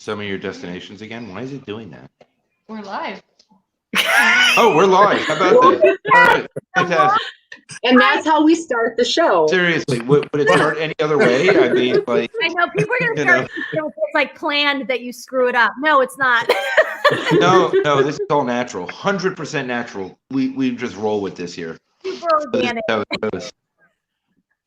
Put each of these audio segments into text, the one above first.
some of your destinations again? Why is it doing that? We're live. Oh, we're live. How about that? All right. Fantastic. And that's how we start the show. Seriously, would it start any other way? I mean, like, I know people are going to start thinking it's like planned that you screw it up. No, it's not. no, this is all natural. 100% natural. We just roll with this here. Super organic.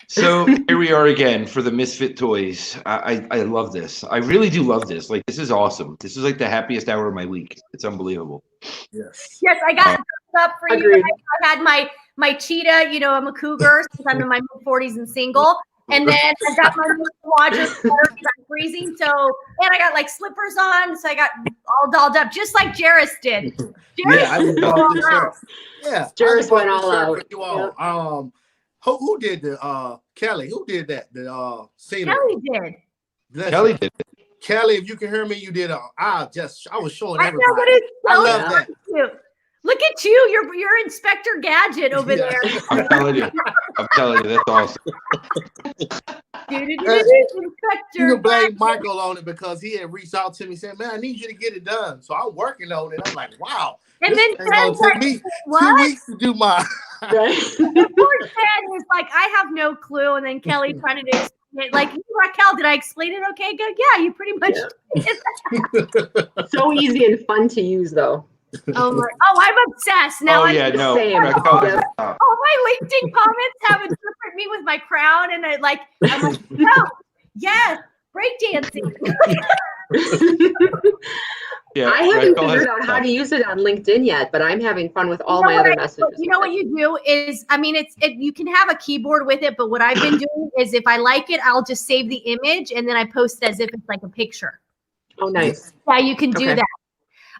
So here we are again for the Misfit toys. I love this. I really do love this. Like, this is awesome. This is like the happiest hour of my week. It's unbelievable. Yes. Yes, I got up for Agreed. you. I had my cheetah. You know, I'm a cougar since I'm in my mid-40s and single. And then I got my Roger sweater because I'm freezing. So, and I got like slippers on. So I got all dolled up, just like Jaris did. Jaris Jaris went all out. You all. Who did the Kelly? Who did that? The scenery. Kelly did. Kelly did it. Kelly, if you can hear me, you did. I was showing I know, everybody. but it's I so love that. cute. Look at you. You're Inspector Gadget over Yeah. there. I'm telling you, that's awesome. Inspector. You can blame Michael on it because he had reached out to me saying, "Man, I need you to get it done." So I'm working on it. I'm like, "Wow." And then It's gonna take me 2 weeks to do mine. Right? The poor Ted was like, I have no clue. And then Kelly trying to explain it. Like, Raquel, did I explain it okay? Good. Yeah, you pretty much did. So easy and fun to use, though. Oh, I'm obsessed. Now I'm no. same. Raquel, Yeah. stop. all my LinkedIn comments have interpreted me with my crown. And I'm like, no, yes, breakdancing. Yeah, I haven't Raquel figured out how to use it on LinkedIn yet, but I'm having fun with all my other messages. You know what you do is, I mean, you can have a keyboard with it, but what I've been doing is if I like it, I'll just save the image and then I post it as if it's like a picture. Oh, nice. Yeah, you can do Okay. that.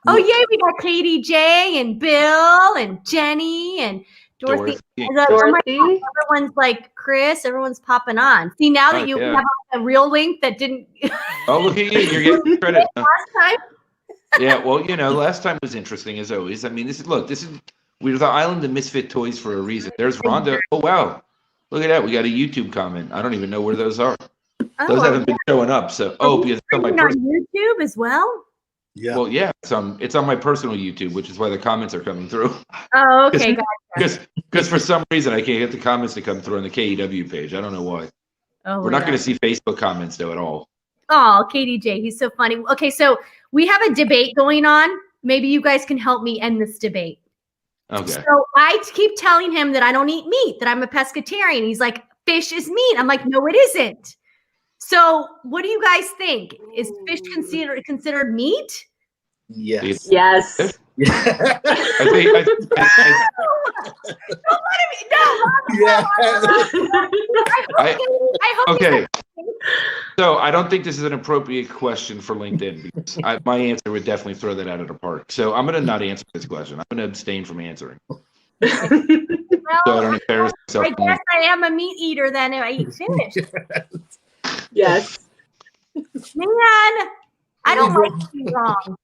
Oh, yay, we got Katie J and Bill and Jenny and Dorothy. Dorothy. Everyone's like, Chris, everyone's popping on. See, now that you have a real link that didn't. Oh, look at you. You're getting credit. last time. Yeah, well, last time was interesting as always. I mean, we're the island of Misfit toys for a reason. There's Rhonda. Oh, wow. Look at that. We got a YouTube comment. I don't even know where those are. Those haven't been showing up. So, because it's on my on YouTube as well. Yeah. Well, yeah, it's on my personal YouTube, which is why the comments are coming through. Oh, okay, gotcha. Because for some reason I can't get the comments to come through on the KEW page. I don't know why. Oh, We're not going to see Facebook comments though at all. Oh, Katie J, he's so funny. Okay, so we have a debate going on. Maybe you guys can help me end this debate. Okay. So I keep telling him that I don't eat meat, that I'm a pescatarian. He's like, fish is meat. I'm like, no, it isn't. So what do you guys think? Is fish considered meat? Yes. Yes. I think. Yeah. I hope Okay. So I don't think this is an appropriate question for LinkedIn because my answer would definitely throw that out of the park. So I'm going to not answer this question. I'm going to abstain from answering. So I don't embarrass myself. I guess I am a meat eater then if I eat fish. Yes. Man, I don't like to be wrong.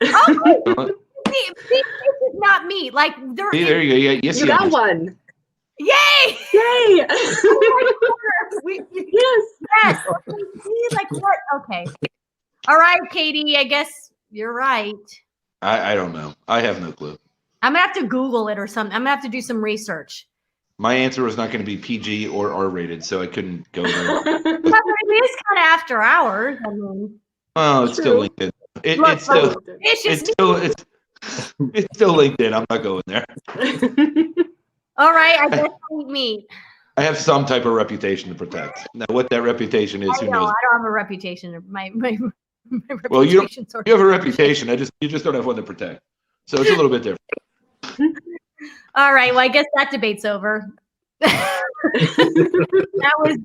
Oh, see, fish is not meat. Like See, there you go. Yeah, yes, You got one. Yay! Yay. Yes. See, like what? Okay. All right, Katie. I guess you're right. I don't know. I have no clue. I'm gonna have to Google it or something. I'm gonna have to do some research. My answer was not going to be PG or R rated, so I couldn't go there. But it is kind of after hours. I mean, Oh, it's still LinkedIn. It's still LinkedIn. I'm not going there. all right. I guess I eat meat. I have some type of reputation to protect. Now, what that reputation is, I who know. knows? I don't have a reputation. My Well, you reputation. You have a reputation. You just don't have one to protect. So it's a little bit different. All right. Well, I guess that debate's over. That was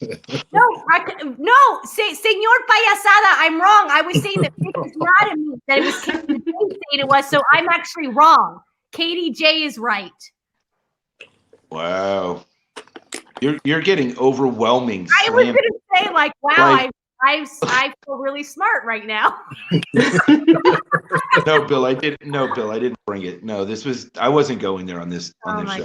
No, Senor Payasada, I'm wrong. I was saying that fish is not a meat, that it was Katie J saying it was, so I'm actually wrong. Katie J is right. Wow. You're getting overwhelming. I was gonna say, like, wow, I feel really smart right now. No, Bill, I didn't bring it. No, I wasn't going there on this show. Gosh.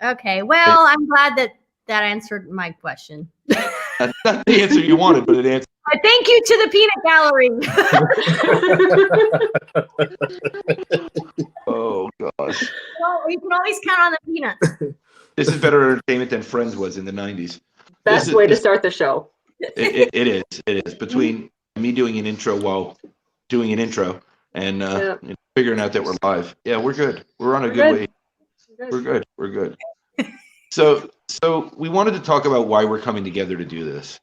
Okay, well, I'm glad that answered my question. That's not the answer you wanted, but it answered. Thank you to the peanut gallery. Oh gosh. Well, you can always count on the peanuts. This is better entertainment than Friends was in the 90s. Best way to start the show. It is. Between me doing an intro while doing an intro and figuring out that we're live. Yeah, we're good. We're on a good way. We're good. So we wanted to talk about why we're coming together to do this.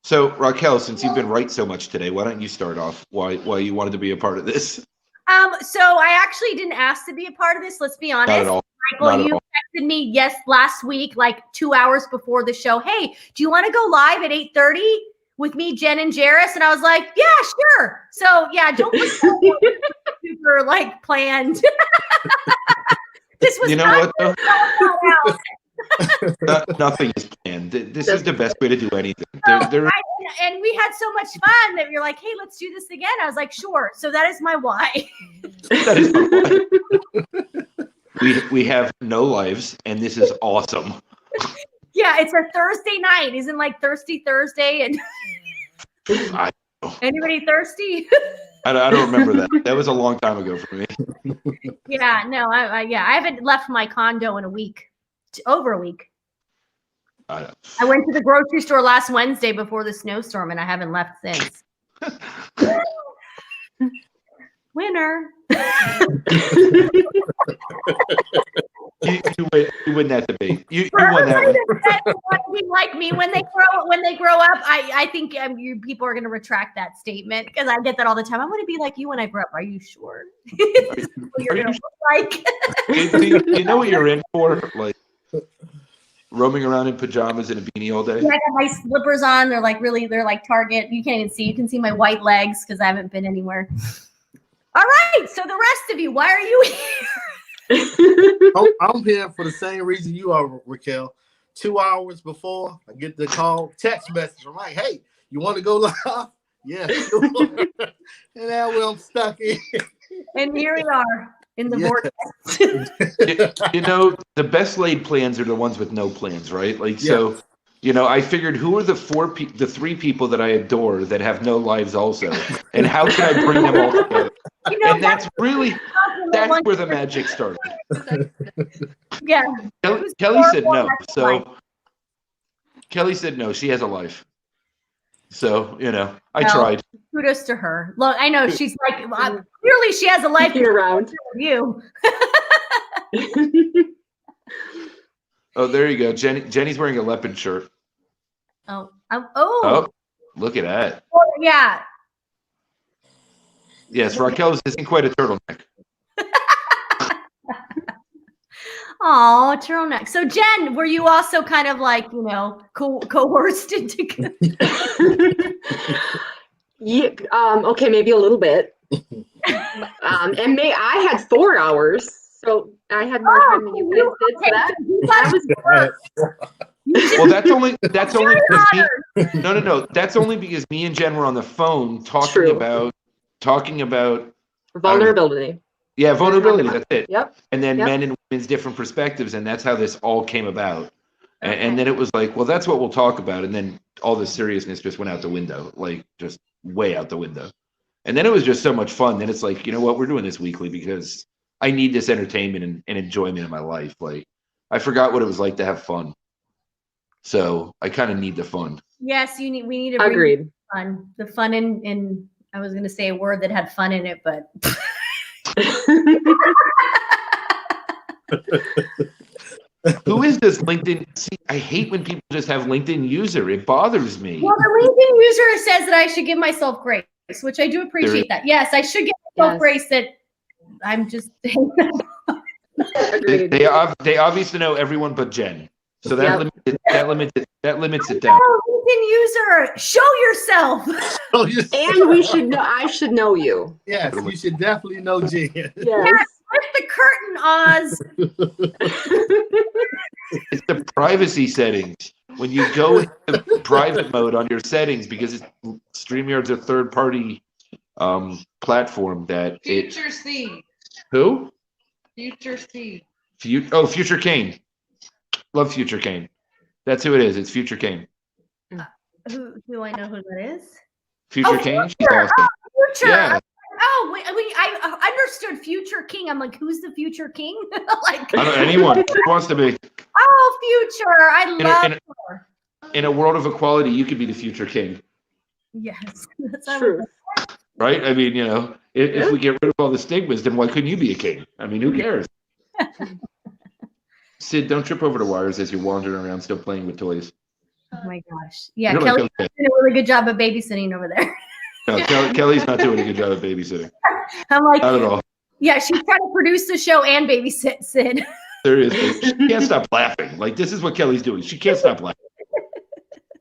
So Raquel, since you've been right so much today, why don't you start off why you wanted to be a part of this? So I actually didn't ask to be a part of this. Let's be honest. Not at all. Michael, you texted me last week, like 2 hours before the show. Hey, do you want to go live at 8:30 with me, Jen, and Jaris? And I was like, yeah, sure. So yeah, don't put super like planned. This was what though? Nothing is planned. This is the best way to do anything. And we had so much fun that you're like, hey, let's do this again. I was like, sure. So that is my why. That is my why. We have no lives, and this is awesome. Yeah, it's a Thursday night. Isn't like Thirsty Thursday? And anybody thirsty? I don't remember that. That was a long time ago for me. Yeah, no, I haven't left my condo in a week. Over a week. I went to the grocery store last Wednesday before the snowstorm, and I haven't left since. Winner. You win that debate. You won that one. Like me when they grow up. I think you people are going to retract that statement because I get that all the time. I want to be like you when I grow up. Are you sure? Like, do you know what you're in for? Like roaming around in pajamas and a beanie all day. Yeah, I got my slippers on. They're like Target. You can't even see. You can see my white legs because I haven't been anywhere. All right. So the rest of you, why are you here? I'm here for the same reason you are, Raquel. 2 hours before I get the text message. I'm like, hey, you want to go live? Yeah. Sure. And now I'm stuck in. And here we are in the vortex. The best laid plans are the ones with no plans, right? Like, so, I figured who are the three people that I adore that have no lives also, and how can I bring them all together? And that's where the magic started. Yeah. Kelly said no. So Kelly said no. She has a life. So, I tried. Kudos to her. Look, I know she's like, clearly she has a life around you. Oh, there you go. Jenny's wearing a leopard shirt. Oh, look at that. Oh, yeah. Yes, Raquel isn't quite a turtleneck. Oh, turtleneck. So, Jen, were you also kind of like, coerced into? Yeah. Okay, maybe a little bit. And I had 4 hours, so I had more time than you guys did. So that was well, that's only because no. That's only because me and Jen were on the phone talking about vulnerability. Yeah, vulnerability. That's it. Yep. And then men and women's different perspectives, and that's how this all came about. And then it was like, well, that's what we'll talk about. And then all the seriousness just went out the window, like just way out the window. And then it was just so much fun. Then it's like, you know what, we're doing this weekly because I need this entertainment and enjoyment in my life. Like, I forgot what it was like to have fun. So I kind of need the fun. Yes, we need to bring fun. The fun in I was going to say a word that had fun in it, but. Who is this LinkedIn? See, I hate when people just have LinkedIn user. It bothers me. Well, the LinkedIn user says that I should give myself grace, which I do appreciate that. Yes, I should give myself grace that I'm just. they obviously know everyone but Jen, so that limits it down. LinkedIn user, show yourself. And I should know you. Yes, you should definitely know Jen. Yes. Lift the curtain, Oz. It's the privacy settings. When you go into private mode on your settings, because StreamYard's a third-party platform that Future C. Who? Future C. Future Kane. Love Future Kane. That's who it is. It's Future Kane. Who I know who that is? Future King. She's awesome. Future. Yeah. Oh, wait, I understood Future King. I'm like, who's the Future King? Like, I don't, anyone who wants to be. Oh, Future. I love her. In a world of equality, you could be the future king. Yes. That's True. Right? I mean, if we get rid of all the stigmas, then why couldn't you be a king? I mean, who cares? Sid, don't trip over the wires as you're wandering around still playing with toys. Oh my gosh. Yeah, You're Kelly's like, okay. doing a really good job of babysitting over there. No, Kelly's not doing a good job of babysitting. I'm like, Not at all. yeah, she's trying to produce the show and babysit Sid. Seriously. She can't stop laughing. Like, this is what Kelly's doing. She can't stop laughing.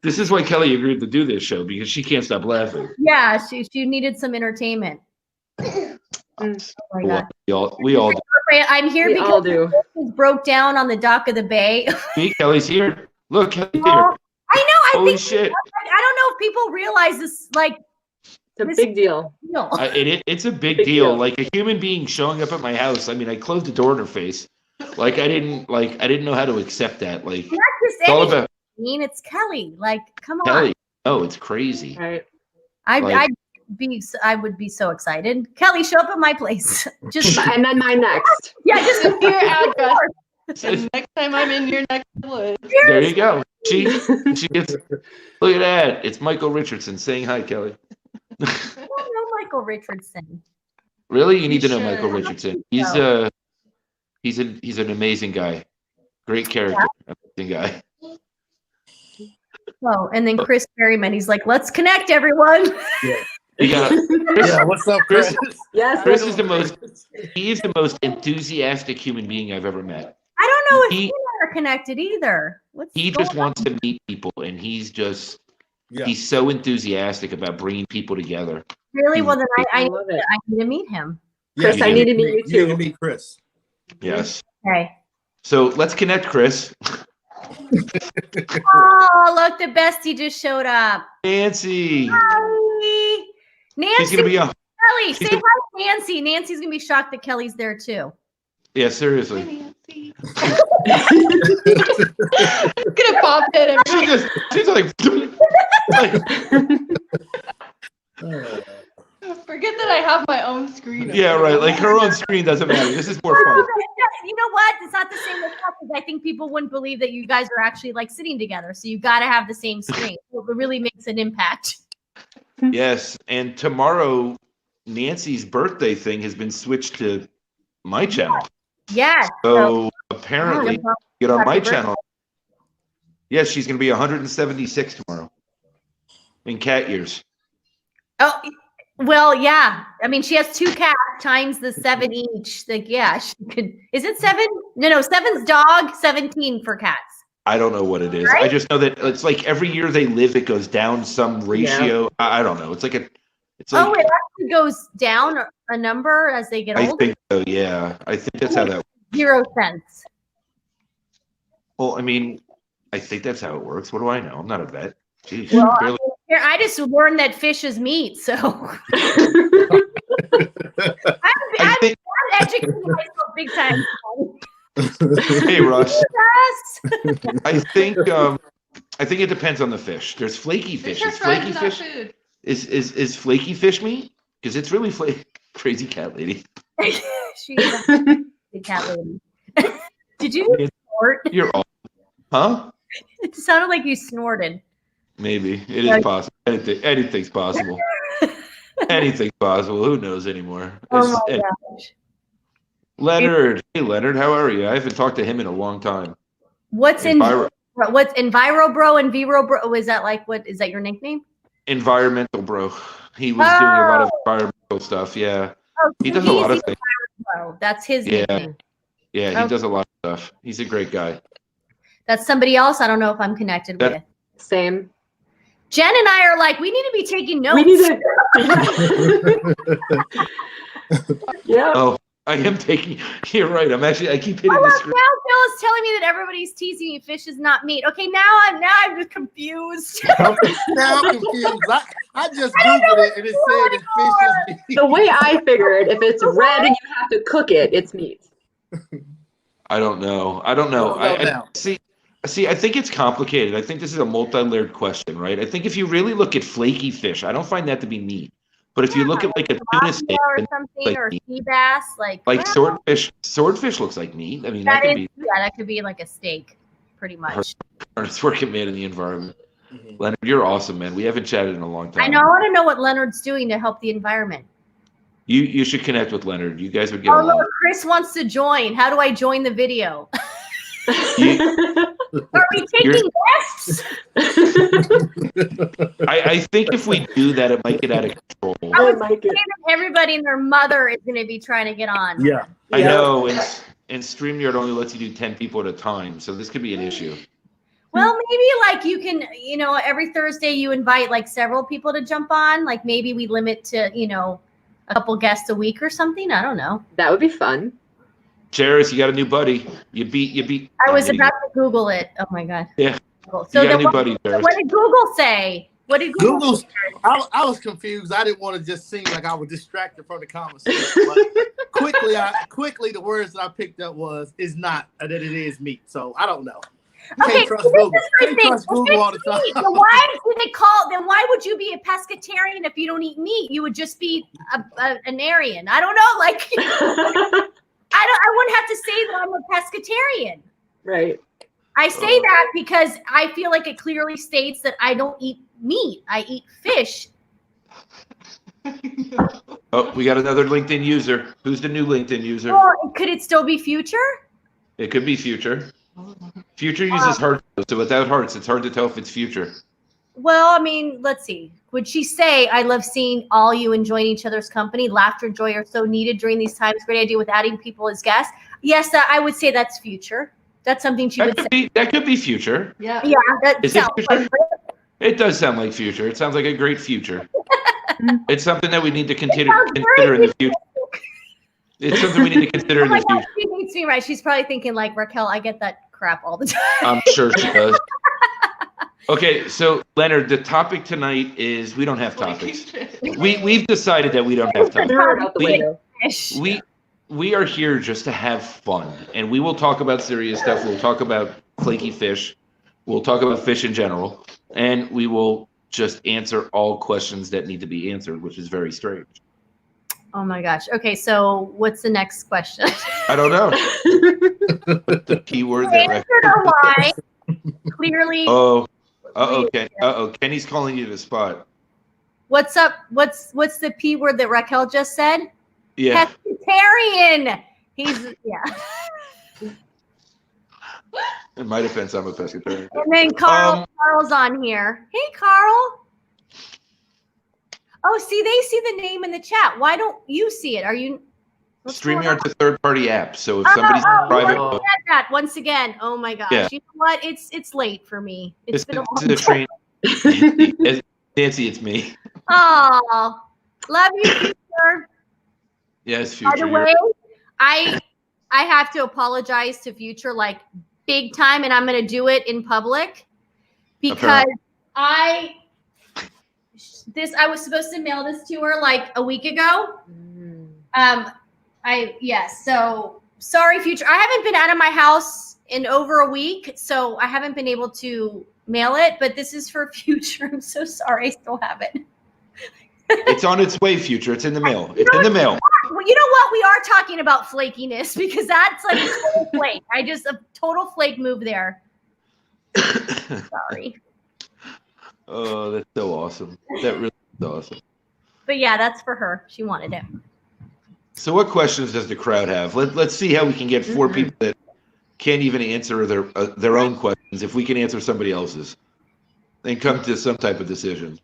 This is why Kelly agreed to do this show, because she can't stop laughing. Yeah, she needed some entertainment. Oh my God. We all do. I'm here We all because do. it broke down on the dock of the bay. See, Kelly's here. Look, Kelly's here. I know. Holy shit. I don't know if people realize this. Like, It's a big deal. no. It's a big Big deal. deal. Like a human being showing up at my house. I mean, I closed the door in her face. Like I didn't know how to accept that. Like Not just it's all anything. about It's Kelly. Like, come on. Kelly. Oh, it's crazy. Right. Like- I would be so excited. Kelly, show up at my place. Just And then my next. yeah, just Your address. And next time I'm in your neck of the woods. There you go. She gets. Look at that. It's Michael Richardson saying hi, Kelly. I don't know Michael Richardson. Really, you need to know Sure. Michael Richardson. He's an amazing guy. Great character. Amazing guy. Oh, and then Chris Berryman, he's like, let's connect everyone. You got Yeah, what's up, Chris? Yes. Chris is the most enthusiastic human being I've ever met. I don't know if He- he and I are connected either. He just wants to meet people, and he's so enthusiastic about bringing people together. Really? Well, then I love it. need to meet him. Chris, I need to meet you You need to too. meet Chris. Yes. Okay. So let's connect, Chris. Oh, look, the bestie just showed up. Nancy. Hi. She's Nancy, gonna be Kelly, she's say gonna- hi to Nancy. Nancy's gonna be shocked that Kelly's there too. Yeah, seriously. Nancy. Gonna pop it. She's like Forget that I have my own screen. yeah, right. Like her own screen doesn't matter. This is more fun. You know what? It's not the same with us, because I think people wouldn't believe that you guys are actually like sitting together. So you got to have the same screen. So it really makes an impact. Yes, and tomorrow Nancy's birthday thing has been switched to my channel. Yes. So apparently, get on my Happy birthday. channel. Yes, she's gonna be 176 tomorrow. In cat years. Oh, well, yeah. I mean, she has 2 cats times the 7 each. Like, yeah, she could. Is it 7? No, 7's dog, 17 for cats. I don't know what it is. Right? I just know that it's like every year they live, it goes down some ratio. I don't know. It's like It actually goes down a number as they get I older. think so. Yeah, I think that's how that. 0 cents. Well, I mean, I think that's how it works. What do I know? I'm not a vet. Jeez, Well, barely- Here, I just learned that fish is meat, so I think. I'm educating myself big time. Hey, Russ. Yes. I think it depends on the fish. There's flaky fish. Fish are Is flaky friends, not fish food. is flaky fish meat? Because it's really crazy cat lady. She's a big cat lady. Did you snort? You're all, huh? It sounded like you snorted. Maybe it is possible. Anything's possible. Anything's possible. Who knows anymore? Oh my It's- gosh. Leonard, hey Leonard, how are you? I haven't talked to him in a long time. What's Enviro- Enviro Bro and Viro Bro? Is that like what is that your nickname? Environmental bro. He was doing a lot of environmental stuff. Yeah, Oh, he so does a lot he's of things. Bro. That's his Yeah. nickname. Yeah, he Okay. does a lot of stuff. He's a great guy. That's somebody else I don't know if I'm connected That- with. Same. Jen and I are like, we need to be taking notes. We need to. Yeah. Oh, I am taking. You're right. I keep hitting Oh, the look, screen. now Phil is telling me that everybody's teasing me. Fish is not meat. Okay, now I'm just confused. Now I'm confused. I just Googled it and it said that fish is meat. The way I figured, if it's red and you have to cook it, it's meat. I don't know. I don't know. I don't know now. See, See, I think it's complicated. I think this is a multi-layered question, right? I think if you really look at flaky fish, I don't find that to be meat. But if you look at like a tuna steak, or then something, like or meat. sea bass, well, Swordfish looks like meat. I mean, that could be. Yeah, that could be like a steak, pretty much. It's working man in the environment. Mhm. Leonard, you're awesome, man. We haven't chatted in a long time. I know. I want to know what Leonard's doing to help the environment. You should connect with Leonard. You guys would get Oh, along. look, Chris wants to join. How do I join the video? Are we taking guests? I think if we do that, it might get out of control. I Oh was my saying goodness. that everybody and their mother is going to be trying to get on. Yeah. I know, and StreamYard only lets you do 10 people at a time, so this could be an issue. Well, maybe like you can, every Thursday you invite like several people to jump on. Like maybe we limit to, a couple guests a week or something. I don't know. That would be fun. Jaris, you got a new buddy. You beat. I was about to Google it. Oh my God. Yeah. So You got a then new buddy, Jaris. what did Google say? What did Google Google's. I was confused. I didn't want to just seem like I was distracted from the conversation. But quickly, the words that I picked up is not that it is meat. So I don't know. You Okay, can't trust so this Google. is my Can't thing. trust Google all the time. Then why would you be a pescatarian if you don't eat meat? You would just be an Aryan. I don't know. Like I wouldn't have to say that I'm a pescatarian. Right. I say that because I feel like it clearly states that I don't eat meat. I eat fish. Oh, we got another LinkedIn user. Who's the new LinkedIn user? Well, could it still be future? It could be Future. Future uses hearts, so without hearts, it's hard to tell if it's Future. Well, I mean, let's see. Would she say, I love seeing all you enjoying each other's company. Laughter and joy are so needed during these times. Great idea with adding people as guests. Yes, I would say that's future. That's something she would say. That could be Future. Yeah. Yeah, that Is it sounds future? like It does sound like Future. It sounds like a great future. It's something that we need to consider sounds in the future. It's something we need to consider Oh in my the God, future. she makes me right. She's probably thinking like, Raquel, I get that crap all the time. I'm sure she does. Okay, so Leonard, the topic tonight is we don't have topics. We've decided that we don't have topics. Throw it out the We- window. Fish. We are here just to have fun, and we will talk about serious stuff. We'll talk about flaky fish. We'll talk about fish in general, and we will just answer all questions that need to be answered, which is very strange. Oh my gosh. Okay, so what's the next question? I don't know. The keyword that. Answered or why? Clearly. Okay. Kenny's calling you to the spot. What's up? What's the P word that Raquel just said? Yeah. Pescatarian. Yeah. It might have been some of pescatarian. And then Carl's on here. Hey, Carl. Oh, see, they see the name in the chat. Why don't you see it? Are you? what's going on? StreamYard's a third-party app, so if somebody's private, look at that once again. Oh my gosh. Yeah. You know what? It's late for me. It's this been a is long a time. train. Nancy, it's me. Oh, love you, Future. Yes, By Future. the way, I have to apologize to Future like big time, and I'm going to do it in public because I was supposed to mail this to her like a week ago. So sorry, Future. I haven't been out of my house in over a week, so I haven't been able to mail it, but this is for Future. I'm so sorry. I still have it. It's on its way, Future. It's in the mail. It's in the mail. Well, you know what? We are talking about flakiness because that's like a total flake. A total flake move there. Sorry. Oh, that's so awesome. That really is awesome. But yeah, that's for her. She wanted it. So what questions does the crowd have? Let's see how we can get four people that can't even answer their own questions if we can answer somebody else's and come to some type of decision.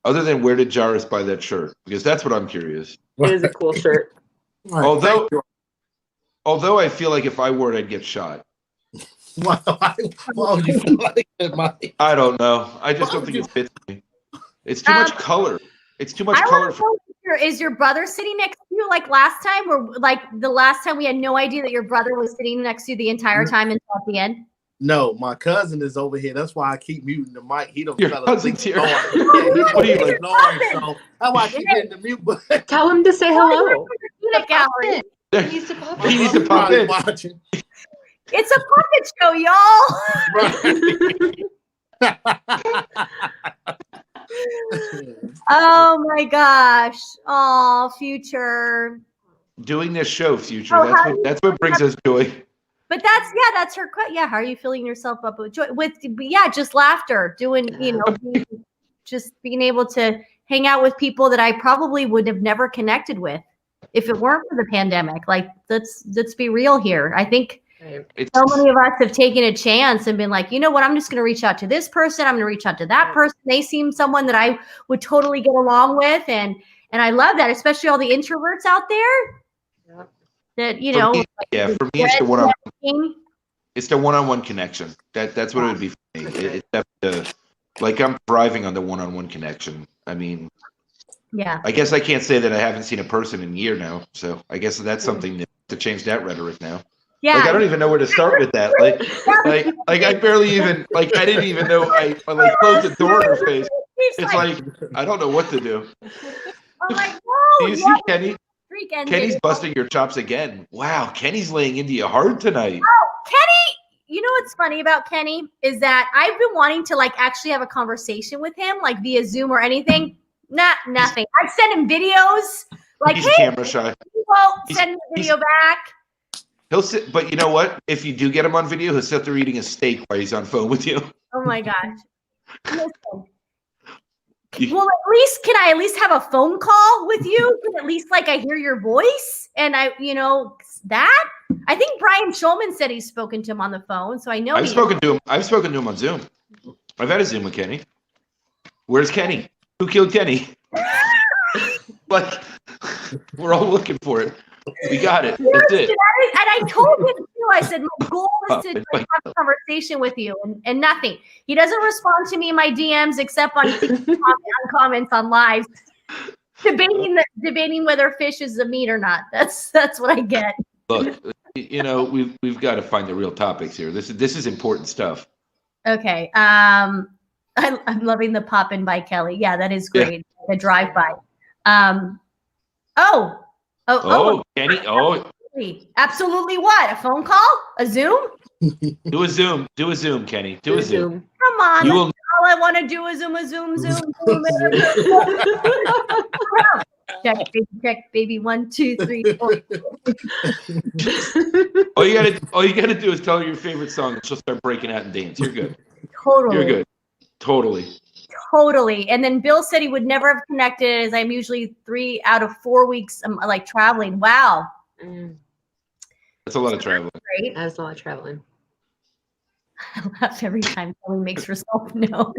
Other than where did Jaris buy that shirt? Because that's what I'm curious. It is a cool shirt. Right, Although I feel like if I wore it, I'd get shot. why would you feel like that, Mike? I don't know. I just don't think it fits me. It's too much color. It's too much color. Is your brother sitting next to you like last time? Or like the last time we had no idea that your brother was sitting next to you the entire time until at the end? No, my cousin is over here. That's why I keep muting the mic. He don't Your fell cousin's asleep here. snoring. Yeah, he's What are you, like snoring, so that's why I keep hitting the mute button. Tell him to say hello. Peanut gallery. He needs to pop He needs to in. pop Probably in. watching. It's a puppet show, y'all. Oh my gosh. Oh, Future. Doing this show, Future. Oh, That's what brings us joy. But that's her question. Yeah, how are you filling yourself up with joy? Just laughter, doing, just being able to hang out with people that I probably would have never connected with if it weren't for the pandemic. Like, let's be real here. I think so many of us have taken a chance and been like, you know what, I'm just going to reach out to this person. I'm going to reach out to that person. They seem someone that I would totally get along with. And I love that, especially all the introverts out there. That, for me, it's the one-on-one. It's the one-on-one connection. That's what it would be for me. Like, I'm thriving on the one-on-one connection. I mean, yeah. I guess I can't say that I haven't seen a person in a year now. So I guess that's something to change that rhetoric now. Yeah. Like, I don't even know where to start with that. Like I barely even, I didn't even know I closed the door in her face. It's like I don't know what to do. I'm like, do you see Kenny? Kenny's busting your chops again. Wow, Kenny's laying into you hard tonight. Oh, Kenny, you know what's funny about Kenny is that I've been wanting to actually have a conversation with him, like via Zoom or anything. Nothing. I've sent him videos. Like, he's camera shy. He won't send me the video back. He'll sit, but you know what? If you do get him on video, he'll sit there eating a steak while he's on phone with you. Oh my gosh. Listen. Well, can I at least have a phone call with you? Can at least I hear your voice? And that? I think Brian Schulman said he's spoken to him on the phone, so I know I've spoken to him on Zoom. I've had a Zoom with Kenny. Where's Kenny? Who killed Kenny? We're all looking for it. We got it. That's it. And I told him too. I said my goal is to have a conversation with you, and nothing. He doesn't respond to me in my DMs except on comments on lives, debating whether fish is a meat or not. That's what I get. Look, we've got to find the real topics here. This is important stuff. Okay. I'm loving the pop-in by Kelly. Yeah, that is great. Yeah. The drive-by. Kenny. Oh, absolutely. What? A phone call? A Zoom? Do a Zoom, Kenny. Do a Zoom. Come on. All I want to do is Zoom. Check, baby. 1, 2, 3, 4. All you gotta do is tell her your favorite song, and she'll start breaking out and dance. You're good. Totally. You're good. Totally. And then Bill said he would never have connected, as I'm usually 3 out of 4 weeks traveling. Wow. That's a lot of traveling. Great. That's a lot of traveling. I laugh every time Kelly makes herself known.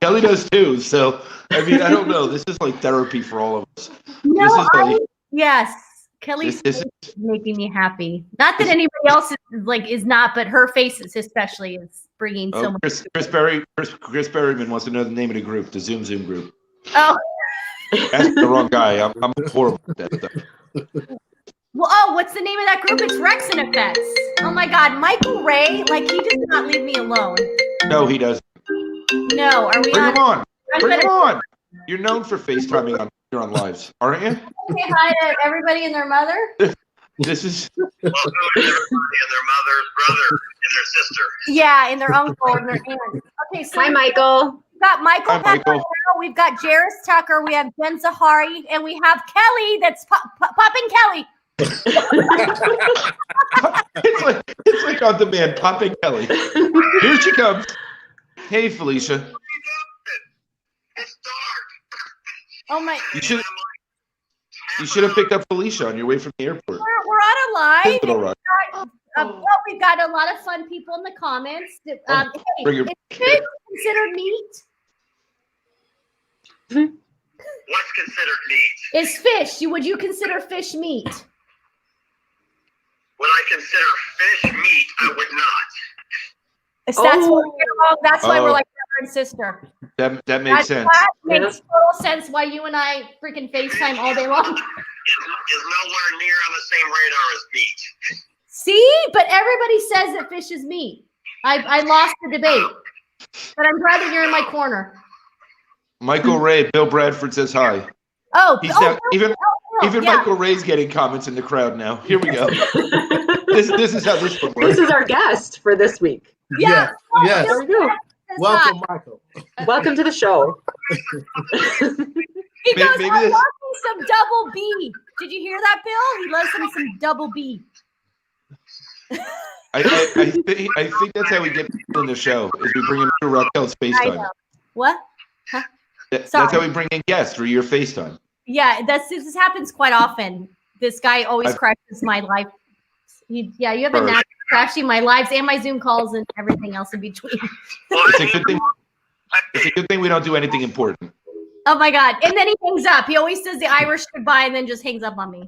Kelly does too. So, I mean, I don't know. This is like therapy for all of us. Yes. Kelly's face is making me happy. Not that anybody else is not, but her face especially is bringing so much. Chris Berryman wants to know the name of the group, the Zoom group. Oh. That's the wrong guy. I'm horrible at that stuff. Well, what's the name of that group? It's Rex and Effects. Oh my God, Michael Ray, he does not leave me alone. No, he doesn't. No, are we Bring him on? Bring him on. You're known for FaceTiming on lives, aren't you? Say hi to everybody and their mother. This is everybody and their mother, brother, and their sister. Yeah, and their uncle and their aunt. Okay, so hi, Michael. We've got Michael. We've got Jaris Tucker. We have Jen Zahari, and we have Kelly. That's popping Kelly. it's like on demand, popping Kelly. Here she comes. Hey, Felicia. It's dark. Oh my! You should have picked up Felicia on your way from the airport. We're on a live. We've got a lot of fun people in the comments. Hey, Bring is fish considered meat? What's considered meat? Is fish? Would you consider fish meat? Would I consider fish meat? I would not. That's why we're like brother and sister. That makes sense. That makes total sense why you and I freaking FaceTime all day long. Is nowhere near on the same radar as meat. See? But everybody says that fish is meat. I lost the debate. But I'm glad that you're in my corner. Michael Ray, Bill Bradford says hi. Oh, even yeah. Michael Ray's getting comments in the crowd now. Here we go. This is how this one works. This is our guest for this week. Yeah. Yes. There we go. Welcome, Michael. Welcome to the show. He goes, Maybe I this- love me some double B. Did you hear that, Bill? He loves him some double B. I think that's how we get people in the show. Is we bring him through Raquel's I FaceTime. know. What? That's Sorry. how we bring in guests through your FaceTime. Yeah, this happens quite often. This guy always I've- crashes my life. You have a First. knack of crashing my lives and my Zoom calls and everything else in between. Well, It's a good thing. It's a good thing we don't do anything important. Oh my God. And then he hangs up. He always says the Irish goodbye and then just hangs up on me.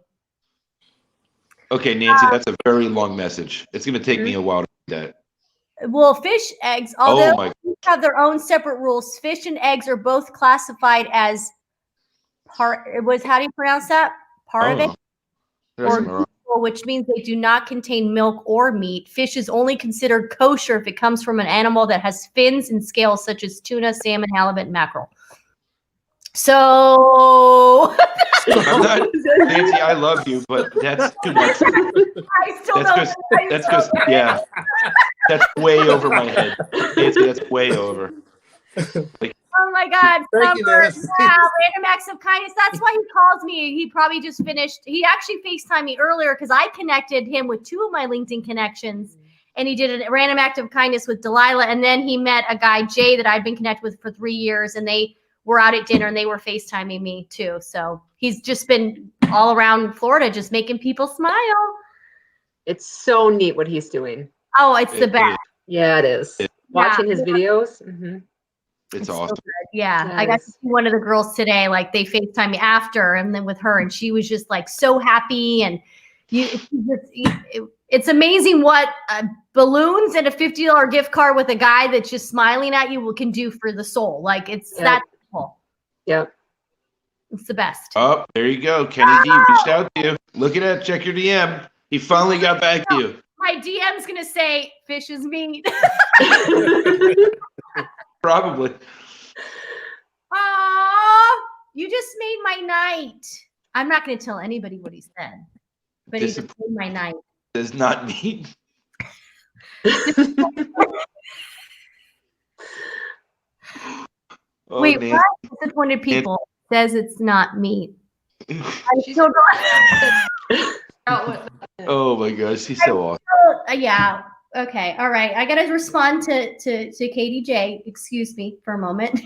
Okay, Nancy, that's a very long message. It's going to take me a while to read that. Well, fish eggs, although Oh my! each have their own separate rules, fish and eggs are both classified as how do you pronounce that? Parve, That's or wrong. which means they do not contain milk or meat. Fish is only considered kosher if it comes from an animal that has fins and scales, such as tuna, salmon, halibut, and mackerel. So I'm not, Nancy, I love you, but that's too much. I still That's don't. just, yeah, that's way over my head. Nancy, that's way over. Oh my God. Thank you, Summer, Nancy. yeah, random acts of kindness. That's why he calls me. He probably just finished. He actually FaceTimed me earlier because I connected him with 2 of my LinkedIn connections. And he did a random act of kindness with Delilah. And then he met a guy, Jay, that I'd been connected with for 3 years. And they were out at dinner and they were FaceTiming me too. So he's just been all around Florida, just making people smile. It's so neat what he's doing. Oh, it's the It- best. Yeah, it is. It- Watching his videos. It's so awesome. good. Yeah. I got to Yes. see one of the girls today, like they FaceTime me after and then with her, and she was just like so happy. And it's amazing what balloons and a $50 gift card with a guy that's just smiling at you can do for the soul. Like it's Yep. that simple. Yep. It's the best. Oh, there you go. Kenny D reached out to you. Look at that. Check your DM. He finally got back to you. My DM's going to say fish is meat. Probably. Aw, you just made my night. I'm not going to tell anybody what he said, but he just made my night. Does not mean. Oh, Wait, Nancy. what? Disappointed people says it's not meat. I'm still going. Oh my gosh, he's so awesome. Yeah. Okay. All right. I gotta respond to Katie J. Excuse me for a moment.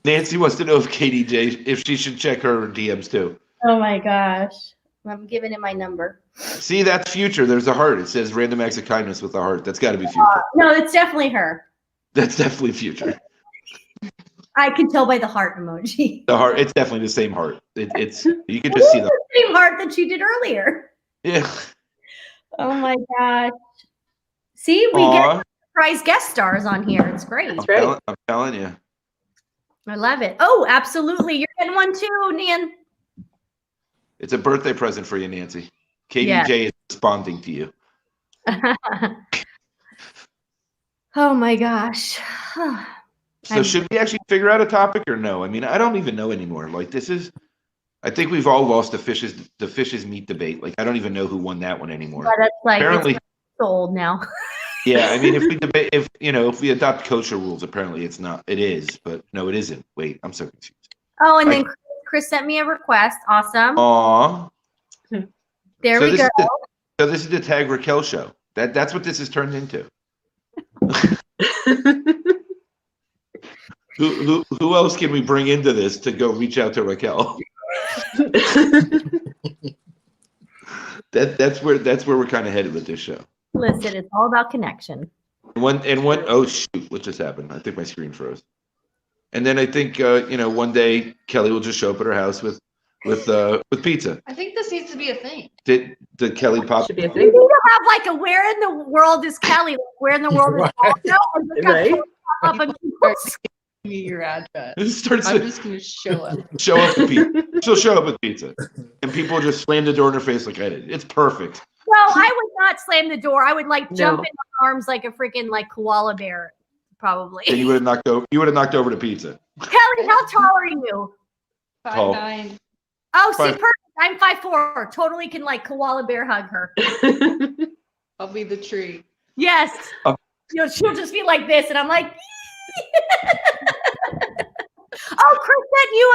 Nancy wants to know if Katie J, if she should check her DMs too. Oh my gosh. I'm giving him my number. See, that's future. There's a heart. It says random acts of kindness with a heart. That's got to be future. No, it's definitely her. That's definitely future. I can tell by the heart emoji. The heart. It's definitely the same heart. It's you can just see the. Same heart that you did earlier. Yeah. Oh my gosh. See, we Aw, get surprise guest stars on here. It's great. right. I'm telling you. I love it. Oh, absolutely. You're getting one too, Nan. It's a birthday present for you, Nancy. Katie Yeah. J is responding to you. Oh my gosh. So should we actually figure out a topic or no? I mean, I don't even know anymore. Like this is, I think we've all lost the fishes meat debate. Like I don't even know who won that one anymore. But it's like Apparently, it's so old now. yeah. I mean, if we debate, if we adopt kosher rules, apparently it's not. It is, but no, it isn't. Wait, I'm so confused. Oh, and Like- then Chris sent me a request. Awesome. Aw. There So we this go. is So this is the Tag Raquel show. That's what this has turned into. Who else can we bring into this to go reach out to Raquel? That's where we're kind of headed with this show. Listen, it's all about connection. Oh shoot, what just happened? I think my screen froze. And then I think one day Kelly will just show up at her house with pizza. I think this needs to be a thing. Did Kelly pop? Should be a We thing. need to have like a where in the world is Kelly? Like, where in the world is Waldo? And just have Right. Kelly pop up and people's- Give me your address. Starts I'm to just gonna show up. show up with pizza. She'll show up with pizza, and people just slam the door in her face like I did. It's perfect. No, I would not slam the door. I would like jump No. in my arms like a freaking like koala bear, probably. And you would have knocked over. You would have knocked over the pizza. Kelly, how tall are you? Tall. 5'9". Oh, see, Fine. perfect. I'm 5'4". Totally can like koala bear hug her. I'll be the tree. Yes. Oh. She'll just be like this, and I'm like. Oh, Chris sent you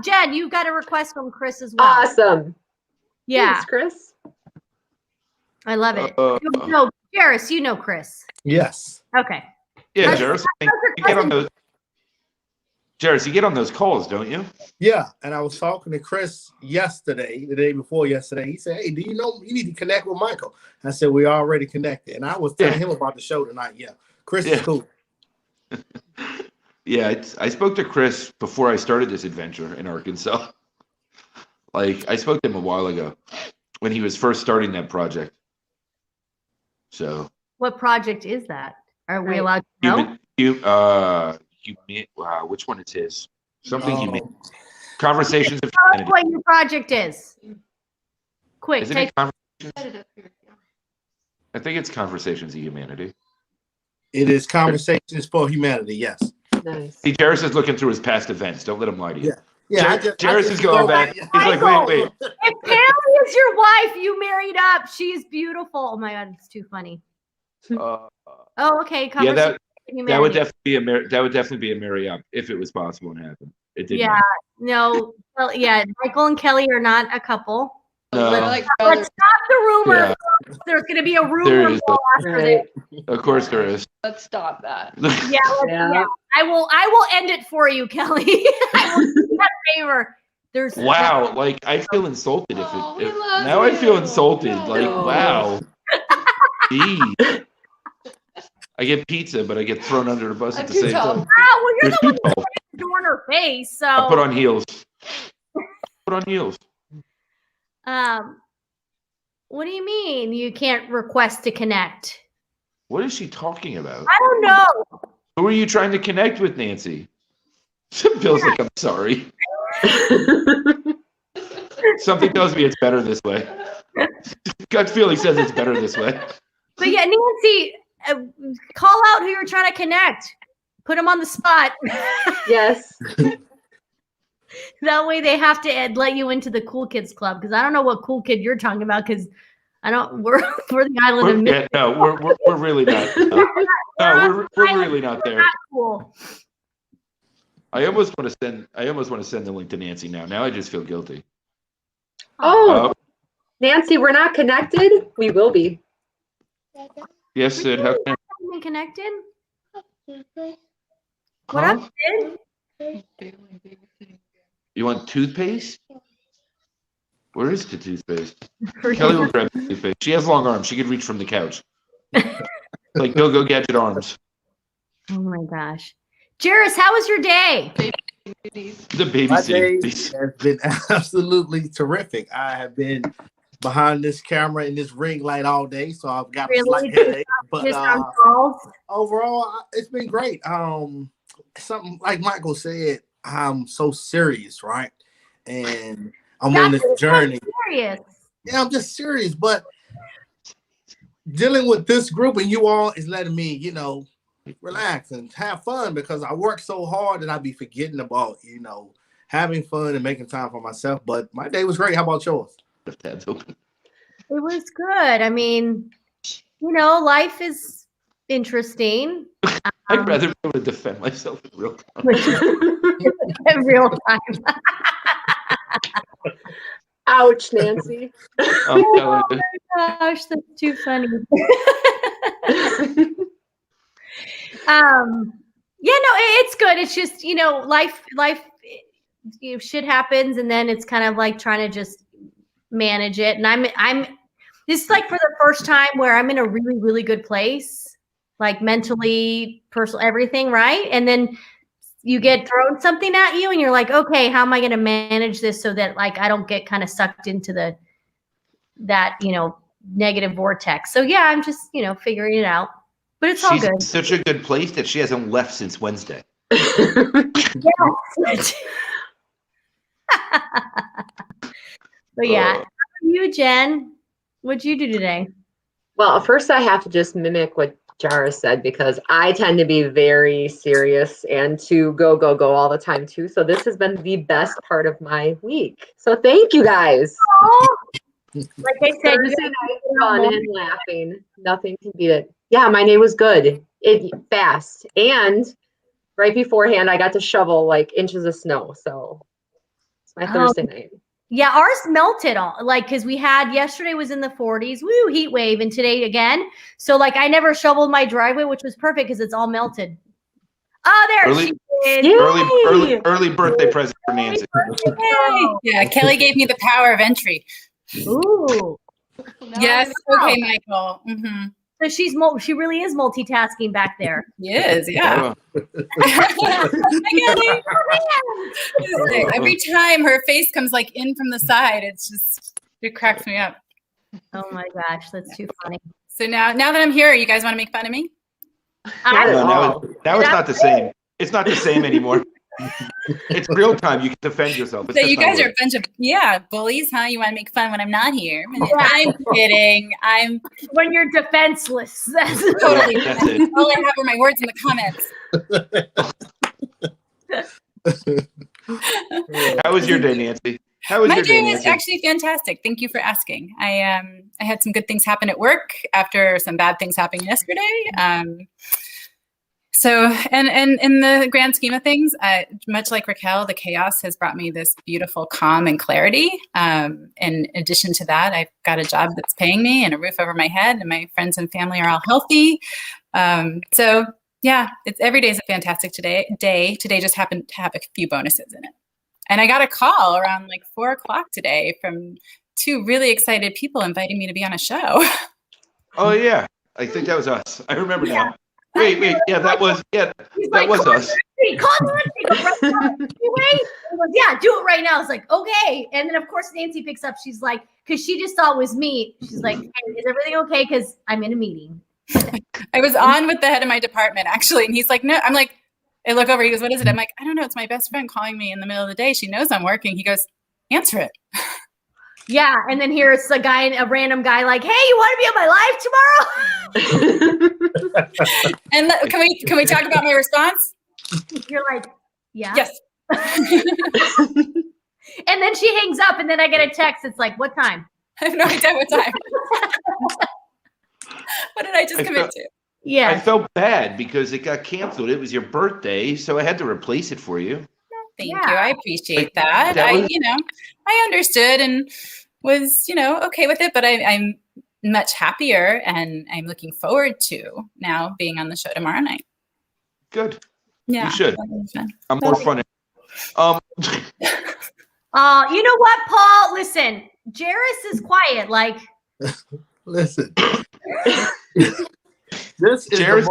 Jen. You got a request from Chris as well. Awesome. Yeah, Thanks, Chris. I love it. No, Jaris, you know Chris. Yes. Okay. Yeah, Jaris, you get on those. Jaris, you get on those calls, don't you? Yeah, and I was talking to Chris yesterday, the day before yesterday. He said, "Hey, do you know you need to connect with Michael?" I said, "We already connected," and I was telling him about the show tonight. Yeah, Chris is cool. Yeah, I spoke to Chris before I started this adventure in Arkansas. Like, I spoke to him a while ago when he was first starting that project. So. What project is that? Are we allowed to know? Which one is his? Something he made. Conversations of Tell us Humanity. what your project is. Quick, Isn't it Conversations? I think it's Conversations of Humanity. It is Conversations for Humanity. Yes. Nice. See, Jaris is looking through his past events. Don't let him lie to you. Yeah. Jaris is going back. He's like, wait. If Kelly is your wife, you married up. She's beautiful. Oh my God, it's too funny. Oh, okay. Yeah, that would Humanity. definitely be a marry up if it was possible and happened. It didn't. Yeah, no. Well, yeah, Michael and Kelly are not a couple. No. Like Let's stop the rumor. Yeah. There's going to be a There rumor is. after this. Of course there is. Let's stop that. Yeah. I will end it for you, Kelly. I will do that favor. There's Wow, like I feel insulted if now I feel insulted. Like, wow. Jeez. I get pizza, but I get thrown under the bus at the same time. Wow, well, you're the You're one too who's tall. door in her face. So I put on heels. Put on heels. What do you mean you can't request to connect? What is she talking about? I don't know. Who are you trying to connect with, Nancy? Bill's like, I'm sorry. Something tells me it's better this way. Gut feeling says it's better this way. But yeah, Nancy, call out who you're trying to connect. Put them on the spot. Yes. That way they have to let you into the cool kids club, because I don't know what cool kid you're talking about, because I don't. We're the island of Misfit. No, we're really not. No, we're really not there. Not cool. I almost want to send the link to Nancy now. Now I just feel guilty. Oh, Nancy, we're not connected. We will be. Yes, Sid. How can Been connected? What Huh? up, Sid? You want toothpaste? Where is the toothpaste? Kelly will grab the toothpaste. She has long arms. She could reach from the couch. Like go gadget arms. Oh my gosh. Jaris, how was your day? The My day babysitting. has been absolutely terrific. I have been behind this camera and this ring light all day, so I've got a slight headache. But Just on calls? overall, it's been great. Something like Michael said, I'm so serious, right? And I'm on this journey. Serious. Yeah, I'm just serious, but dealing with this group and you all is letting me, relax and have fun, because I work so hard that I be forgetting about, having fun and making time for myself. But my day was great. How about yours? Tabs open. It was good. I mean, life is interesting. I'd rather be able to defend myself in real time. In real time. Ouch, Nancy. I'm telling you. Gosh, that's too funny. It's good. It's just, life, shit happens, and then it's kind of like trying to just manage it. And this is like for the first time where I'm in a really, really good place, like mentally, personal, everything. Right. And then you get thrown something at you and you're like, okay, how am I going to manage this so that like, I don't get kind of sucked into that negative vortex. So yeah, I'm just, figuring it out, but it's all She's good. in such a good place that she hasn't left since Wednesday. Yes. But yeah, how about you, Jen? What'd you do today? Well, first I have to just mimic what Jaris said, because I tend to be very serious and to go all the time too. So this has been the best part of my week. So thank you guys. Like I said, Thursday night fun and laughing. Nothing can beat it. Yeah, my day was good. It fast. And right beforehand I got to shovel like inches of snow. So it's my Thursday night. yeah, ours melted all like because we had yesterday was in the 40s, woo, heat wave, and today again. So like I never shoveled my driveway, which was perfect because it's all melted. Oh, there Early- she is. Yay! Early birthday present for Nancy. Yay. Yeah, Kelly gave me the power of entry. Ooh. Yes. Okay, Michael. Mm-hmm. So she really is multitasking back there. He is, yeah. Every time her face comes like in from the side, it cracks me up. Oh my gosh, that's too funny. So now that I'm here, you guys want to make fun of me? Not at No, all. now it's not the same. It's not the same anymore. It's real time. You can defend yourself. It's So just you not guys are work. a bunch of bullies, huh? You want to make fun when I'm not here? I'm kidding. I'm When you're defenseless. That's totally. That's it. All I have are my words in the comments. How was your day, Nancy? How was My your day day, was Nancy? actually fantastic. Thank you for asking. I had some good things happen at work after some bad things happened yesterday. So in the grand scheme of things, much like Raquel, the chaos has brought me this beautiful calm and clarity. In addition to that, I've got a job that's paying me and a roof over my head, and my friends and family are all healthy. So yeah, every day is a fantastic day. Today just happened to have a few bonuses in it. And I got a call around like 4 o'clock today from 2 really excited people inviting me to be on a show. Oh yeah, I think that was us. I remember now. Wait, yeah, that was us. Call Nancy. Yeah, do it right now. It's like, okay. And then of course Nancy picks up. She's like, because she just thought it was me. She's like, hey, is everything okay? Because I'm in a meeting. I was on with the head of my department actually, and he's like, no. I'm like, I look over. He goes, what is it? I'm like, I don't know. It's my best friend calling me in the middle of the day. She knows I'm working. He goes, answer it. Yeah, and then here's a random guy like, hey, you want to be on my live tomorrow? And can we talk about my response? You're like, yeah. Yes. And then she hangs up, and then I get a text. It's like, what time? I have no idea what time. What did I just commit to? Yeah. I felt bad because it got canceled. It was your birthday, so I had to replace it for you. Thank Yeah. you. I appreciate that. I understood and was, okay with it, but I'm much happier and I'm looking forward to now being on the show tomorrow night. Good. Yeah. You should. that'll be fun. I'm more fun. You know what, Paul? Listen, Jaris is quiet. Like, Listen. This is Jaris-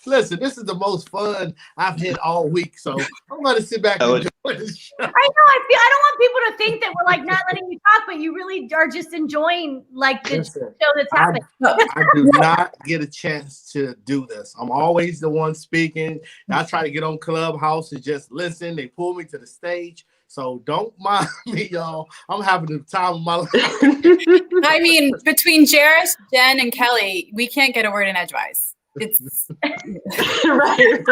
this is the most fun I've had all week. So I'm gonna sit back and enjoy this show. I know. I don't want people to think that we're like not letting you talk, but you really are just enjoying like the Listen, show that's happening. I do not get a chance to do this. I'm always the one speaking. I try to get on Clubhouse and just listen. They pull me to the stage. So don't mind me, y'all. I'm having the time of my life. I mean, between Jaris, Jen, and Kelly, we can't get a word in edgewise. It's Right.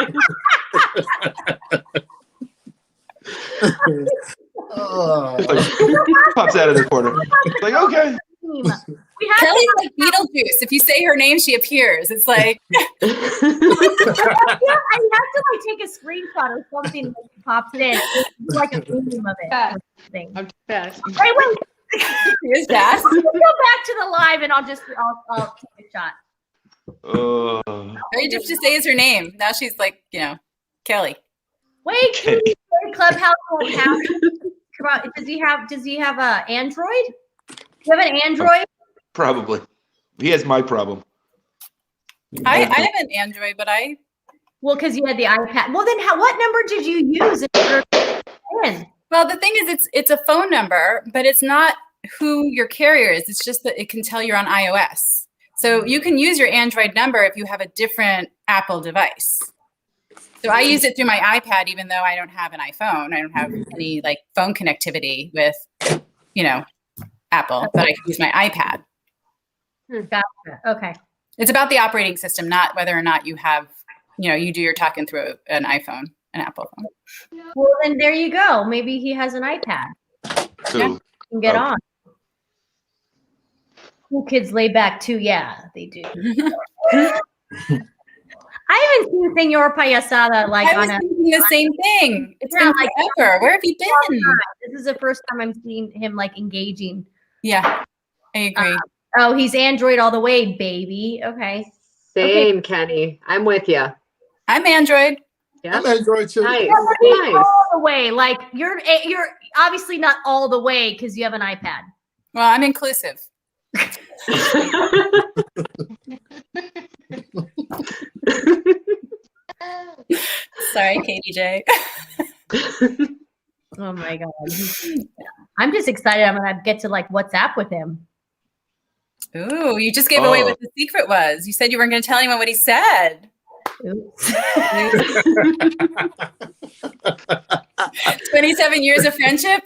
Pops out of the corner. Like, okay. We have Kelly's like Beetlejuice. If you say her name, she appears. It's like I have to like take a screenshot or something that pops in. It's like a meme of it. Yeah. Thing. I'm fast. Wait. here's that. Let's go back to the live, and I'll take a shot. Uh, All you have to say is her name. Now she's like, Kelly. Wait, can you say Clubhouse won't have? Does he have a Android? Do you have an Android? probably. He has my problem. I have an Android, but Well, because you had the iPad. Well, then what number did you use in order to in? well, the thing is, it's a phone number, but it's not who your carrier is. It's just that it can tell you're on iOS. So you can use your Android number if you have a different Apple device. So I use it through my iPad, even though I don't have an iPhone. I don't have any like phone connectivity with, Apple, but I can use my iPad. Gotcha. Okay. It's about the operating system, not whether or not you have, you do your talking through an iPhone, an Apple phone. Well, then there you go. Maybe he has an iPad. Who? You can get Oh. on. Cool kids lay back too. Yeah, they do. I haven't seen Senor Payasada like I was on a. thinking the same thing. It's Yeah, been like- forever. Where have you been? This is the first time I'm seeing him like engaging. Yeah, I agree. Oh, he's Android all the way, baby. Okay. Same, Kenny. I'm with you. I'm Android. Yeah. I'm Android too. Nice. Yeah, but he's Nice. all the way. Like you're obviously not all the way because you have an iPad. Well, I'm inclusive. Sorry, KDJ. Oh my god. I'm just excited. I'm gonna get to like WhatsApp with him. Ooh, you just gave away what the secret was. You said you weren't going to tell anyone what he said. Oops. 27 years of friendship.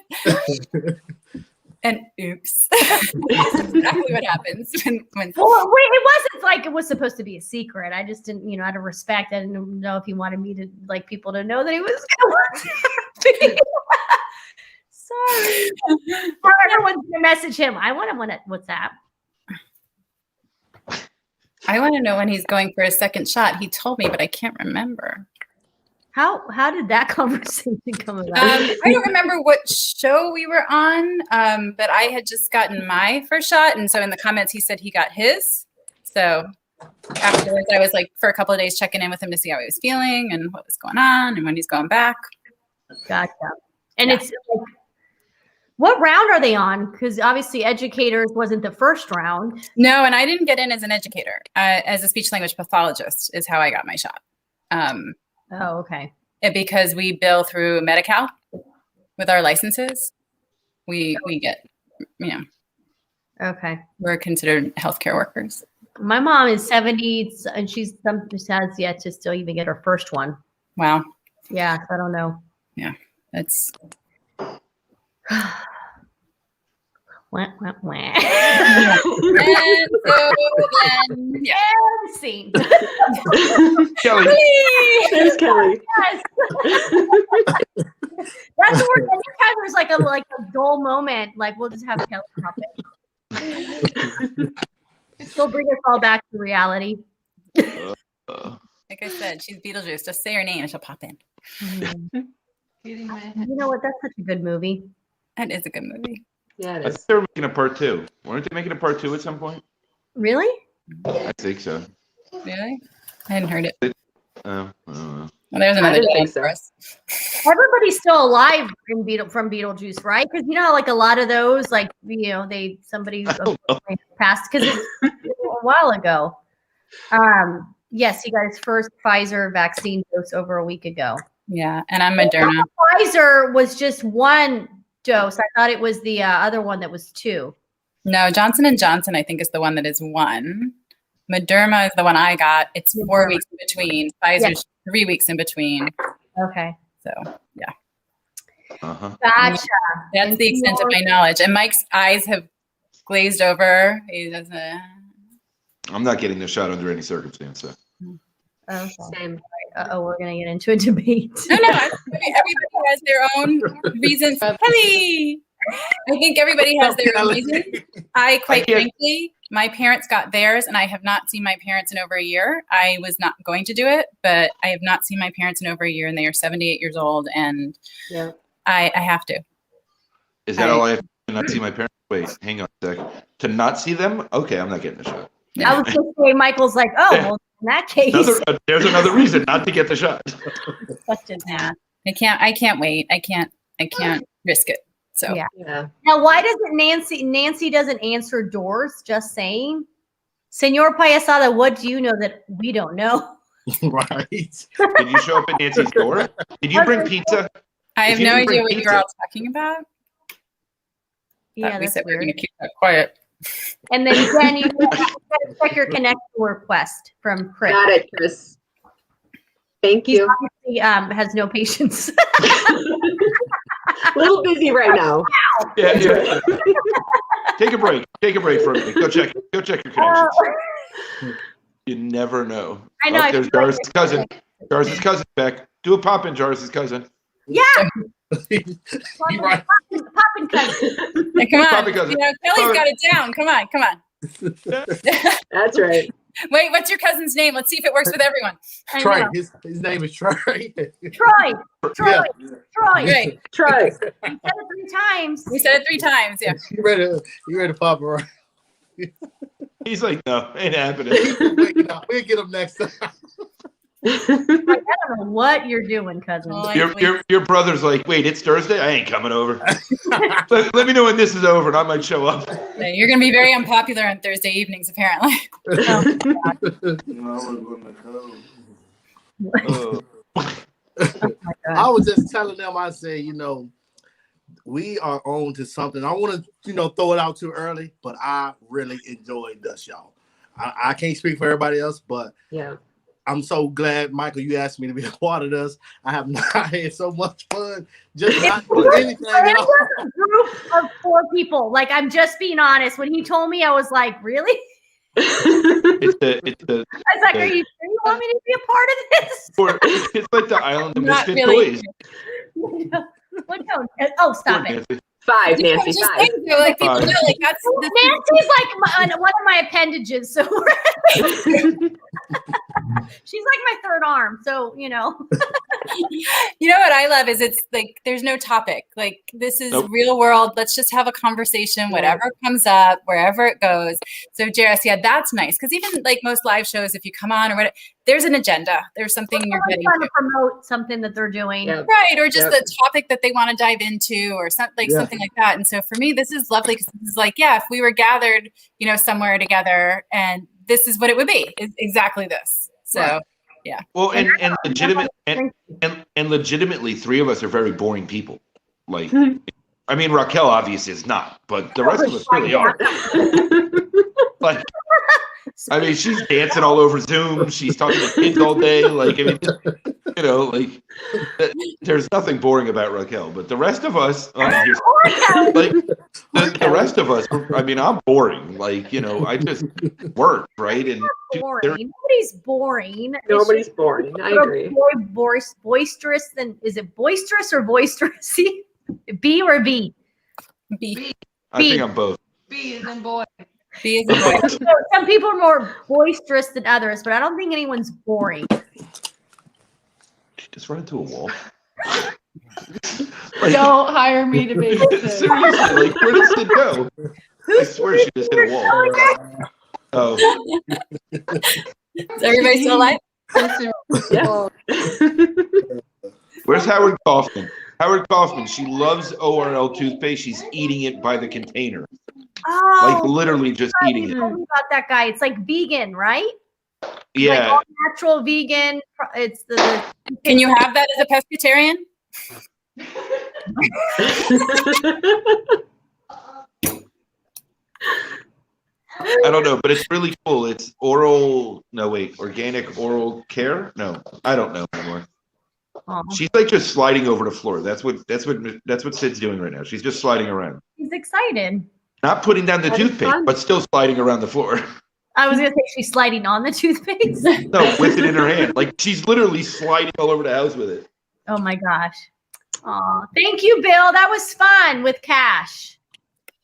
And oops. That's exactly what happens when Well, wait, it wasn't like it was supposed to be a secret. I just didn't, out of respect, I didn't know if he wanted me to like people to know that he was going to Sorry. Everyone's gonna message him. I want him on WhatsApp. I want to know when he's going for a second shot. He told me, but I can't remember. How did that conversation come about? I don't remember what show we were on, but I had just gotten my first shot. And so in the comments, he said he got his. So afterwards, I was like, for a couple of days, checking in with him to see how he was feeling and what was going on and when he's going back. Gotcha. And it's like, what round are they on? Because obviously educators wasn't the first round. No, and I didn't get in as an educator. As a speech language pathologist is how I got my shot. Oh, okay. Because we bill through Medi-Cal with our licenses. We get, Okay. we're considered healthcare workers. My mom is 70 and she's has yet to still even get her first one. Wow. Yeah, I don't know. Yeah, that's. Wah, wah, wah. And so then, yeah. And scene. Kelly. There's Kelly. Yes. That's the word. Anytime there's like a dull moment, like we'll just have Kelly pop it. She'll bring us all back to reality. Like I said, she's Beetlejuice. Just say her name and she'll pop in. You know what? That's such a good movie. That is a good movie. Yeah, I it think is. they're making a part 2. Weren't they making a part 2 at some point? Really? I think so. Really? I hadn't heard it. I don't know. Well, there's I another didn't day think so. for us. Everybody's still alive from Beetlejuice, right? Because you know how like a lot of those, like somebody passed because it's a while ago. Yes, he got his first Pfizer vaccine dose over a week ago. Yeah, and I'm Moderna. Pfizer was just one dose. I thought it was the other one that was 2. No, Johnson & Johnson, I think, is the one that is 1. Moderna is the one I got. It's 4 weeks in between. Pfizer's 3 weeks in between. Okay. So, yeah. Uh-huh. Gotcha. That's the extent of my knowledge. And Mike's eyes have glazed over. He doesn't. I'm not getting the shot under any circumstance. So. Okay. Same. We're gonna get into a debate. No, everybody has their own reasons. Kelly! I think everybody has their own reasons. Quite frankly, my parents got theirs, and I have not seen my parents in over a year. I was not going to do it, but I have not seen my parents in over a year, and they are 78 years old, and Yeah. I have to. Is that all I have to not see my parents? Wait, hang on a second. To not see them? Okay, I'm not getting the shot. I was gonna say Michael's like, oh, well, in that case, There's another reason not to get the shot. Yeah, I can't wait. I can't risk it. So Yeah. Yeah. Now, why doesn't Nancy doesn't answer doors? Just saying, Senor Payasada, what do you know that we don't know? Right. Did you show up at Nancy's door? Did you bring pizza? I have If you no didn't bring idea what pizza- you're all talking about. Yeah, we that's said we were weird. going to keep that quiet. And then Jen, you gotta check your connection request from Chris. Got it, Chris. Thank He you. obviously has no patience. A little busy right now. Yeah. Take a break. Take a break for a minute. Go check your connection. You never know. I know. I There's feel like Jaris' cousin. Jaris' cousin, Beck. Do a pop in, Jaris' cousin. Yeah. You're right. Poppin' cousin. Hey, come on. Probably cousin. Kelly's got it down. Come on. That's right. Wait, what's your cousin's name? Let's see if it works with everyone. I Troy. know. His name is Troy. Troy. Yeah. Great. Try. We said it 3 times. We said it 3 times. Yeah. You ready to pop it right? He's like, no, ain't happening. We'll get him next time. I don't know what you're doing, cousin. Oh, Your brother's like, wait, it's Thursday? I ain't coming over. let me know when this is over and I might show up. You're going to be very unpopular on Thursday evenings, apparently. I was just telling them, I said, we are on to something. I want to, throw it out too early, but I really enjoyed this, y'all. I can't speak for everybody else, but Yeah. I'm so glad, Michael, you asked me to be a part of this. I have not had so much fun. Just not doing anything It else. was a group of 4 people. Like, I'm just being honest. When he told me, I was like, really? It's the I was like, are you sure you want me to be a part of this? it's like the island of Not misfit really. toys. What, no. Oh, stop it. Nancy. 5, Yeah, Nancy, just 5. think, though, like people know, like that's Nancy's like one of my appendages. So she's like my 3rd arm. So, You know what I love is it's like there's no topic. Like this is Nope. real world. Let's just have a conversation, whatever comes up, wherever it goes. So Jaris, yeah, that's nice. Because even like most live shows, if you come on or whatever, there's an agenda. There's something you're I'm getting trying to. to promote something that they're doing. Yeah. Right, or just Yep. the topic that they want to dive into, or something like that. And so for me, this is lovely because this is like, yeah, if we were gathered, somewhere together, and this is what it would be, is exactly this. So Well, and legitimately, 3 of us are very boring people. Like, I mean, Raquel obviously is not, but the rest of us really are. Like, I mean, she's dancing all over Zoom. She's talking to kids all day. Like, I mean, there's nothing boring about Raquel, but the rest of us, the rest of us, I mean, I'm boring. Like, I just work, right? And Boring. Nobody's boring. Nobody's boring. I agree. Boisterous. Then is it boisterous or boisterous? B or B? B. I think I'm both. B is in boy. B is a boy. So some people are more boisterous than others, but I don't think anyone's boring. She just run into a wall. Don't hire me to babysit. Seriously, like, where does it go? I swear she just hit a wall. Oh, Is everybody still alive? Yeah. where's Howard Kaufman? Howard Kaufman, she loves ORL toothpaste. She's eating it by the container. Oh, Like, literally just eating you it. told me about that guy. It's like vegan, right? Like Yeah. all natural vegan. It's the Can you have that as a pescatarian? I don't know, but it's really cool. It's organic oral care. No, I don't know anymore. Oh, She's like just sliding over the floor. That's what Sid's doing right now. She's just sliding around, he's excited. not putting down the That is toothpaste, fun. but still sliding around the floor. I was gonna say she's sliding on the toothpaste. No, with it in her hand. Like, she's literally sliding all over the house with it. Oh my gosh. Oh, thank you, Bill. That was fun with Cash.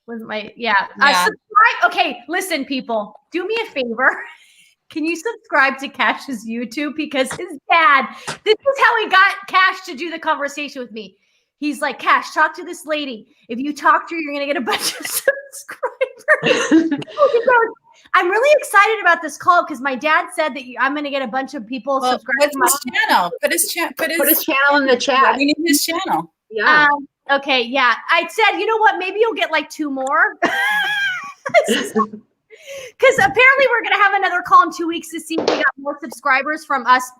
With my subscribe. Okay, listen, people. Do me a favor. Can you subscribe to Cash's YouTube? Because his dad, this is how he got Cash to do the conversation with me. He's like, Cash, talk to this lady. If you talk to her, you're going to get a bunch of subscribers. He goes, I'm really excited about this call because my dad said that I'm going to get a bunch of people Well, subscribing. what's his channel? Put his channel in the chat. We need his channel. Yeah. Okay, yeah. I said, you know what? Maybe you'll get like 2 more. Because apparently we're going to have another call in 2 weeks to see if we got more subscribers from us,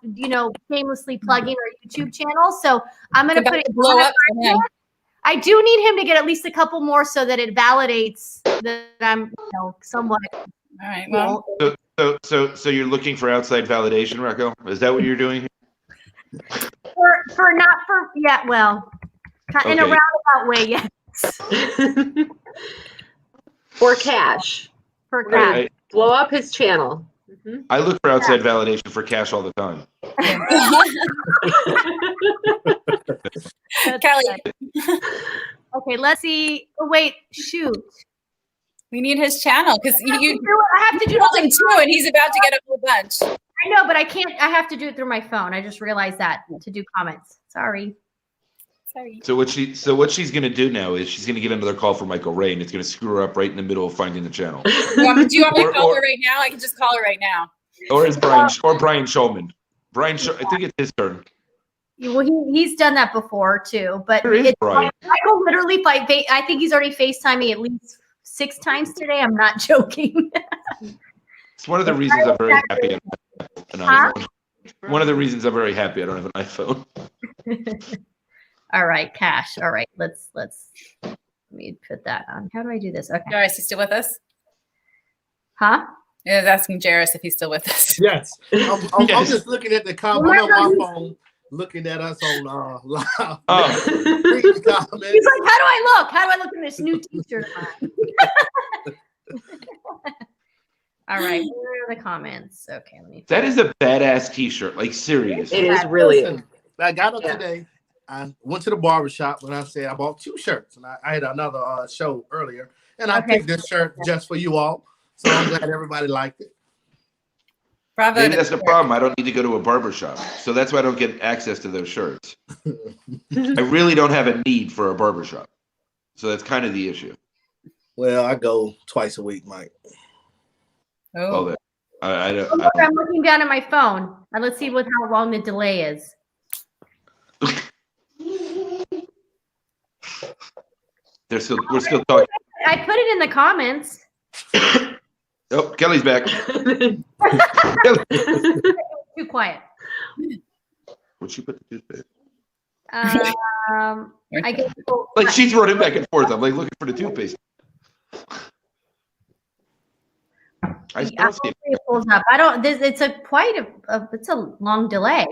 shamelessly plugging our YouTube channel. So I'm going to put it blow up for him. I do need him to get at least a couple more so that it validates that I'm, somewhat. All right. Well, So you're looking for outside validation, Raquel? Is that what you're doing here? In a Okay. roundabout way, yes. For Cash. For Right. Cash. Right. Blow up his channel. I look for outside validation for cash all the time. Kelly, Okay, let's see. Oh, wait, shoot. we need his channel because you I have to do told it. him two, and he's about to get a whole bunch. I know, but I can't. I have to do it through my phone. I just realized that to do comments. Sorry. Sorry. So what she's gonna do now is she's gonna get another call from Michael Ray, and it's gonna screw her up right in the middle of finding the channel. Do you want me to call Or- her right now? I can just call her right now. Or is Brian Schulman? I think it's his turn. Well, he's done that before too. But Where is Brian? Michael literally I think he's already FaceTimed me at least 6 times today. I'm not joking. It's one of the reasons I'm very happy I don't have an Huh? iPhone. One of the reasons I'm very happy I don't have an iPhone. All right, cash. All right, let's let me put that on. How do I do this? Okay. Jaris, you still with us? Huh? I was asking Jaris if he's still with us. Yes. I'm Yes. just looking at the comment on my phone, looking at us on live. Oh. Please comment. He's like, how do I look? How do I look in this new t-shirt? All right, where are the comments? Okay, let me. That is a badass T-shirt. Like seriously. It is really. Listen, I got up today. I went to the barbershop and I said I bought 2 shirts. And I had another show earlier. And I picked this shirt just for you all. So I'm glad everybody liked it. Bravo. Maybe to that's the Jaris. problem. I don't need to go to a barber shop. So that's why I don't get access to those shirts. I really don't have a need for a barber shop. So that's kind of the issue. Well, I go twice a week, Mike. Oh. All that. I Oh, don't. look, I'm looking down at my phone. And let's see how long the delay is. We're still talking. I put it in the comments. Oh, Kelly's back. Kelly. Too quiet. What'd she put the toothpaste? I guess Like she's running back and forth. I'm like looking for the toothpaste. I still don't see it. it pulls up. I don't. It's a quite it's a long delay.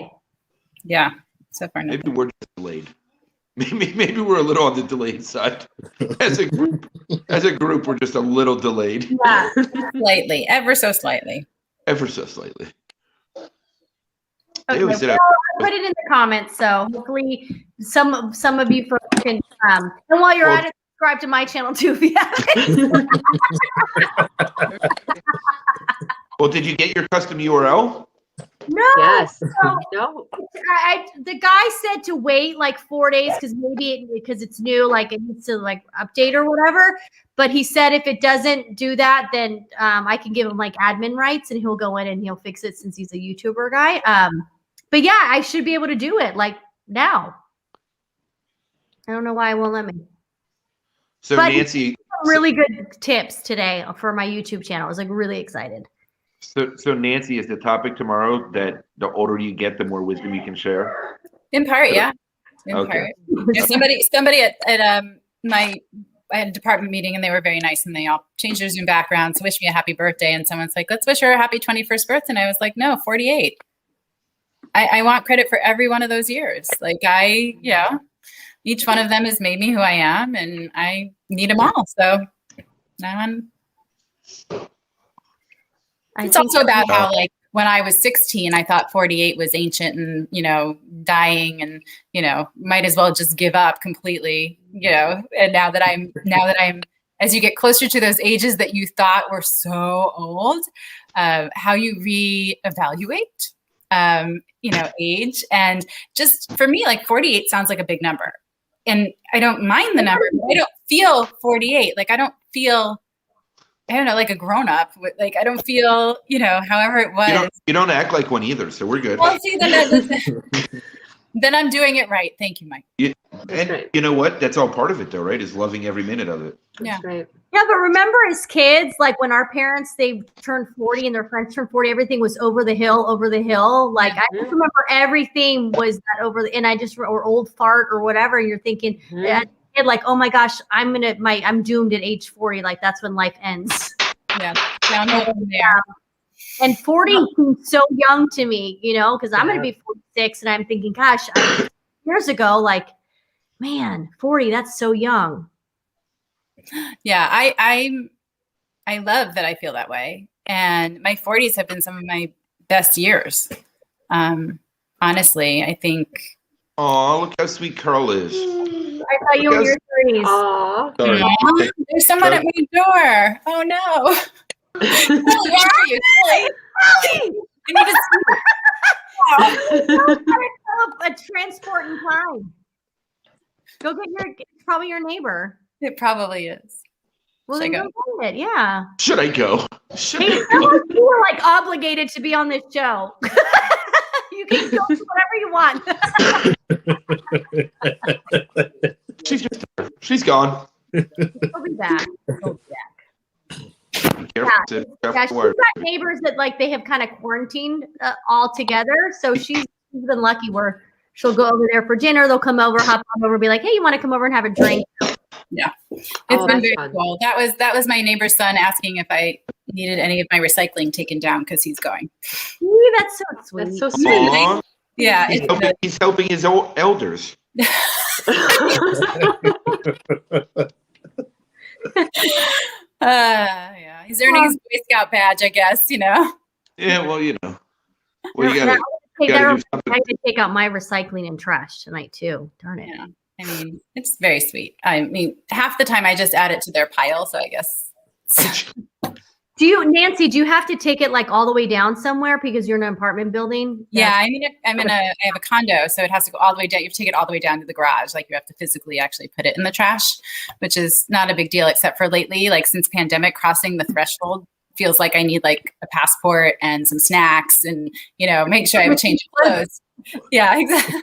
Yeah. So far, no. Maybe we're just delayed. Maybe we're a little on the delayed side. As a group, we're just a little delayed. Yeah. Slightly, ever so slightly. Ever so slightly. Okay, They always said well, I put it in the comments, so hopefully some of you folks can. And while you're at it, subscribe to my channel too if you haven't. Well, did you get your custom URL? No. Yes. So, No. the guy said to wait like 4 days because it's new, like it needs to like update or whatever. But he said if it doesn't do that, then I can give him like admin rights and he'll go in and he'll fix it since he's a YouTuber guy. But yeah, I should be able to do it like now. I don't know why it won't let me. So But- Nancy, Really good tips today for my YouTube channel. I was like really excited. so Nancy, is the topic tomorrow that the older you get, the more wisdom you can share? In part, yeah. In Okay. part. Yeah, somebody at I had a department meeting and they were very nice and they all changed their Zoom backgrounds to wish me a happy birthday. And someone's like, let's wish her a happy 21st birthday. And I was like, no, 48. I want credit for every one of those years. Like each one of them has made me who I am and I need them all. So now it's also about how like when I was 16, I thought 48 was ancient and, dying and, might as well just give up completely, and now that I'm, as you get closer to those ages that you thought were so old, how you reevaluate, age. And just for me, like 48 sounds like a big number and I don't mind the number, but I don't feel 48. Like I don't feel, like a grown up. Like I don't feel, however it was. You don't act like one either, so we're good. Well, see, then I'm doing it right. Thank you, Mike. And right. you know what? That's all part of it, though, right? Is loving every minute of it. Yeah. That's right. Yeah, but remember as kids, like when our parents, they turned 40 and their friends turned 40, everything was over the hill. Like I just remember everything was that or old fart or whatever. And you're thinking, like, oh my gosh, I'm doomed at age 40. Like that's when life ends. Yeah. Down there. And 40 seems so young to me, because I'm going to be 46 and I'm thinking, gosh, years ago, like, man, 40, that's so young. Yeah. I love that I feel that way. And my 40s have been some of my best years. Honestly, I think. Oh, look how sweet Carl is. I thought you were in your 30s. Aw. Sorry. Mom, there's someone at my door. Oh no. Really, where are you? Really? I need to see. A transport in time. Go get it's probably your neighbor. It probably is. Well, Should I then go? go get it. Yeah. Should I go? Should Hey, I go? you were like obligated to be on this show. You can go do whatever you want. She's gone. She'll be back. Be careful. Yeah, Sid. yeah, Careful she's where- got neighbors that like they have kind of quarantined all together. So she's been lucky where she'll go over there for dinner. They'll come over, hop on over, be like, "Hey, you want to come over and have a drink?" Yeah, it's Oh, been that's very fun. cool. That was my neighbor's son asking if I needed any of my recycling taken down because he's going. Ooh, that's so sweet. That's so sweet. Aw, Yeah, he's helping his elders. yeah, he's earning his Boy Scout badge, I guess. Yeah, well, you know. Well, you gotta Hey, gotta that do something. I could take out my recycling and trash tonight too. Darn it. Yeah, I mean, it's very sweet. I mean, half the time I just add it to their pile, so I guess. Nancy, do you have to take it like all the way down somewhere because you're in an apartment building? Yeah, I mean, I have a condo, so it has to go all the way down. You have to take it all the way down to the garage. Like you have to physically actually put it in the trash, which is not a big deal, except for lately, like since pandemic, crossing the threshold feels like I need like a passport and some snacks and, make sure I have a change of clothes. Yeah, exactly.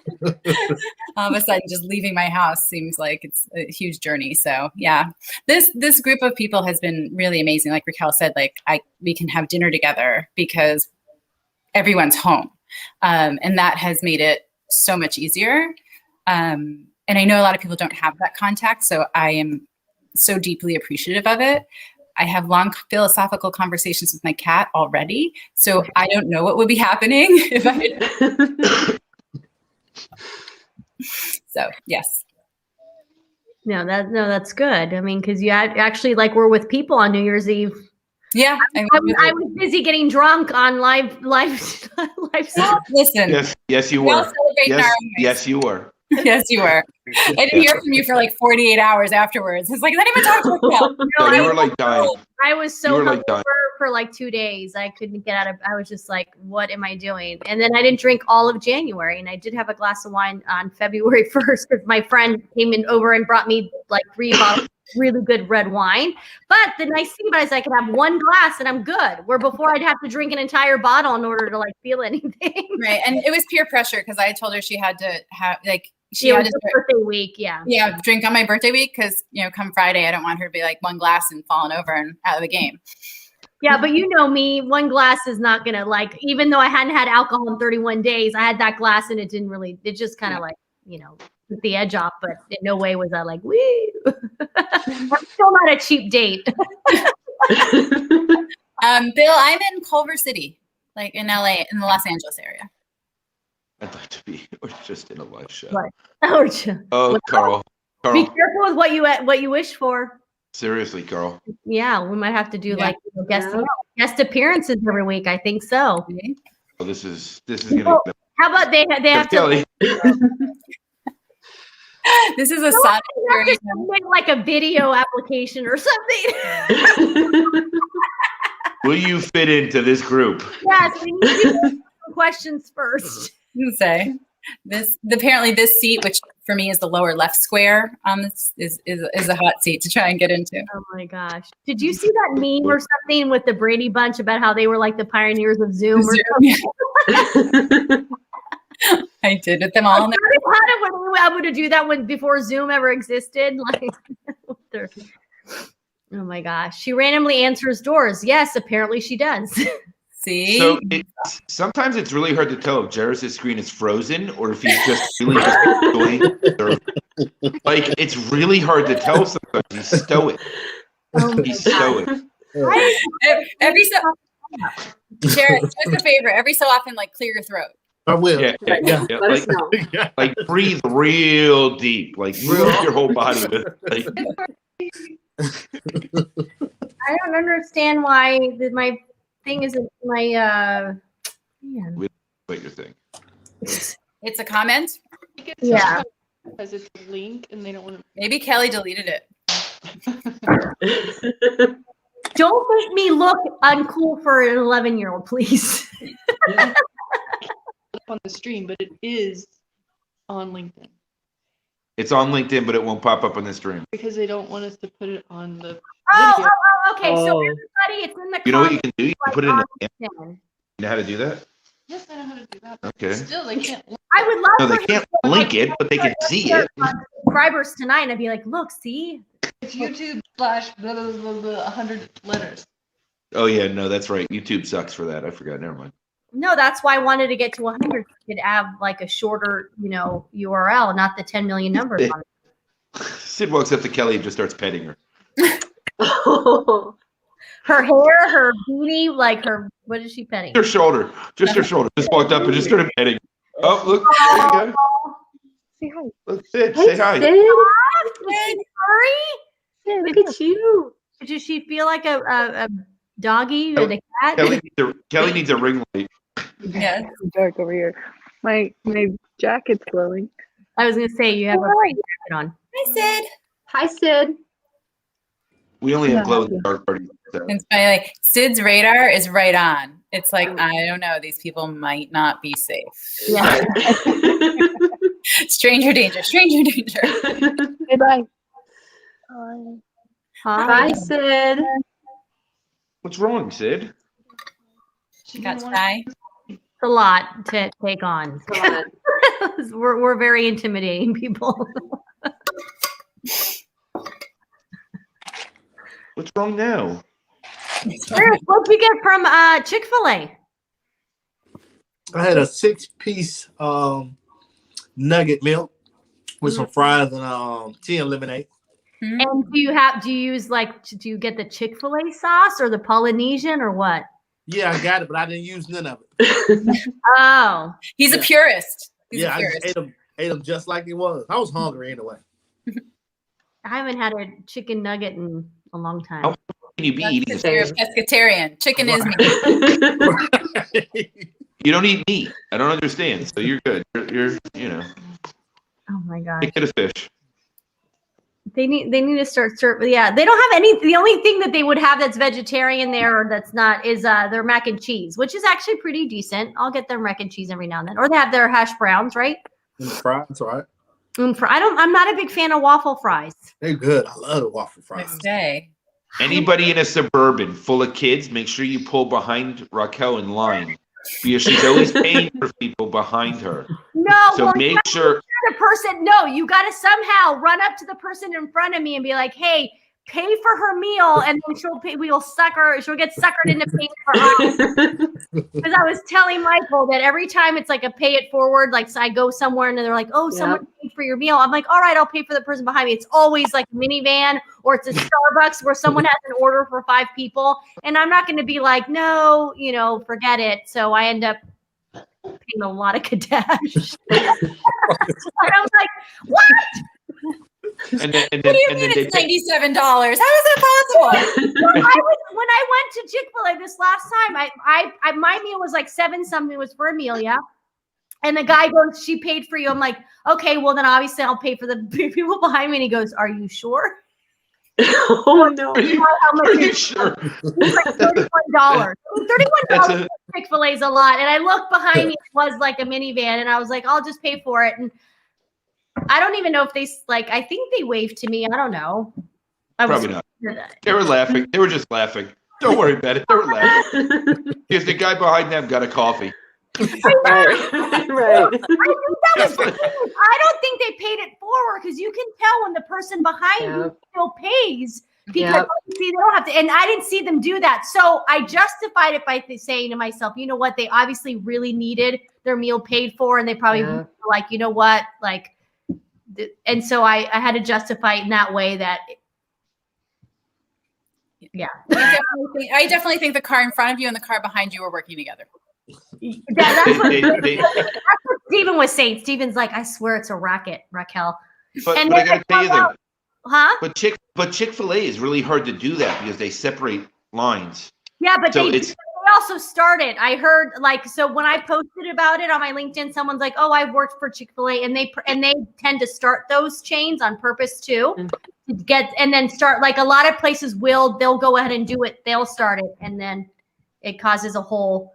All of a sudden, just leaving my house seems like it's a huge journey. So yeah, this group of people has been really amazing. Like Raquel said, like we can have dinner together because everyone's home, and that has made it so much easier. And I know a lot of people don't have that contact, so I am so deeply appreciative of it. I have long philosophical conversations with my cat already, so I don't know what would be happening if I. So yes. No, that's good. I mean, because you actually like we're with people on New Year's Eve. Yeah, I was busy getting drunk on live. Listen. Yes, you we all were. celebrate in our own ways. Yes, you were. Yes, you were. I didn't hear from you for like 48 hours afterwards. It's like, has anyone talked to Raquel? No, you were like dying. I was You so were like hungover for like 2 days. I couldn't get out of. I was just like, "What am I doing?" And then I didn't drink all of January, and I did have a glass of wine on February 1st because my friend came in over and brought me like 3 bottles of really good red wine. But the nice thing about it is I could have 1 glass and I'm good. Where before I'd have to drink an entire bottle in order to like feel anything. Right, and it was peer pressure because I told her she had to have like. She It had was to her birthday week, yeah. Yeah, drink on my birthday week because come Friday, I don't want her to be like 1 glass and falling over and out of the game. Yeah, but you know me, 1 glass is not gonna like. Even though I hadn't had alcohol in 31 days, I had that glass and it didn't really. It just kind of like took the edge off. But in no way was I like, woo. I'm still not a cheap date. Bill, I'm in Culver City, like in LA, in the Los Angeles area. I'd like to be, or just in a live show. Right. Oh, Carl. Be careful with what you wish for. Seriously, Carl. Yeah, we might have to do like guest appearances every week. I think so. Oh, this is gonna. How about they have Kelly. This is a to sonic make like a video application or something. Will you fit into this group? Yes, we need to do some questions first. Say apparently this seat, which for me is the lower left square on this, is a hot seat to try and get into. Oh my gosh! Did you see that meme or something with the Brady Bunch about how they were like the pioneers of Zoom? Or something? I did with them all. When we were able to do that before Zoom ever existed, like. Oh my gosh! She randomly answers doors. Yes, apparently she does. See? So sometimes it's really hard to tell if Jaris' screen is frozen or if he's just really just like it's really hard to tell sometimes. He's stoic. He's stoic. Jaris, just a favor. Every so often, like clear your throat. I will. Yeah. Let us know. Like breathe real deep. Like move your whole body. Like, I don't understand why my thing isn't my man. What your thing? It's a comment. Yeah. Because it's a link and they don't want to. Maybe Kelly deleted it. Don't make me look uncool for an 11-year-old, please. Up on the stream, but it is on LinkedIn It's on LinkedIn, but it won't pop up on the stream. because they don't want us to put it on the. Oh, okay. So Oh. everybody, it's in the You know what you can do? You can like, put it in the on You LinkedIn. know how to do that? Yes, I know how to do that. But Okay. still, they can't. I would love No, they for can't you to, link it, but they can see it. Subscribers tonight, I'd be like, look, see. It's YouTube / blah, blah, blah, blah, 100 letters. Oh yeah, no, that's right. YouTube sucks for that. I forgot. Never mind. No, that's why I wanted to get to 100. You could have like a shorter, URL, not the 10 million numbers on it. Sid walks up to Kelly and just starts petting her. Her hair, her booty, like her. What is she petting? Her shoulder, just her shoulder. Just walked up and just started petting. Oh, look, there you go. Say hi. Look, Sid, Hey, say hi. Sid. Sorry. Sid, look at you. Did she feel like a doggy and a cat? Kelly needs a ring light. Yes. It's dark over here. My jacket's glowing. I was gonna say you have a bright jacket on. Hi, Sid. Hi, Sid. We only have Yeah. glow in the dark parties. So. It's funny, like Sid's radar is right on. It's like, I don't know, these people might not be safe. Yeah. Stranger danger, stranger danger. Hey, bye. Hi, Sid. What's wrong, Sid? She got shy. It's a lot to take on. Come on. we're very intimidating people. What's wrong now? What'd you get from Chick-fil-A? I had a 6-piece nugget meal with some fries and tea and lemonade. And do you use do you get the Chick-fil-A sauce or the Polynesian or what? Yeah, I got it, but I didn't use none of it. Oh, He's a purist. He's Yeah, a I purist. just ate them just like it was. I was hungry anyway. I haven't had a chicken nugget in a long time. How can you be That's eating? because you're a pescatarian. Chicken is meat. You don't eat meat. I don't understand. So you're good. You're Oh my god. get a fish. They need to start serving. Yeah, they don't have any. The only thing that they would have that's vegetarian there or that's not is their mac and cheese, which is actually pretty decent. I'll get their mac and cheese every now and then, or they have their hash browns, right? And the fries, right? I'm not a big fan of waffle fries. They're good. I love the waffle fries. Next day. Anybody in a suburban full of kids, make sure you pull behind Raquel in line because she's always paying for people behind her. No, So well, make sure. the person. No, you got to somehow run up to the person in front of me and be like, "Hey, pay for her meal," and then she'll pay. We'll sucker. She'll get suckered into paying for ours. Because I was telling Michael that every time it's like a pay it forward, like so I go somewhere and they're like, "Oh, someone paid for your meal." I'm like, "All right, I'll pay for the person behind me." It's always like a minivan or it's a Starbucks where someone has an order for 5 people, and I'm not going to be like, "No, forget it." So I end up paying a lot of cash. And I'm like, "What?" And then, What do you mean it's $97? How is that possible? When I went to Chick-fil-A this last time, I my meal was like 7 something was for Amelia. And the guy goes, "She paid for you." I'm like, "Okay, well then obviously I'll pay for the people behind me." And he goes, "Are you sure?" Oh no. Are you sure? It's like $31. $31 for Chick-fil-A is a lot. And I looked behind me, it was like a minivan, and I was like, "I'll just pay for it." And I don't even know if they I think they waved to me. I don't know. Probably not. They were laughing. They were just laughing. Don't worry about it. They were laughing because the guy behind them got a coffee. Right. I think that was the thing. I don't think they paid it forward because you can tell when the person behind you still pays because see, they don't have to. And I didn't see them do that, so I justified it by saying to myself, "You know what? They obviously really needed their meal paid for, and they probably were like, you know what, like." And so I had to justify it in that way. That I definitely think the car in front of you and the car behind you were working together. that's what Steven was saying. Steven's like, "I swear it's a racket, Raquel." But And I then gotta tell you though, huh? but Chick-fil-A is really hard to do that because they separate lines. Yeah, but So they it's- also started. I heard like, so when I posted about it on my LinkedIn, someone's like, "Oh, I've worked for Chick-fil-A," and they tend to start those chains on purpose too, to get and then start like a lot of places they'll go ahead and do it. They'll start it, and then it causes a whole,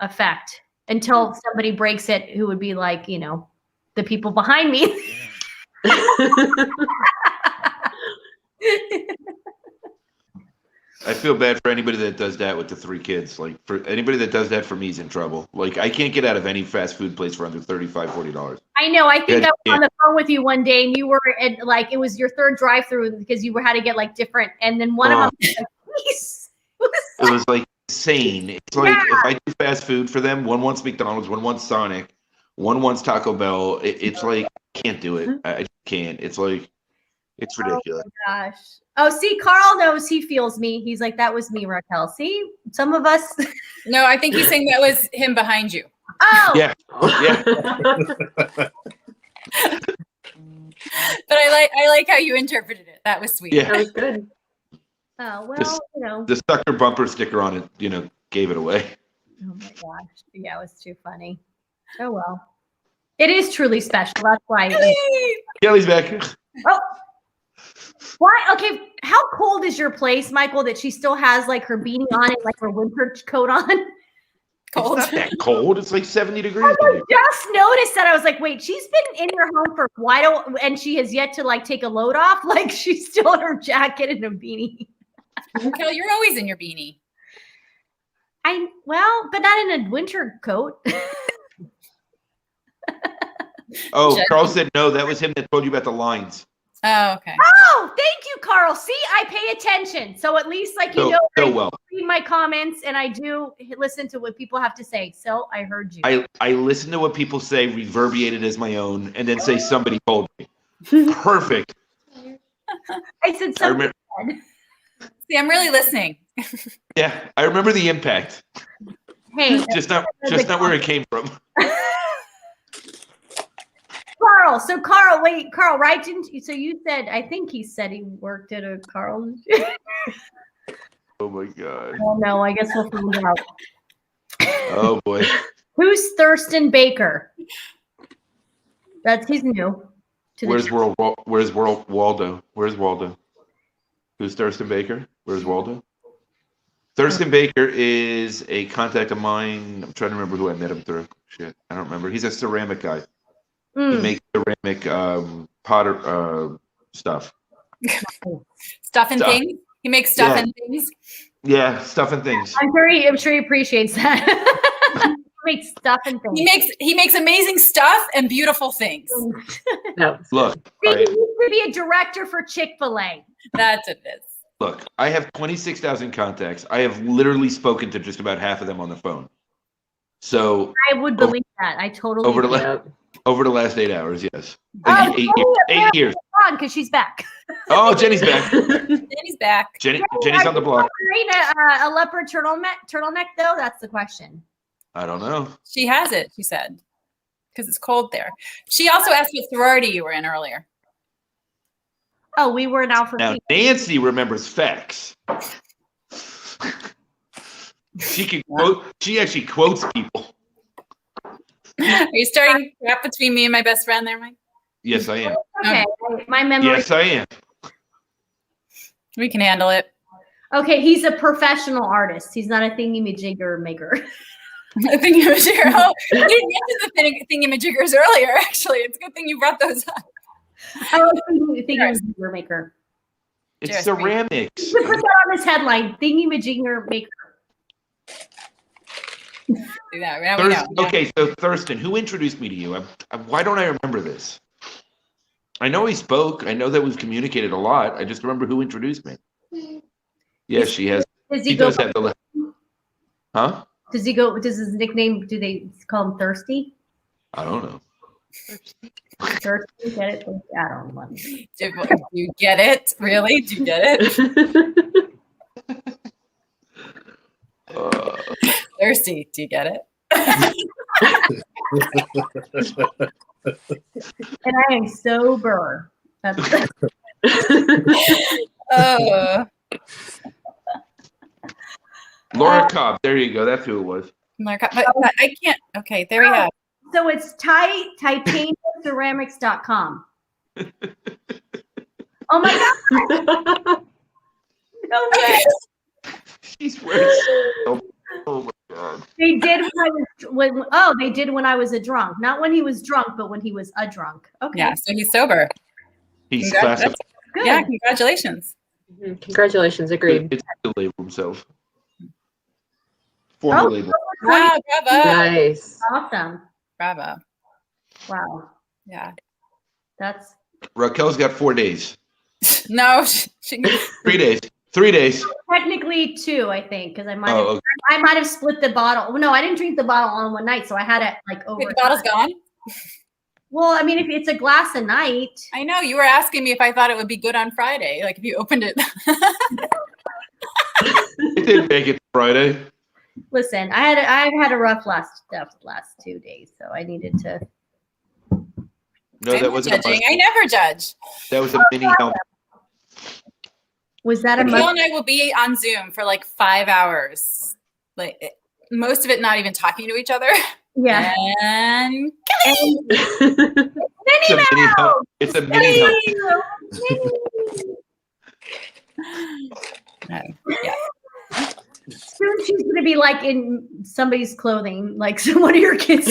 effect until somebody breaks it. Who would be like, the people behind me. I feel bad for anybody that does that with the 3 kids. Like for anybody that does that for me is in trouble. Like I can't get out of any fast food place for under $35, $40. I know. I think I was on the phone with you one day, and you were at, like, it was your 3rd drive-through because you had to get like different, and then one of them was like, please. It was like insane. It's like if I do fast food for them, one wants McDonald's, one wants Sonic, one wants Taco Bell. It's like I can't do it. I can't. It's like it's ridiculous. Oh my gosh. Oh, see, Carl knows, he feels me. He's like, that was me, Raquel. See, some of us. No, I think he's saying that was him behind you. Oh. Yeah. Yeah. But I like how you interpreted it. That was sweet. Yeah. That was good. Oh, well, The sucker bumper sticker on it, gave it away. Oh my gosh. Yeah, it was too funny. Oh, well. It is truly special. That's why. Kelly's back. Oh. Why? Okay. How cold is your place, Michael, that she still has like her beanie on and like her winter coat on? Cold. It's not that cold. It's like 70 degrees. I just noticed that. I was like, wait, she's been in your home for and she has yet to like take a load off. Like she's still in her jacket and a beanie. Raquel, you're always in your beanie. But not in a winter coat. Oh, Carl said no. That was him that told you about the lines. Oh, okay. Oh, thank you, Carl. See, I pay attention. So at least I read my comments and I do listen to what people have to say. So I heard you. I listen to what people say, reverberated as my own, and then say somebody told me. Perfect. I said something. See, I'm really listening. Yeah, I remember the impact. Hey, just not where it came from. Carl. So Carl, right? So you said, I think he said he worked at a Carl's. Oh my God. Oh no, I guess we'll find out. Oh boy. Who's Thurston Baker? He's new. Where's Waldo? Where's Waldo? Who's Thurston Baker? Where's Waldo? Thurston Baker is a contact of mine. I'm trying to remember who I met him through. Shit, I don't remember. He's a ceramic guy. He makes ceramic potter stuff. Stuff and things. He makes stuff and things. Yeah, stuff and things. I'm sure he appreciates that. He makes stuff and things. He makes amazing stuff and beautiful things. Look, he used to be a director for Chick-fil-A. That's what it is. Look, I have 26,000 contacts. I have literally spoken to just about half of them on the phone. So I would believe that. I totally over the last 8 hours, yes. Oh, 8 years. Because she's back. Oh, Jenny's back. Jenny's back. Jenny's on the block. Wearing a leopard turtleneck, though? That's the question. I don't know. She has it, she said, because it's cold there. She also asked what sorority you were in earlier. Oh, we were in Alpha Now, Phi. Nancy remembers facts. She can quote. She actually quotes people. Are you starting crap between me and my best friend there, Mike? Yes, I am. Okay, my memory. Yes, I am. We can handle it. Okay, he's a professional artist. He's not a thingy-majigger maker. A thingy-majigger. Oh, we didn't get to the thingy-majiggers earlier, actually. It's a good thing you brought those up. I was thingy-majigger maker. It's ceramics. You can put that on this headline, thingy-majigger maker. Do that. Now we know. Okay, so Thurston, who introduced me to you? Why don't I remember this? I know he spoke. I know that we've communicated a lot. I just remember who introduced me. Yes, she has. He does have the. Huh? Does he go? Does his nickname? Do they call him Thirsty? I don't know. Thirsty, get it? I don't know. Do you get it? Really? Do you get it? Thirsty. Do you get it? And I am sober. That's Laura Cobb. There you go. That's who it was. But I can't. Okay, there we have. So it's titaniumceramics.com. Oh my God. No way. She's wearing. Oh my God. They did they did when I was a drunk. Not when he was drunk, but when he was a drunk. Okay. Yeah, so he's sober. He's classified. Good. Yeah, congratulations. Congratulations, agreed. It's the label himself. Former label. Wow, bravo. Nice. Awesome. Bravo. Wow. Yeah. That's Raquel's got 4 days. No, 3 days. 3 days. technically 2, I think, because I might Oh, have I might have split the bottle. No, I didn't drink the bottle all in one night, so I had it like over. Wait, the bottle's gone? Well, I mean, if it's a glass a night. I know. You were asking me if I thought it would be good on Friday. Like if you opened it. It didn't make it Friday. Listen, I've had a rough last 2 days, so I needed to. No, that wasn't a judging. must. I never judge. That was a mini helmet. Was that a Raquel and I will be on Zoom for like 5 hours. Like most of it not even talking to each other. Yeah. And It's a mini helmet. It's a mini helmet. yeah. Soon she's gonna be like in somebody's clothing, like one of your kids.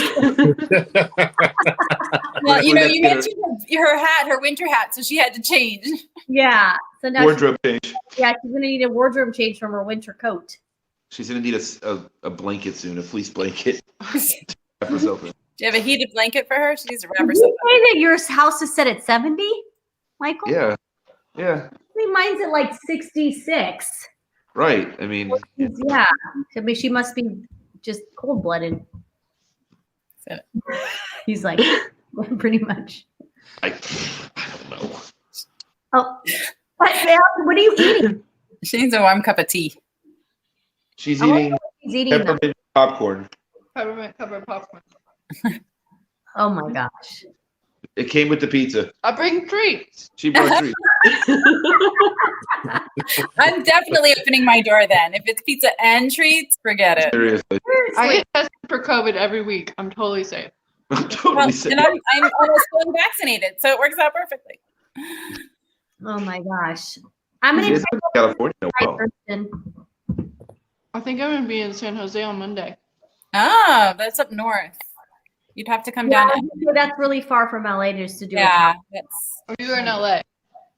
Well, you know, you mentioned her hat, her winter hat, so she had to change. Yeah. So now Wardrobe change. she's gonna need a wardrobe change from her winter coat. She's gonna need a blanket soon, a fleece blanket. Wrap herself in. Do you have a heated blanket for her? She needs to wrap Did herself you say that your house is set at 70, Michael? Yeah. Yeah. I think mine's at like 66. Right. I mean, Yeah. I mean, she must be just cold-blooded. So- He's like, pretty much. I don't know. Oh, what are you eating? She needs a warm cup of tea. She's I wonder eating what he's eating now. peppermint popcorn. Peppermint covered popcorn. Oh my gosh. It came with the pizza. I bring treats. She brought treats. I'm definitely opening my door then. If it's pizza and treats, forget it. Seriously. I get tested for COVID every week. I'm totally safe. I'm totally Well, sick. and I'm almost fully vaccinated, so it works out perfectly. Oh my gosh. I'm She gonna is in California. Well. I think I'm gonna be in San Jose on Monday. Oh, that's up north. You'd have to come Yeah, down. that's really far from LA just to do Yeah, it. that's. Or you were in LA.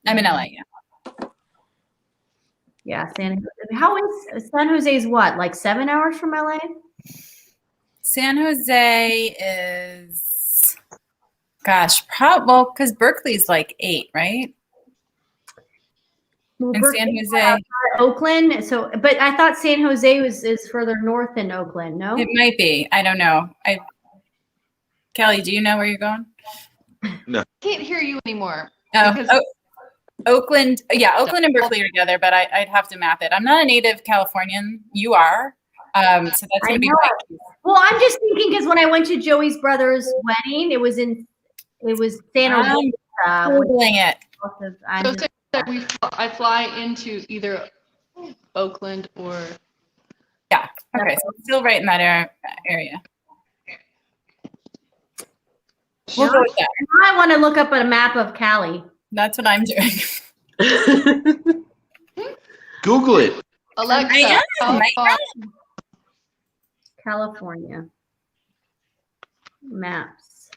I'm in LA. Yeah. Yeah, how is San Jose's what? Like 7 hours from LA? San Jose is, gosh, well, because Berkeley's like 8, right? Well, And San Jose, Oakland. So, but I thought San Jose is further north than Oakland. No. it might be. I don't know. Kelly, do you know where you're going? I can't hear you anymore. Oh, Because- Oakland. Yeah, Oakland and Berkeley are together, but I'd have to map it. I'm not a native Californian. You are. So that's I going to be know. my Well, I'm just thinking because when I went to Joey's brother's wedding, it was Santa Rosa. Googling it. So say that I fly into either Oakland or Yeah. Okay. So it's still right in that area. We'll go with that. I want to look up a map of Cali. That's what I'm doing. Google it. Alexa. I am. California maps.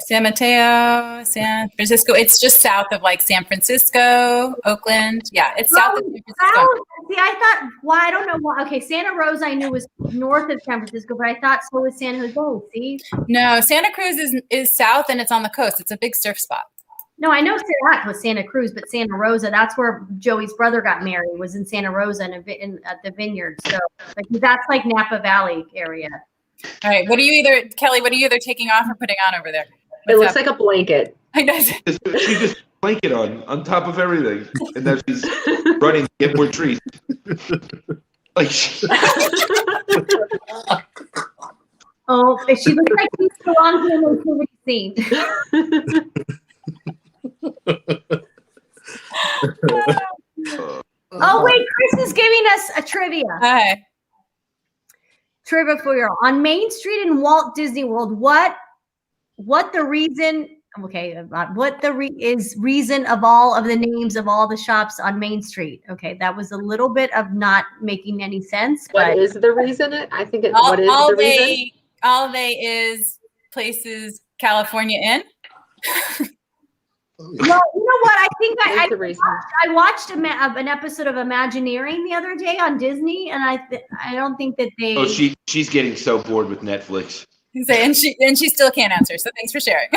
San Mateo, San Francisco. It's just south of like San Francisco, Oakland. Yeah, it's south of San Francisco. See, I thought. Well, I don't know why. Okay, Santa Rosa I knew was north of San Francisco, but I thought so was San Jose. See? No, Santa Cruz is south and it's on the coast. It's a big surf spot. No, I know that was Santa Cruz, but Santa Rosa, that's where Joey's brother got married, was in Santa Rosa at the vineyard. So like, that's like Napa Valley area. All right. Kelly, what are you either taking off or putting on over there? It looks like a blanket. I know. She just blanket on top of everything, and now she's running to get more treats. Like Oh, she looks like she's belongs in a nativity scene. Oh wait, Chris is us a trivia. Hi. Trivia for you. On Main Street in Walt Disney World, what the reason? Okay, what the reason of all of the names of all the shops on Main Street? Okay, that was a little bit of not making any sense. What is the reason? I think it. All, What is all the reason? they, all they is places California in. Well, you know what? I think What is the reason? I watched an episode of Imagineering the other day on Disney, and I don't think that they. Oh, she's getting so bored with Netflix. And she still can't answer. So thanks for sharing.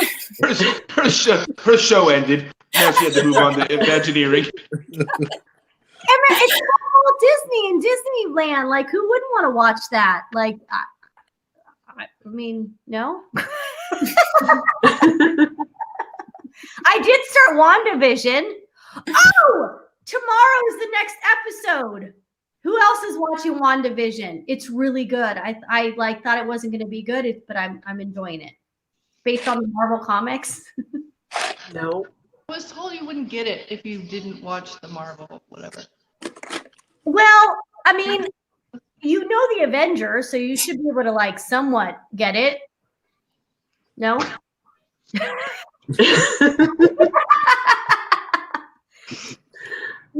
Her show ended. Now she had to move on to Imagineering. It's all Disney and Disneyland. Like, who wouldn't want to watch that? Like, I mean, no. I did start WandaVision. Oh, tomorrow is the next episode. Who else is watching WandaVision? It's really good. I like thought it wasn't going to be good, but I'm enjoying it. Based on the Marvel comics. No. I was told you wouldn't get it if you didn't watch the Marvel, whatever. Well, I mean, you know the Avengers, so you should be able to like somewhat get it. No?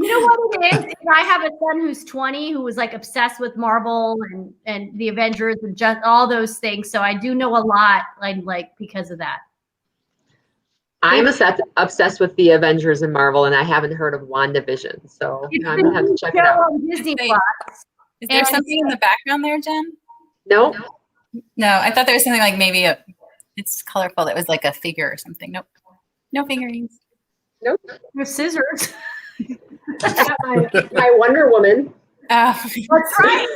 You know what it is? I have a son who's 20 who was like obsessed with Marvel and the Avengers and just all those things. So I do know a lot, like because of that. I'm obsessed with the Avengers and Marvel, and I haven't heard of WandaVision, so I'm gonna have to check it out. On Disney Plus. Is there something in the background there, Jen? No. No, I thought there was something like maybe it's colorful. It was like a figure or something. Nope. No figurines. Nope. There's scissors. my Wonder Woman. That's right.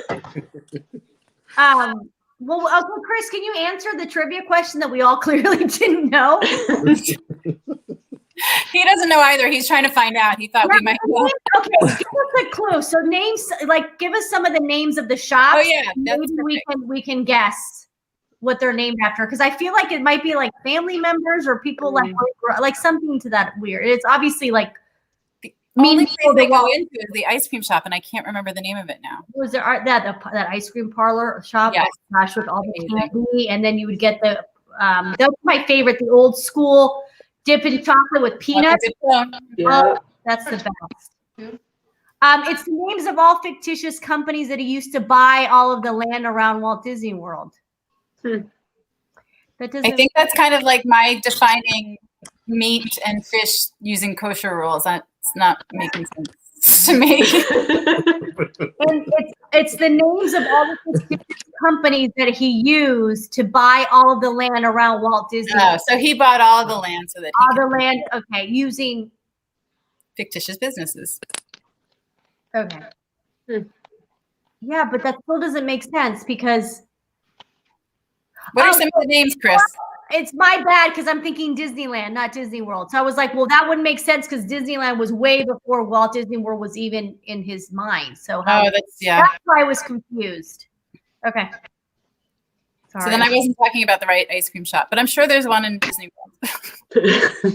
Well, okay, Chris, can you answer the trivia question that we all clearly didn't know? He doesn't know either. He's trying to find out. He thought we might know. Okay, give us a clue. So names, like, give us some of the names of the shops. Oh yeah, maybe we can guess what they're named after, because I feel like it might be like family members or people like something to that weird. It's obviously like. Only place they go into is the ice cream shop, and I can't remember the name of it now. Was there that ice cream parlor shop? Yes. Gosh, with all the candy, and then you would get the that was my favorite, the old school dipping chocolate with peanuts. Yeah. Oh, that's the best. It's the names of all fictitious companies that he used to buy all of the land around Walt Disney World. I think that's kind of like my defining meat and fish using kosher rules. That's not making sense to me. And it's the names of all the companies that he used to buy all of the land around Walt Disney. Oh, so he bought all the land so that all the land. Okay, using fictitious businesses. Okay. Yeah, but that still doesn't make sense because. What are some of the names, Chris? It's my bad because I'm thinking Disneyland, not Disney World. So I was like, well, that wouldn't make sense because Disneyland was way before Walt Disney World was even in his mind. So that's why I was confused. Okay. Sorry. So then I wasn't talking about the right ice cream shop, but I'm sure there's one in Disney World.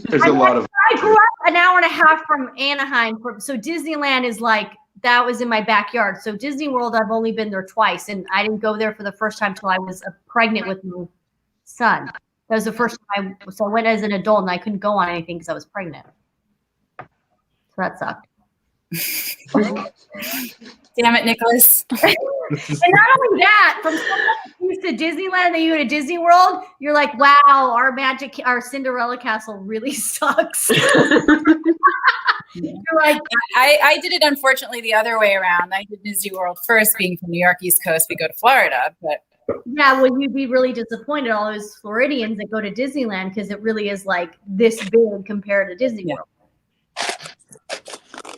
There's a lot of. I grew up an hour and a half from Anaheim, so Disneyland is like that was in my backyard. So Disney World, I've only been there twice, and I didn't go there for the first time till I was pregnant with my son. That was the first time. So I went as an adult, and I couldn't go on anything because I was pregnant. So that sucked. Damn it, Nicholas. And not only that, from someone used to Disneyland and then you go to Disney World, you're like, wow, our Cinderella castle really sucks. You're like, I did it unfortunately the other way around. I did Disney World first, being from New York, East Coast. We go to Florida, but yeah, well, you'd be really disappointed, all those Floridians that go to Disneyland, because it really is like this big compared to Disney World.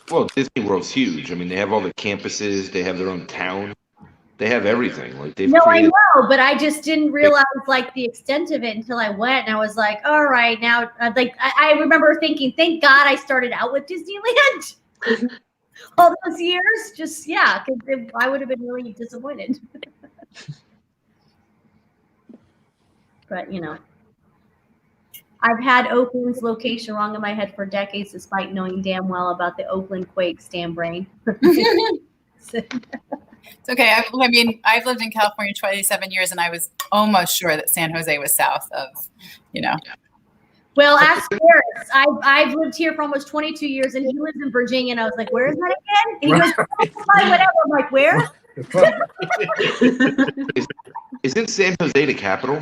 Well, Disney World's huge. I mean, they have all the campuses. They have their own town. They have everything. Like they've I know, but I just didn't realize like the extent of it until I went, and I was like, all right, now, like I remember thinking, thank God I started out with Disneyland all those years. Just because I would have been really disappointed. But I've had Oakland's location wrong in my head for decades, despite knowing damn well about the Oakland Quakes. Damn brain. It's okay. I mean, I've lived in California 27 years, and I was almost sure that San Jose was south of, you know. Well, ask Jaris. I've lived here for almost 22 years, and he lives in Virginia. And I was like, "Where is that again?" And he goes, "Whatever." I'm like, "Where?" Isn't San Jose the capital?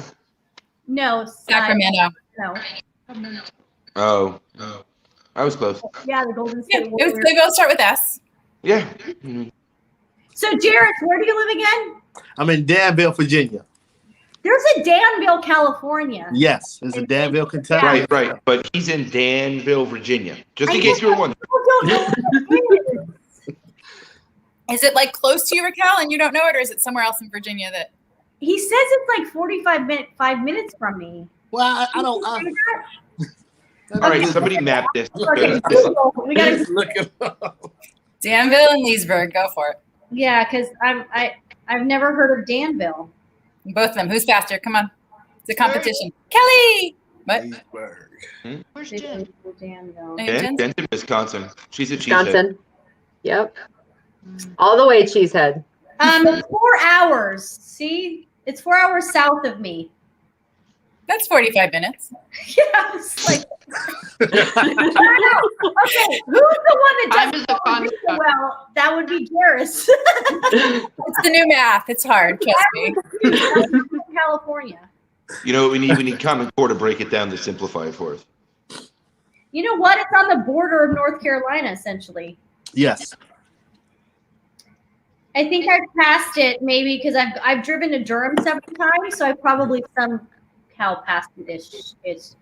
No, Sacramento. No. Oh, I was close. Yeah, the Golden Yeah, State Warriors. they both start with S. Yeah. So, Jaris, where do you live again? I'm in Danville, Virginia. There's a Danville, California. Yes, there's a Danville, Kentucky. Right. But he's in Danville, Virginia. Just in case you were wondering. People don't know what it is. Is it like close to you, Raquel, and you don't know it, or is it somewhere else in Virginia that? He says it's like 5 minutes from me. Well, I don't. Can you say that? All right, somebody map this. Okay, Google. We gotta. Look it up. Danville and Leesburg, go for it. Yeah, because I've never heard of Danville. Both of them. Who's faster? Come on. It's a competition. Kelly! What? Leesburg. Where's Jen? Danville. Hey, Jen's- Denton, Wisconsin. She's a cheesehead. Wisconsin. Yep. All the way, Cheesehead. It's 4 hours. See, it's 4 hours south of me. That's 45 minutes. Yeah, it's like. I don't know. Okay, who's the one that Time does is a construct. well? That would be Jaris. It's the new math. It's hard. Trust me. California. You know what we need? We need Common Core to break it down to simplify it for us. You know what? It's on the border of North Carolina, essentially. Yes. I think I've passed it maybe because I've driven to Durham several times, so I probably somehow passed it.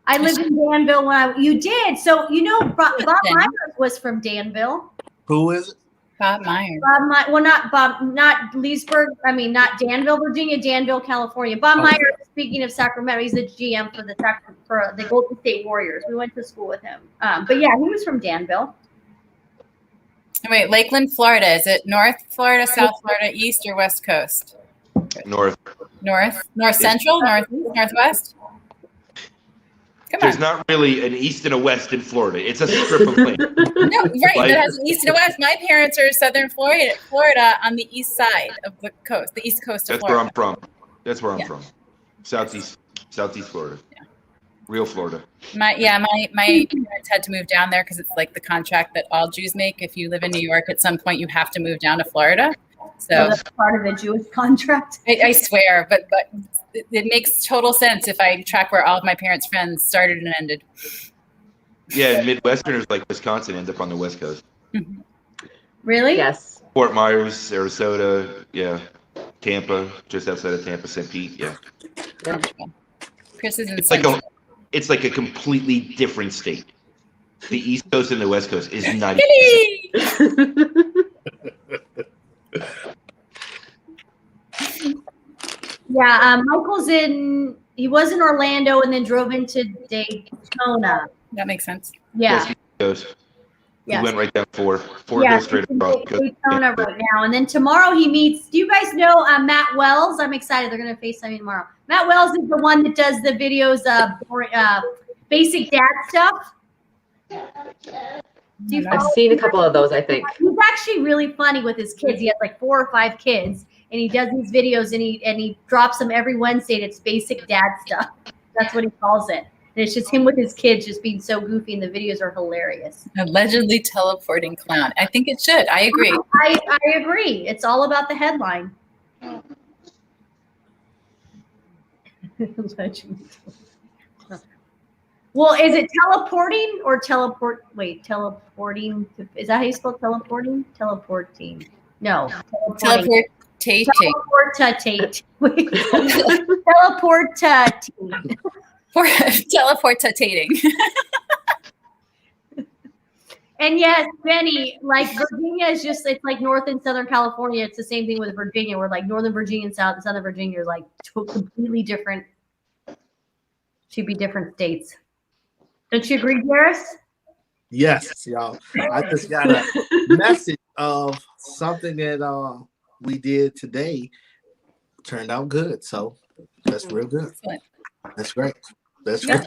I lived in Danville when you did. So you know, Bob Myers was from Danville. Who is it? Bob Myers. Not Leesburg. I mean, not Danville, Virginia. Danville, California. Bob Myers. Speaking of Sacramento, he's the GM for the Golden State Warriors. We went to school with him. But yeah, he was from Danville. Wait, Lakeland, Florida. Is it North Florida, South Florida, East, or West Coast? North. North Central, Northwest? Come There's on. not really an east and a west in Florida. It's a strip of land. No, right. Like- It has an east and a west. My parents are Southern Florida on the east side of the coast, the east coast of That's where Florida. I'm from. That's where I'm Yeah. from. Southeast Florida. Yeah. Real Florida. My parents had to move down there because it's like the contract that all Jews make. If you live in New York, at some point you have to move down to Florida. So That's part of the Jewish contract. I swear, but it makes total sense if I track where all of my parents' friends started and ended. Yeah, and Midwesterners like Wisconsin end up on the West Coast. Really? Yes. Fort Myers, Sarasota, yeah. Tampa, just outside of Tampa, St. Pete, yeah. Chris is in It's like a completely different state. The East Coast and the West Coast is not Yeah, Michael's he was in Orlando and then drove into Daytona. That makes sense. Yeah. East Coast. He Yes. went right down four Yeah, goes straight he's in across. Daytona right now. And then tomorrow he meets, do you guys know Matt Wells? I'm excited. They're going to FaceTime me tomorrow. Matt Wells is the one that does the videos, basic dad stuff. Do you I've follow seen a him? couple of those, I think. He's actually really funny with his kids. He has like 4 or 5 kids, and he does these videos, and he drops them every Wednesday. And it's basic dad stuff. That's what he calls it. And it's just him with his kids just being so goofy, and the videos are hilarious. Allegedly teleporting clown. I think it should. I agree. I agree. It's all about the headline. Well, is it teleporting or teleport? Wait, teleporting. Is that how you spell teleporting? Teleporting. No. Teleportating. Teleportate. Teleportating. Teleportating. And yes, Benny, like Virginia is just, it's like North and Southern California. It's the same thing with Virginia, where like Northern Virginia and Southern Virginia are like completely different. Should be different states. Don't you agree, Jaris? Yes, y'all. I just got a message of something that we did today. Turned out good. So that's real good. Excellent. That's great. That's right.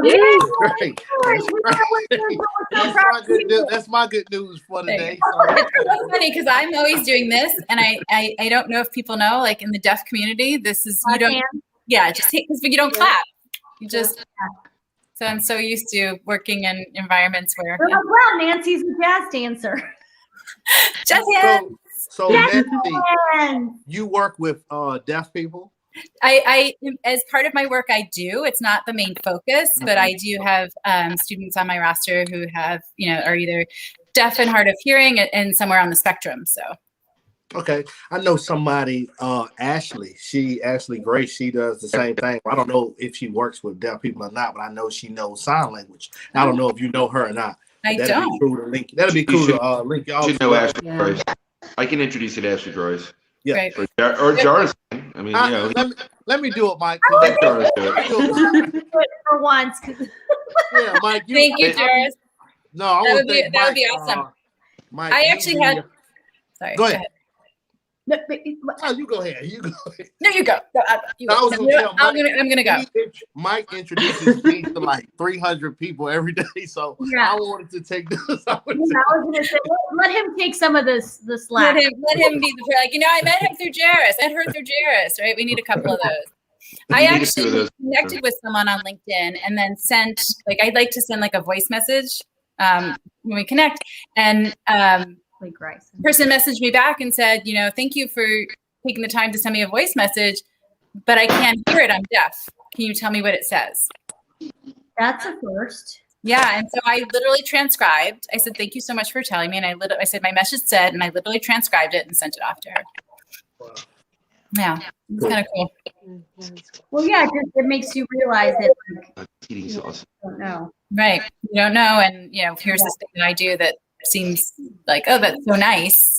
Yay. Right. That's my good news for the day. It's so funny because I'm always doing this, and I don't know if people know, like in the deaf community, this is you don't. Yeah, just take because you don't clap. You just. So I'm so used to working in environments where. Well, Nancy's a jazz dancer. Just so Nancy, you work with deaf people? I as part of my work, I do. It's not the main focus, but I do have students on my roster who have, are either deaf and hard of hearing and somewhere on the spectrum. So. Okay, I know somebody, Ashley Grace. She does the same thing. I don't know if she works with deaf people or not, but I know she knows sign language. I don't know if you know her or not. That'd be cool to link. That'd be cool to link y'all. You should know Ashley Grace. I can introduce you to Ashley Grace. Yeah. Right. Or Jaris. I mean, let me do it, Mike. Let Jaris do it. For once. Yeah, Mike. Thank you, Jaris. No, I want to thank Mike. That would be awesome. Mike, I actually had. Sorry. Go ahead. No, you go ahead. You go ahead. No, you go. I'm gonna go. Mike introduces me to like 300 people every day, so I wanted to take this. I was gonna say, let him take some of the slack. Let him be the I met him through Jaris. I heard through Jaris, right? We need a couple of those. I actually connected with someone on LinkedIn and then sent I'd like to send a voice message when we connect, and person messaged me back and said, thank you for taking the time to send me a voice message, but I can't hear it. I'm deaf. Can you tell me what it says? That's a first. Yeah. And so I literally transcribed. I said, thank you so much for telling me. And I said, my message said, and I literally transcribed it and sent it off to her. Wow. Yeah. It's kind of cool. Well, yeah, it makes you realize that eating sauce. You don't know. Right. You don't know. And, here's this thing that I do that seems like, oh, that's so nice,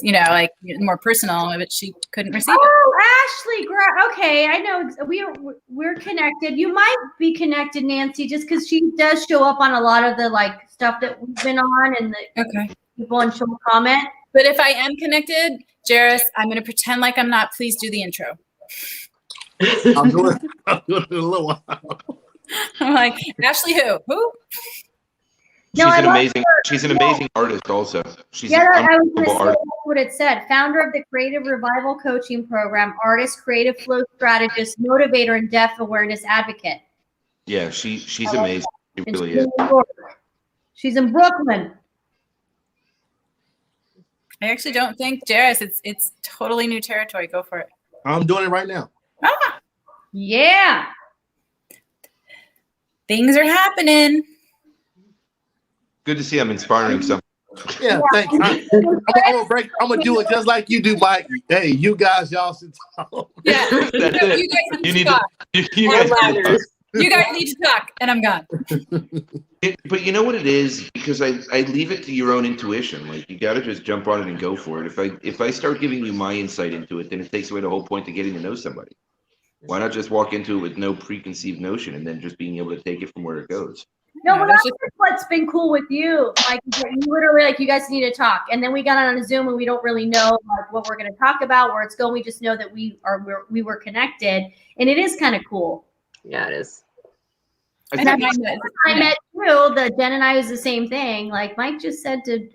more personal, but she couldn't receive it. Oh, Ashley, okay, I know we're connected. You might be connected, Nancy, just because she does show up on a lot of the stuff that we've been on and the people, and she'll comment. But if I am connected, Jaris, I'm going to pretend like I'm not. Please do the intro. I'm doing it a little while. I'm like, Ashley who? She's an amazing artist also. She's I was going to say that's what it said. Founder of the Creative Revival Coaching Program, artist, creative flow strategist, motivator, and deaf awareness advocate. Yeah, she's amazing. She really is. She's in Brooklyn. I actually don't think, Jaris, it's totally new territory. Go for it. I'm doing it right now. Yeah. Things are happening. Good to see I'm inspiring someone. Yeah, thanks. I'm gonna do it just like you do, Mike. Hey, you guys, y'all should talk. Yeah, you guys need to talk. You guys need to talk, and I'm gone. But you know what it is? Because I leave it to your own intuition. You got to just jump on it and go for it. If I start giving you my insight into it, then it takes away the whole point of getting to know somebody. Why not just walk into it with no preconceived notion and then just being able to take it from where it goes? No, well, that's what's been cool with you. You literally, you guys need to talk. And then we got on a Zoom and we don't really know what we're going to talk about, where it's going. We just know that we were connected. And it is kind of cool. Yeah, it is. I met you, Jen and I was the same thing. Mike just said to,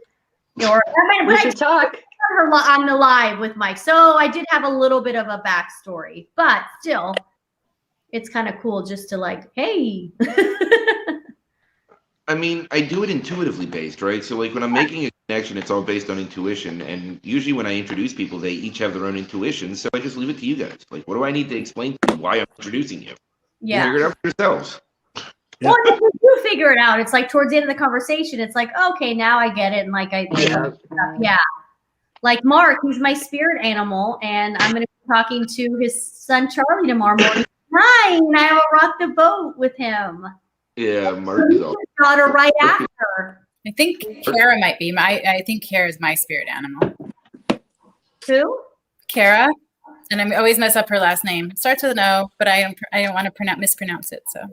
we should talk. Her on the live with Mike. So I did have a little bit of a backstory, but still, it's kind of cool just to hey. I mean, I do it intuitively based, right? So when I'm making a connection, it's all based on intuition. And usually when I introduce people, they each have their own intuition. So I just leave it to you guys. What do I need to explain to you why I'm introducing you? Yeah. You figure it out for yourselves. Well, if you do figure it out, it's towards the end of the conversation, it's okay, now I get it. And Mark, he's my spirit animal, and I'm going to be talking to his son Charlie tomorrow morning. And I will rock the boat with him. Yeah, Mark is all. Daughter right after. I think Kara might be I think Kara is my spirit animal. Who? Kara, and I always mess up her last name. Starts with an O, but I don't want to mispronounce it. So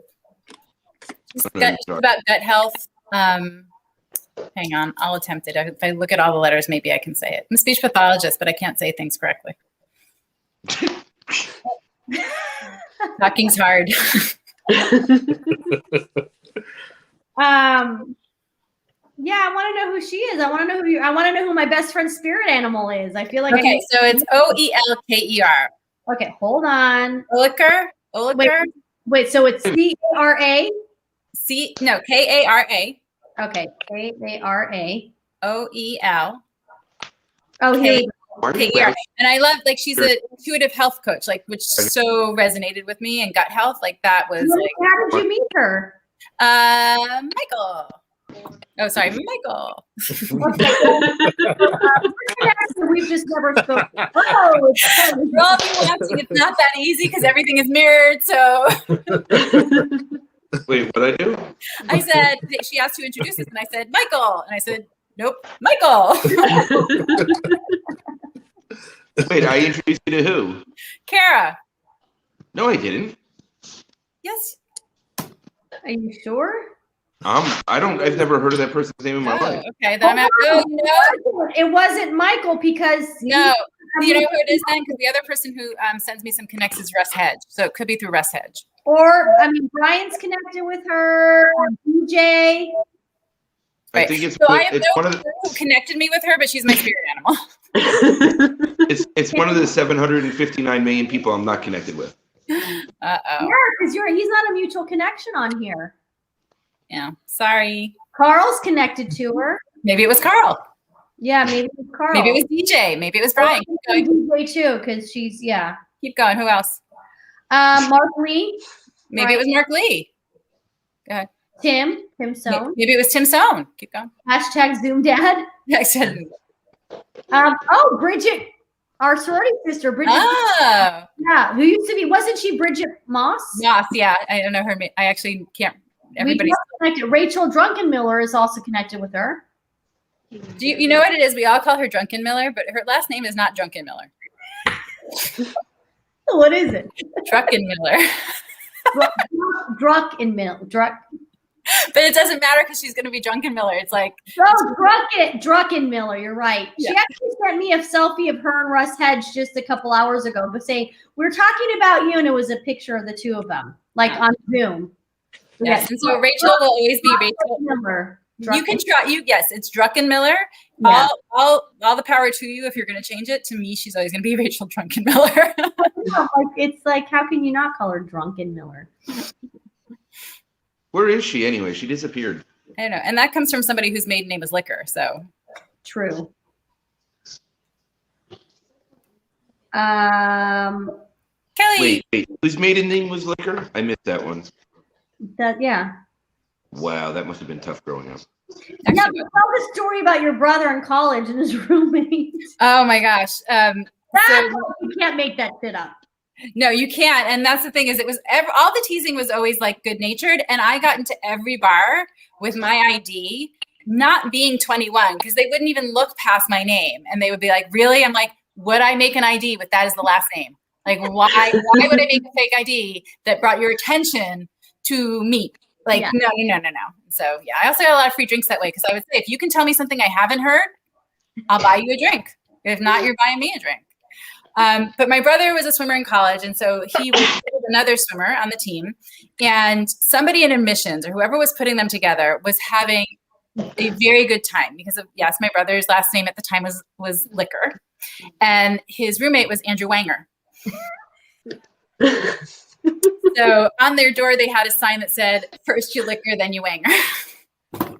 it's about gut health. Hang on, I'll attempt it. If I look at all the letters, maybe I can say it. I'm a speech pathologist, but I can't say things correctly. Talking's hard. Yeah, I want to know who she is. I want to know who my best friend's spirit animal is. I feel like Okay, so it's Oelker. Okay, hold on. Oelker. Wait, so it's C-A-R-A? K-A-R-A. Okay, K-A-R-A. O-E-L. Oh, here you go. K-E-R. And I love, like, she's an intuitive health coach, like, which so resonated with me, and gut health, like, that was like. How did you meet her? Michael. Oh, sorry, Michael. We've just never spoken. Oh, for all of you watching, it's not that easy because everything is mirrored. So. Wait, what I do? I said, she asked to introduce us, and I said, Michael. And I said, nope, Michael. Wait, I introduced you to who? Kara. No, I didn't. Yes. Are you sure? I've never heard of that person's name in my life. Okay, then no. It wasn't Michael because no. You know who it is then? Because the other person who sends me some connects is Russ Hedge. So it could be through Russ Hedge. Or, I mean, Brian's connected with her, or DJ. Right. I think it's so I have no one who connected me with her, but she's my spirit animal. It's one of the 759 million people I'm not connected with. Uh-oh. Yeah, because he's not a mutual connection on here. Yeah, sorry. Carl's connected to her. Maybe it was Carl. Yeah, maybe it was Carl. Maybe it was DJ. Maybe it was Brian. DJ too, because she's Keep going. Who else? Mark Lee. Maybe it was Mark Lee. Go ahead. Tim Sohn. Maybe it was Tim Sohn. Keep going. # Zoom Dad. I said. Bridget, our sorority sister, Bridget. Oh. Yeah, who used to be? Wasn't she Bridget Moss? Moss. Yeah, I don't know her. I actually can't. Everybody's connected. Rachel Drunkenmiller is also connected with her. Do you know what it is? We all call her Drunkenmiller, but her last name is not Drunkenmiller. What is it? Drunkenmiller. Drunkenmiller. But it doesn't matter because she's going to be Drunkenmiller. It's like Drunkenmiller. You're right. Yeah. She actually sent me a selfie of her and Russ Hedge just a couple hours ago, but saying we're talking about you, and it was a picture of the two of them, like on Zoom. Yes, and so Rachel will always be Rachel Miller. You can try. Yes, it's Drunkenmiller. Yeah. All the power to you. If you're going to change it, to me, she's always going to be Rachel Drunkenmiller. It's like, how can you not call her Drunkenmiller? Where is she anyway? She disappeared. I don't know, and that comes from somebody whose maiden name is Liquor. So true. Kelly. Wait, whose maiden name was Liquor? I missed that one. Wow, that must have been tough growing up. Tell the story about your brother in college and his roommate. Oh my gosh. You can't make that shit up. No, you can't. And that's the thing is all the teasing was always like good natured. And I got into every bar with my ID, not being 21, because they wouldn't even look past my name. And they would be like, really? I'm like, would I make an ID with that as the last name? Like, why would I make a fake ID that brought your attention to me? Like, no. So yeah, I also got a lot of free drinks that way. Because I would say, if you can tell me something I haven't heard, I'll buy you a drink. If not, you're buying me a drink. But my brother was a swimmer in college, and so he was another swimmer on the team. And somebody in admissions or whoever was putting them together was having a very good time because of, yes, my brother's last name at the time was Liquor. And his roommate was Andrew Wanger. So on their door, they had a sign that said, first you Liquor, then you Wanger. And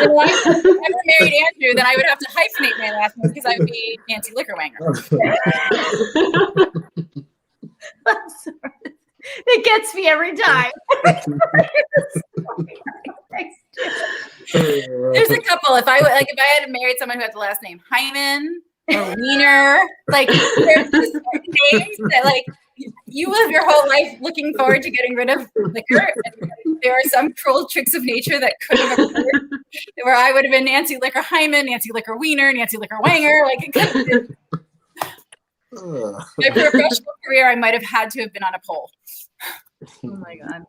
if I ever married Andrew, then I would have to hyphenate my last name because I would be Nancy Liquor Wanger. I'm sorry. It gets me every time. There's a couple. If I had married someone who had the last name Hyman or Wiener, like there's just names that like you live your whole life looking forward to getting rid of liquor. There are some cruel tricks of nature that could have occurred where I would have been Nancy Liquor Hyman, Nancy Liquor Wiener, Nancy Liquor Wanger. Like it could have been. My professional career, I might have had to have been on a pole. Oh my God.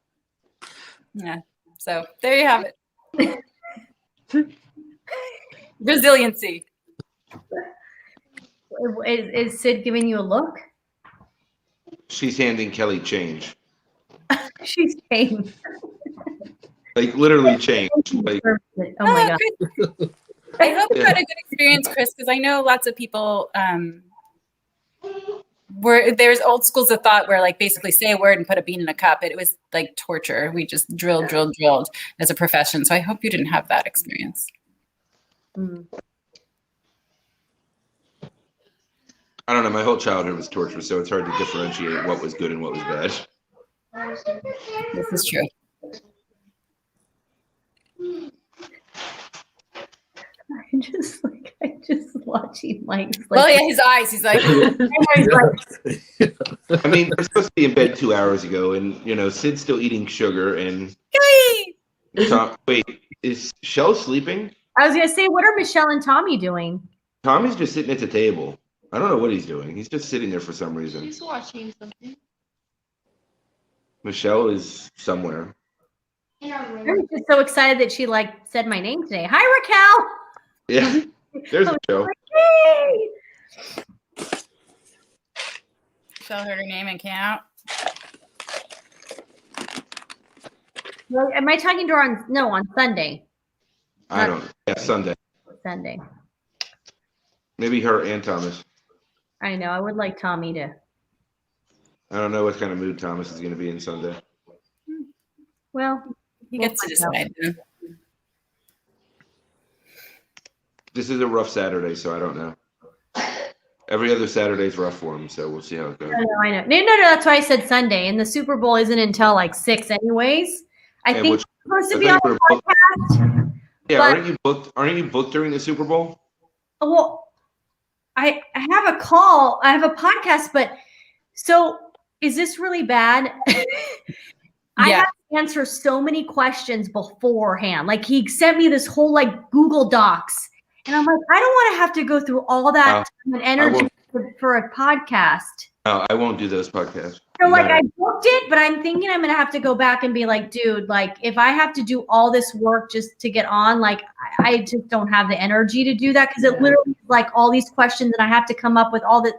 Yeah. So there you have it. Resiliency. Is Sid giving you a look? She's handing Kelly change. She's paying. Like literally change. Like Oh my God. Chris, I hope you had a good experience, Chris, because I know lots of people where there's old schools of thought where like basically say a word and put a bean in a cup. It was like torture. We just drilled as a profession. So I hope you didn't have that experience. Mm. I don't know. My whole childhood was torture, so it's hard to differentiate what was good and what was bad. This is true. I just watching Mike's like. Well, yeah, his eyes. He's like, I mean, we're supposed to be in bed 2 hours ago, and Sid's still eating sugar. And wait, is Shell sleeping? I was gonna say, what are Michelle and Tommy doing? Tommy's just sitting at the table. I don't know what he's doing. He's just sitting there for some reason. She's watching something. Michelle is somewhere. I'm just so excited that she said my name today. Hi, Raquel. Yeah, there's Michelle. Hey. Michelle heard her name and came out. Well, am I talking to her on Sunday? I don't. Yeah, Sunday. Sunday. Maybe her and Thomas. I know. I would like Tommy to. I don't know what kind of mood Thomas is going to be in Sunday. Well, He gets to decide. This is a rough Saturday, so I don't know. Every other Saturday's rough for him, so we'll see how it goes. I know. No. That's why I said Sunday. And the Super Bowl isn't until 6 anyways. I think it's supposed to be on the podcast. Yeah, aren't you booked during the Super Bowl? Well, I have a call. I have a podcast, but so is this really bad? I have to answer so many questions beforehand. He sent me this whole Google Docs. And I'm like, I don't want to have to go through all that time and energy for a podcast. No, I won't do those podcasts. So I booked it, but I'm thinking I'm going to have to go back and be like, dude, if I have to do all this work just to get on, I just don't have the energy to do that. Cause it literally is all these questions and I have to come up with all the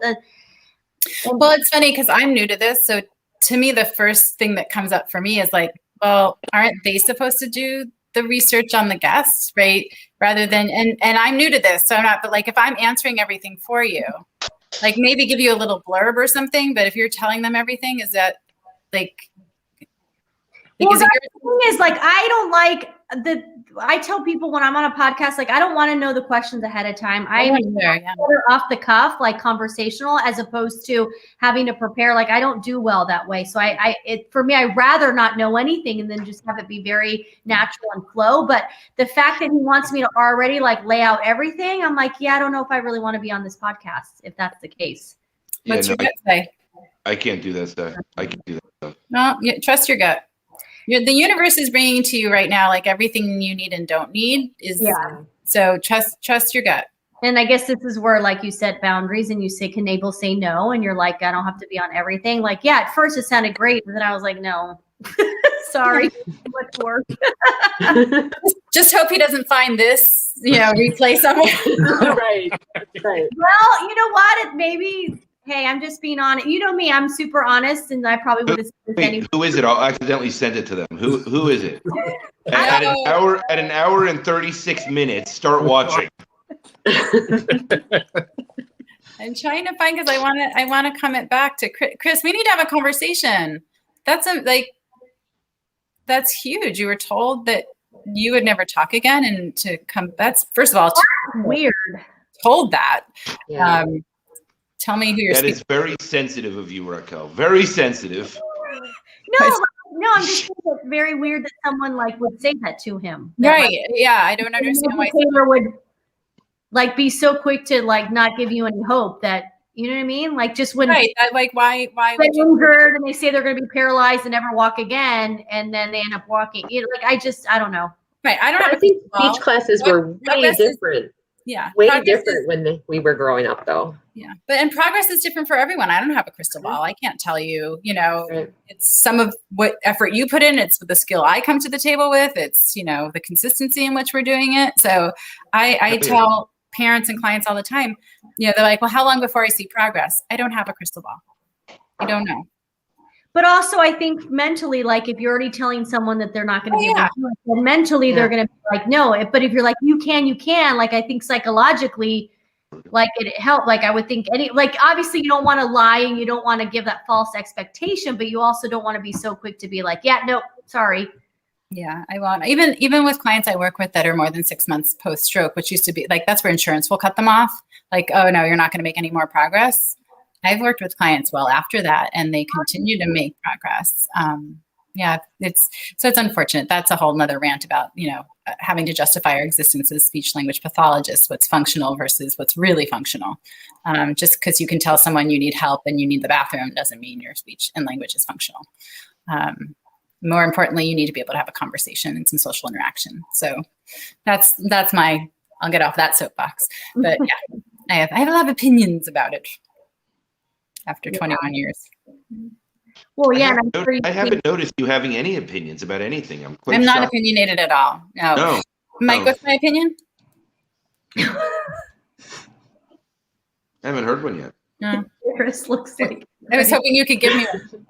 Well, it's funny because I'm new to this. So to me, the first thing that comes up for me is well, aren't they supposed to do the research on the guests, right? Rather than, and I'm new to this, so I'm not, but if I'm answering everything for you, maybe give you a little blurb or something, but if you're telling them everything, is that well, the thing is I don't I tell people when I'm on a podcast, I don't want to know the questions ahead of time. I'm off the cuff, conversational, as opposed to having to prepare. I don't do well that way. So for me, I'd rather not know anything and then just have it be very natural and flow. But the fact that he wants me to already lay out everything, I'm yeah, I don't know if I really want to be on this podcast, if that's the case. What's your gut say? I can't do that stuff. I can't do that stuff. No, trust your gut. The universe is bringing to you right now everything you need and don't need is so trust your gut. And I guess this is where you set boundaries and you can Abel say no, and you're I don't have to be on everything. At first it sounded great, but then I was no. Sorry. Much work. Just hope he doesn't find this, replay somewhere. Right. Well, you know what? Maybe. Hey, I'm just being honest. You know me, I'm super honest, and I probably would have said this anyway. Who is it? I'll accidentally send it to them. Who is it? At an hour and 36 minutes, start watching. I'm trying to find because I want to comment back to Chris. We need to have a conversation. That's that's huge. You were told that you would never talk again, and to come. That's first of all weird. Told that. Yeah. Tell me who you're speaking. That is very sensitive of you, Raquel. Very sensitive. No, I'm just saying it's very weird that someone would say that to him. Right. Yeah, I don't understand why Taylor would be so quick to not give you any hope that you know what I mean? Just when why would you injured and they say they're going to be paralyzed and never walk again, and then they end up walking. I don't know. Right. I think speech classes were way different. Yeah. Way different when we were growing up, though. Yeah. And progress is different for everyone. I don't have a crystal ball. I can't tell you, it's some of what effort you put in. It's the skill I come to the table with. It's, the consistency in which we're doing it. So I tell parents and clients all the time, they're well, how long before I see progress? I don't have a crystal ball. I don't know. But also, I think mentally, like if you're already telling someone that they're not going to give them, then mentally they're going to be like, no. But if you're like, you can. Like I think psychologically, like it helped. Like I would think like obviously you don't want to lie and you don't want to give that false expectation, but you also don't want to be so quick to be like, yeah, no, sorry. Yeah, I won't. Even with clients I work with that are more than 6 months post-stroke, which used to be like, that's where insurance will cut them off. Like, oh no, you're not going to make any more progress. I've worked with clients well after that, and they continue to make progress. Yeah, it's unfortunate. That's a whole nother rant about, having to justify our existence as speech language pathologists, what's functional versus what's really functional. Just because you can tell someone you need help and you need the bathroom doesn't mean your speech and language is functional. More importantly, you need to be able to have a conversation and some social interaction. So that's I'll get off that soapbox. But yeah, I have a lot of opinions about it after 21 years. Well, yeah. I haven't noticed you having any opinions about anything. I'm not shocked. opinionated at all. No. Mike, what's my opinion? I haven't heard one yet. No. Chris looks like. I was hoping you could give me one.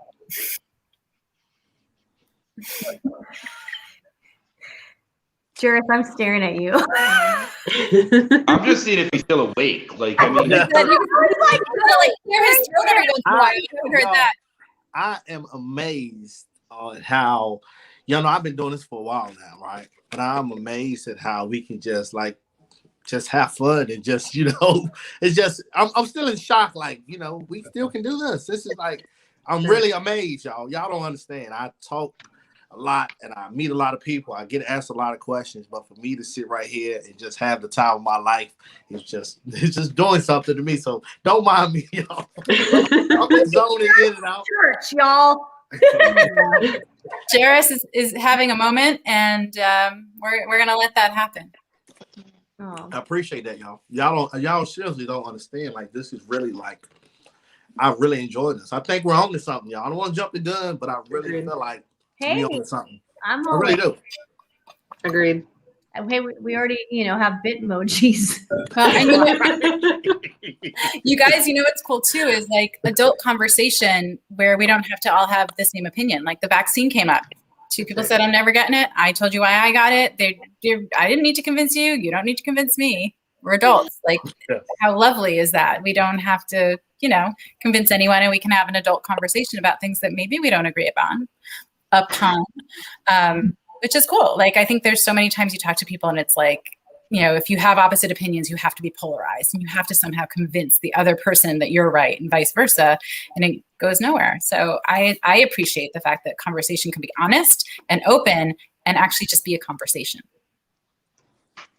Jaris, I'm staring at you. I'm just seeing if he's still awake. Like, I mean, I am amazed on how, I've been doing this for a while now, right? But I'm amazed at how we can just have fun and just, it's just, I'm still in shock. Like, we still can do this. This is like, I'm really amazed, y'all. Y'all don't understand. I talk a lot and I meet a lot of people. I get asked a lot of questions, but for me to sit right here and just have the time of my life it's just doing something to me. So don't mind me, y'all. I'm just zoning in and out. Church, y'all. Jaris is having a moment, and we're gonna let that happen. Oh. I appreciate that, y'all. Y'all seriously don't understand. Like, this is really like, I really enjoyed this. I think we're on to something, y'all. I don't want to jump the gun, but I really feel like we're on to something. I really do. Agreed. Hey, we already, have bit emojis. You guys, what's cool too is like adult conversation where we don't have to all have the same opinion. Like the vaccine came up. 2 people said, I'm never getting it. I told you why I got it. I didn't need to convince you. You don't need to convince me. We're adults. Like, how lovely is that? We don't have to, convince anyone, and we can have an adult conversation about things that maybe we don't agree upon, which is cool. Like, I think there's so many times you talk to people and it's like, if you have opposite opinions, you have to be polarized and you have to somehow convince the other person that you're right and vice versa. And it goes nowhere. So I appreciate the fact that conversation can be honest and open and actually just be a conversation.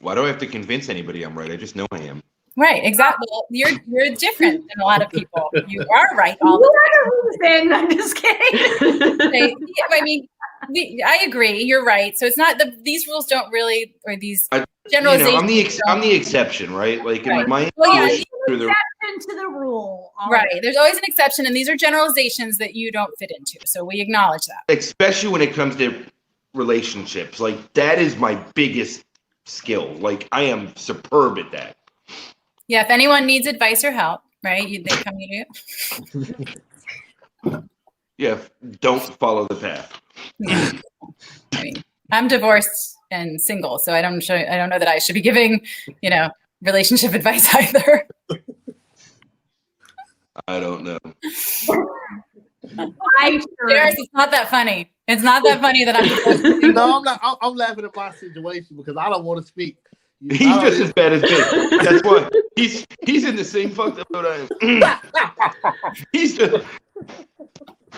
Why do I have to convince anybody I'm right? I just know I am. Right, exactly. Well, you're different than a lot of people. You are right all the time. I'm just kidding. I agree. You're right. So it's not these rules don't really, or these generalizations. I'm the exception, right? Like in my exception to the rule. Right. There's always an exception, and these are generalizations that you don't fit into. So we acknowledge that. Especially when it comes to relationships, like that is my biggest skill. Like I am superb at that. Yeah. If anyone needs advice or help, right, they come to you. Yeah. Don't follow the path. Yeah. I'm divorced and single, so I don't know that I should be giving, relationship advice either. I don't know. Jaris, it's not that funny. It's not that funny that I'm. No, I'm not. I'm laughing at my situation because I don't want to speak. He's just as bad as me. That's why he's in the same fucked up boat I am. He's just.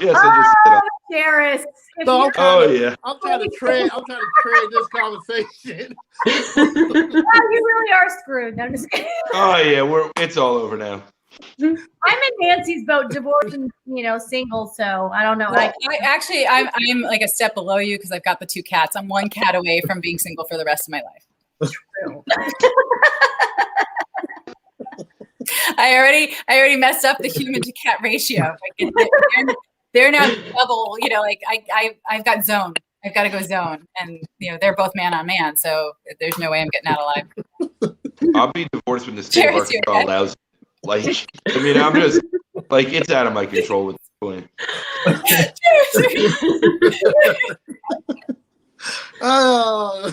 Yes, I just Jaris. No, yeah. I'm trying to tread this conversation. You really are screwed. I'm just kidding. Oh yeah, it's all over now. I'm in Nancy's boat, divorced and single, so I don't know. Well, I'm like a step below you because I've got the 2 cats. I'm 1 cat away from being single for the rest of my life. True. I already messed up the human to cat ratio. Like they're now double. You know, like I've got zone. I've got to go zone, and they're both man on man. So there's no way I'm getting out alive. I'll be divorced when the state of Arkansas allows. Like, I mean, I'm just like, it's out of my control with point. Oh,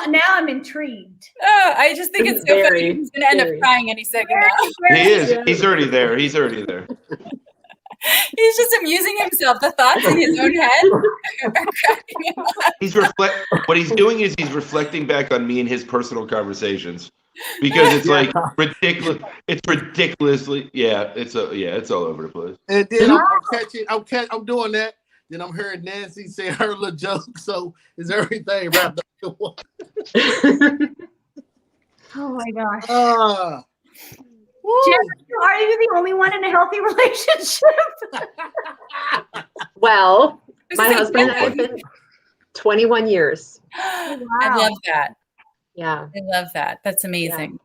Now I'm intrigued. Oh, I just think it's so funny. Very, He's gonna end up very. crying any second now. He is. Yeah. He's already there. He's already there. He's just amusing himself. The thoughts in his own head are cracking him up. What he's doing is he's reflecting back on me and his personal conversations, because it's like ridiculous. It's ridiculously, it's all over the place. and then I'm doing that. Then I'm hearing Nancy say her little joke. So is everything wrapped up in one? Oh my gosh. Woo. Jaris, are you the only one in a healthy relationship? Well, This my is husband and I have been 21 years. I love that. Yeah. I love that. That's amazing.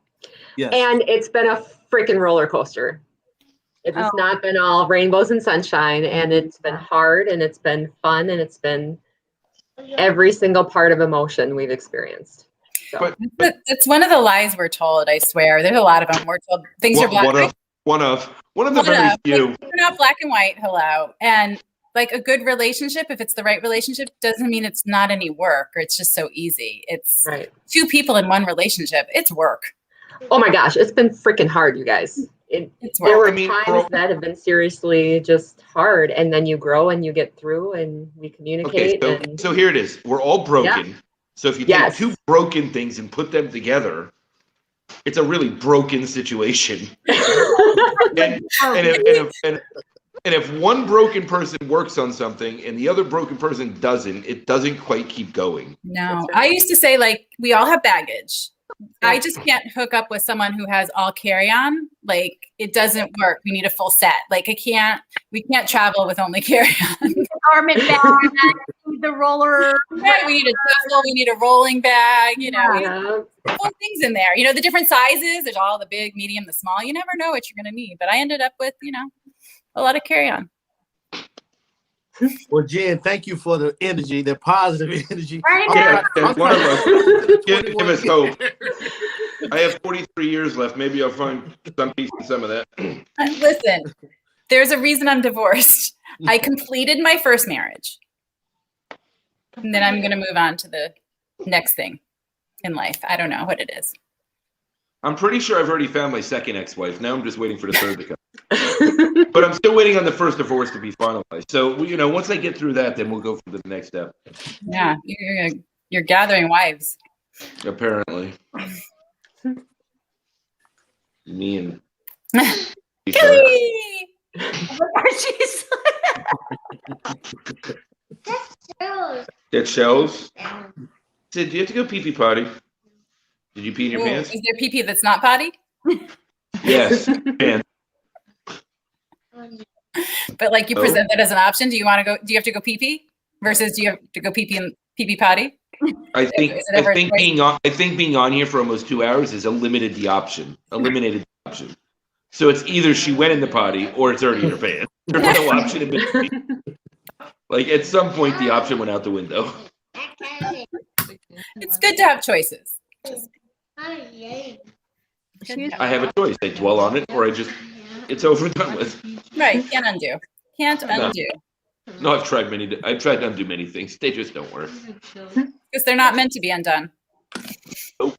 Yes. And it's been a freaking roller coaster. It has not been all rainbows and sunshine, and it's been hard, and it's been fun, and it's been every single part of emotion we've experienced. So. But It's one of the lies we're told, I swear. There's a lot of them. We're told things are black. one of the very few. Like, they're not black and white, hello. And like a good relationship, if it's the right relationship, doesn't mean it's not any work or it's just so easy. It's Right. two people in one relationship. It's work. Oh my gosh, it's been freaking hard, you guys. It's There work. were times that have been seriously just hard, and then you grow and you get through, and we communicate. Okay, so here it is. We're all broken. Yeah. So if you take two broken things and put them together, it's a really broken situation. and if one broken person works on something and the other broken person doesn't, it doesn't quite keep going. No, I used to say, like, we all have baggage. I just can't hook up with someone who has all carry-on. Like, it doesn't work. We need a full set. Like, we can't travel with only carry-on. Garment bag, the roller. Right, we need a duffel, we need a rolling bag, we full things in there. The different sizes. There's all the big, medium, the small. You never know what you're gonna need. But I ended up with, a lot of carry-on. Well, Jen, thank you for the energy, the positive energy. Give us hope. I have 43 years left. Maybe I'll find some piece of some of that. Listen, there's a reason I'm divorced. I completed my first marriage. And then I'm going to move on to the next thing in life. I don't know what it is. I'm pretty sure I've already found my second ex-wife. Now I'm just waiting for the third to come. But I'm still waiting on the first divorce to be finalized. So, once I get through that, then we'll go for the next step. Yeah, you're gathering wives. Apparently. Me and Kelly! Get shells. Sid, do you have to go pee potty? Did you pee in your pants? Is there pee that's not potty? Yes. Pants. But like you present that as an option. Do you want to go? Do you have to go pee versus do you have to go pee and pee potty? I think being on here for almost 2 hours is eliminated the option. So it's either she went in the potty or it's already in her pants. There's no option in between. Like at some point the option went out the window. It's good to have choices. I have a choice. I dwell on it or it's over and done with. Right. Can't undo. No, I've tried to undo many things. They just don't work. Because they're not meant to be undone. Nope.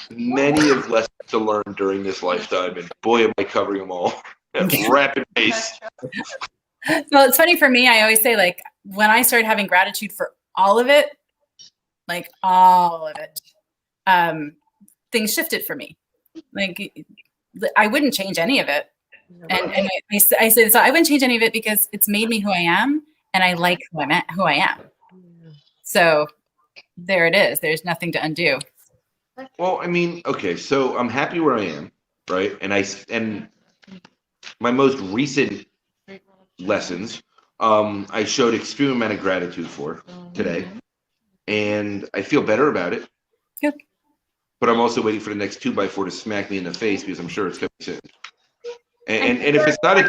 Many of lessons to learn during this lifetime, and boy, am I covering them all at rapid pace. Well, it's funny for me. I always say, like, when I started having gratitude for all of it, things shifted for me. Like, I wouldn't change any of it. And I said, so I wouldn't change any of it because it's made me who I am, and I like who I am. So there it is. There's nothing to undo. Well, I mean, okay, so I'm happy where I am, right? And my most recent lessons, I showed extreme amount of gratitude for today, and I feel better about it. Good. But I'm also waiting for the next 2x4 to smack me in the face because I'm sure it's coming soon. And if it's not a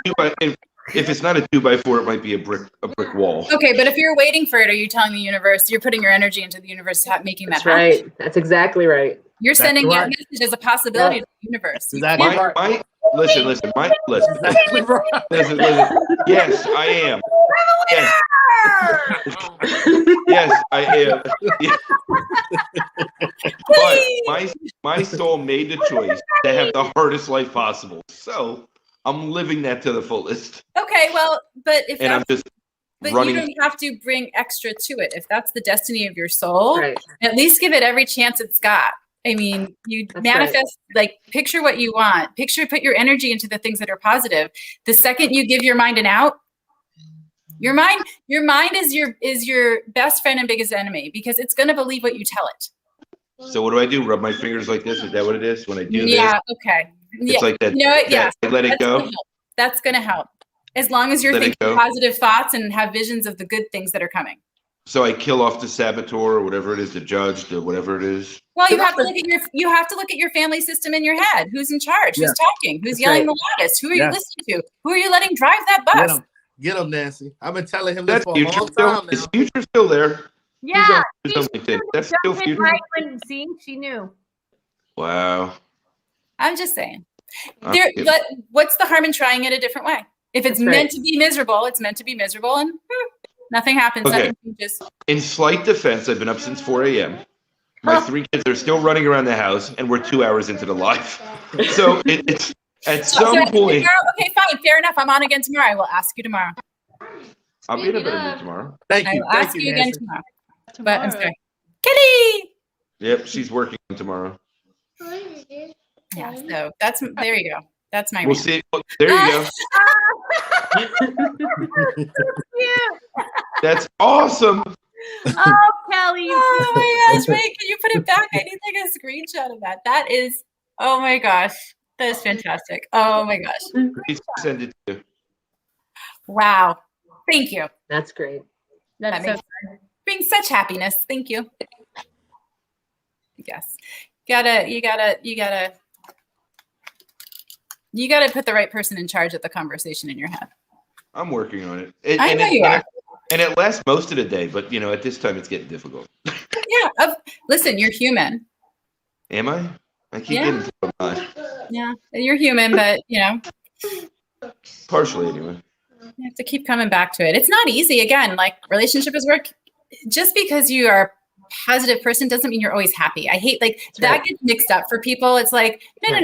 2x4, it might be a brick wall. Okay, but if you're waiting for it, are you telling the universe, you're putting your energy into the universe, making that That's happen? right. That's exactly right. You're sending that message as a possibility to the universe. Exactly. listen. Listen. Yes, I am. Yes. Yes, I am. But my soul made the choice to have the hardest life possible. So I'm living that to the fullest. Okay, well, but if And I'm that's just but running. you don't have to bring extra to it. If that's the destiny of your soul, Right. at least give it every chance it's got. I mean, you That's manifest, like, picture what you want. Put your energy into the things that are positive. The second you give your mind an out, your mind is your best friend and biggest enemy because it's going to believe what you tell it. So what do? Rub my fingers like this? Is that what it is? When I do Yeah. this? Okay. It's like that. You know what? Yeah. I let it go. That's going to help. As long as you're Let it thinking go. positive thoughts and have visions of the good things that are coming. So I kill off the saboteur or whatever it is, the judge, the whatever it is. Well, you have to look at your family system in your head. Who's in charge? Who's talking? Who's yelling the loudest? Who are you listening to? Who are you letting drive that bus? Get him, Nancy. I've been telling him this That's for a long future. time now. Is future still there? Yeah. Who's on LinkedIn? That's still future. Right when she knew. Wow. I'm just saying. Okay. But what's the harm in trying it a different way? If it's meant to be miserable, it's meant to be miserable, and nothing happens. Okay. Nothing changes. In slight defense, I've been up since 4 a.m. My 3 kids are still running around the house, and we're 2 hours into the live. So it's at some point. Okay, fine, fair enough. I'm on again tomorrow. I will ask you tomorrow. I'll be in a better mood tomorrow. Thank I you. will Thank ask you, you again Nancy. tomorrow. But I'm sorry. Kitty! Yep, she's working tomorrow. Yeah, so there you go. That's my We'll rant. see. Oh, there you go. That's awesome. Oh, Kelly. Oh my gosh, wait, can you put it back? I need like a screenshot of that. That is, oh my gosh, that is fantastic. Oh my gosh. Please send it to you. Wow. Thank you. That's great. That brings such happiness. Thank you. Yes. You gotta put the right person in charge of the conversation in your head. I'm working on it. I know you are. And it lasts most of the day, but at this time it's getting difficult. Yeah. Listen, you're human. Am I? I keep getting told I'm not. Yeah. You're human, but Partially anyway. you have to keep coming back to it. It's not easy. Again, like relationship is work. Just because you are a positive person doesn't mean you're always happy. I hate that gets mixed up for people. It's like, no.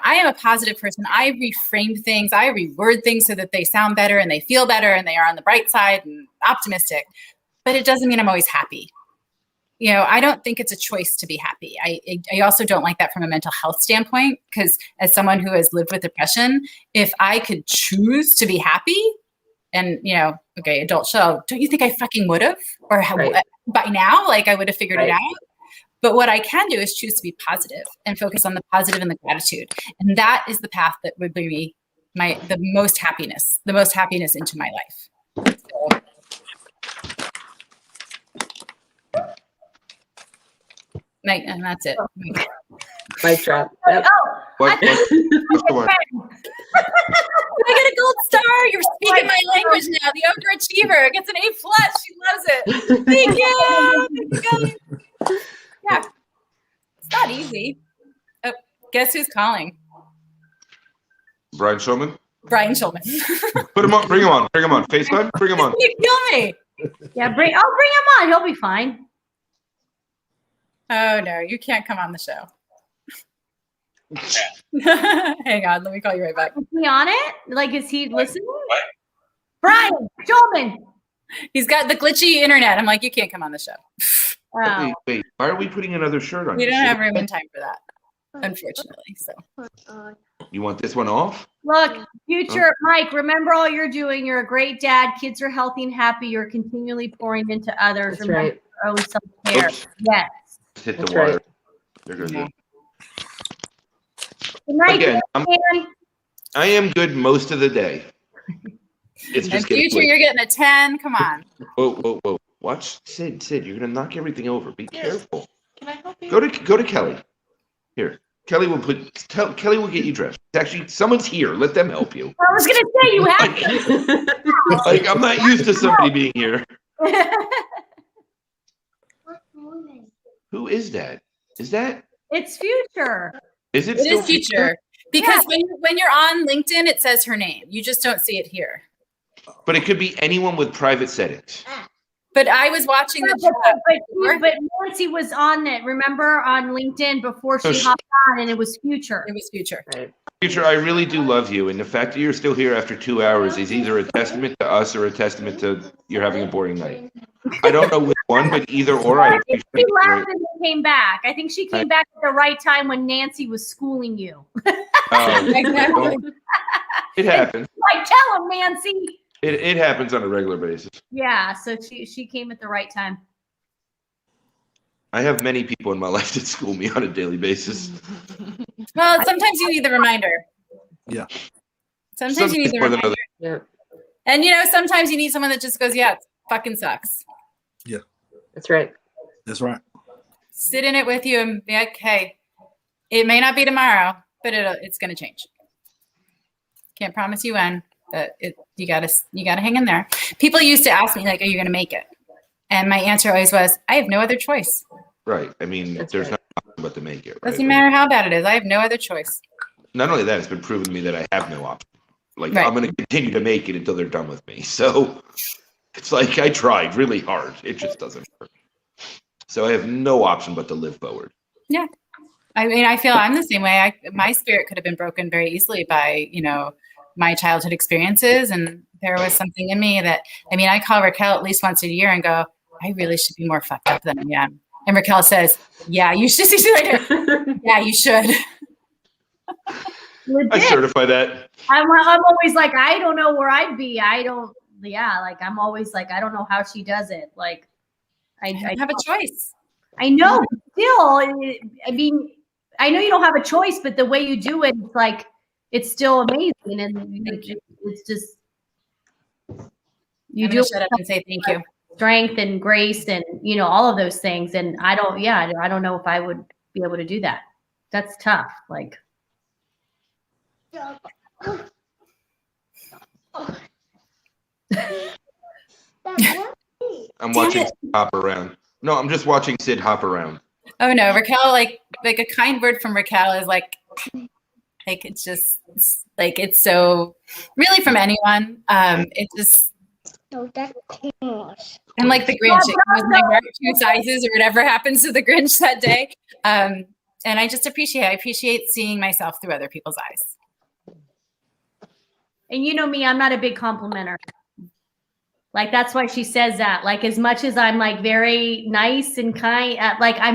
I am a positive person. I reframe things. I reword things so that they sound better and they feel better and they are on the bright side and optimistic. But it doesn't mean I'm always happy. I don't think it's a choice to be happy. I also don't like that from a mental health standpoint, because as someone who has lived with depression, if I could choose to be happy and, okay, adult show, don't you think I fucking would have? Or by now, I would have figured it out. But what I can do is choose to be positive and focus on the positive and the gratitude. And that is the path that would bring me the most happiness into my life. So, and that's it. Mic drop. Yep. What? I get a gold star. You're speaking my language now. The overachiever gets an A+. She loves it. Thank you. Yeah, it's not easy. Oh, guess who's calling? Brian Shulman? Brian Shulman. Put him on. Bring him on. FaceTime. Bring him on. You kill me. Yeah, I'll bring him on. He'll be fine. Oh no, you can't come on the show. Hang on, let me call you right back. Is he on it? Is he listening? What? Brian Shulman. He's got the glitchy internet. I'm like, you can't come on the show. Oh. Wait. Why are we putting another shirt on? We don't have room and time for that, unfortunately. So. You want this one off? Look, future Mike, remember all you're doing. You're a great dad. Kids are healthy and happy. You're continually pouring into others. That's remember, right. always self-care. Yes. Hit the That's water. right. They're good. Yeah. Good night, Again, man. I am good most of the day. It's In just getting future, you're getting a 10. Come on. Whoa. Watch Sid. You're gonna knock everything over. Be careful. Can I help you? Go to Kelly. Here. Kelly will Kelly will get you dressed. Actually, someone's here. Let them help you. I was gonna say you have to. I'm not used to somebody being here. Who is that? Is that? It's future. Is it? It still is future. Because when you're on LinkedIn, it says her name. You just don't see it here. But it could be anyone with private settings. But I was watching the chat. But Nancy was on it, remember, on LinkedIn before she hopped on, and it was Future. It was Future. Right. Future, I really do love you, and the fact that you're still here after 2 hours is either a testament to us or a testament to you're having a boring night. I don't know which one, but either or. I think she left and then came back. I think she came back at the right time when Nancy was schooling you. It happens. Like, tell him, Nancy. It happens on a regular basis. Yeah, so she came at the right time. I have many people in my life that school me on a daily basis. Well, sometimes you need the reminder. Yeah. Sometimes you need the reminder. Yeah. And sometimes you need someone that just goes, yeah, it fucking sucks. Yeah. That's right. That's right. Sit in it with you and be like, hey, it may not be tomorrow, but it's going to change. Can't promise you when, but you gotta hang in there. People used to ask me, like, are you going to make it? And my answer always was, I have no other choice. Right. I mean, there's nothing but to make it. Right? Doesn't matter how bad it is. I have no other choice. Not only that, it's been proven to me that I have no option. Like, Right. I'm going to continue to make it until they're done with me. So it's like I tried really hard. It just doesn't work. So I have no option but to live forward. Yeah. I mean, I feel I'm the same way. My spirit could have been broken very easily by, my childhood experiences. And there was something in me that, I call Raquel at least once a year and go, I really should be more fucked up than I am. And Raquel says, yeah, you should. Yeah, you should. Legit. I certify that. I'm always like, I don't know where I'd be. I'm always like, I don't know how she does it. Like, I have a choice. I know, but still, I know you don't have a choice, but the way you do it, it's like, it's still amazing. And it's just, you do shut up and say thank you. Strength and grace and, all of those things. And I don't know if I would be able to do that. That's tough. Like, I'm watching Sid hop around. No, I'm just watching Sid hop around. Oh no, Raquel, like a kind word from Raquel is like it's just it's so really from anyone. It just and like the Grinch, it was my mark 2 sizes or whatever happens to the Grinch that day. And I just appreciate seeing myself through other people's eyes. And you know me, I'm not a big complimenter. Like, that's why she says that. Like, as much as I'm like very nice and kind, like I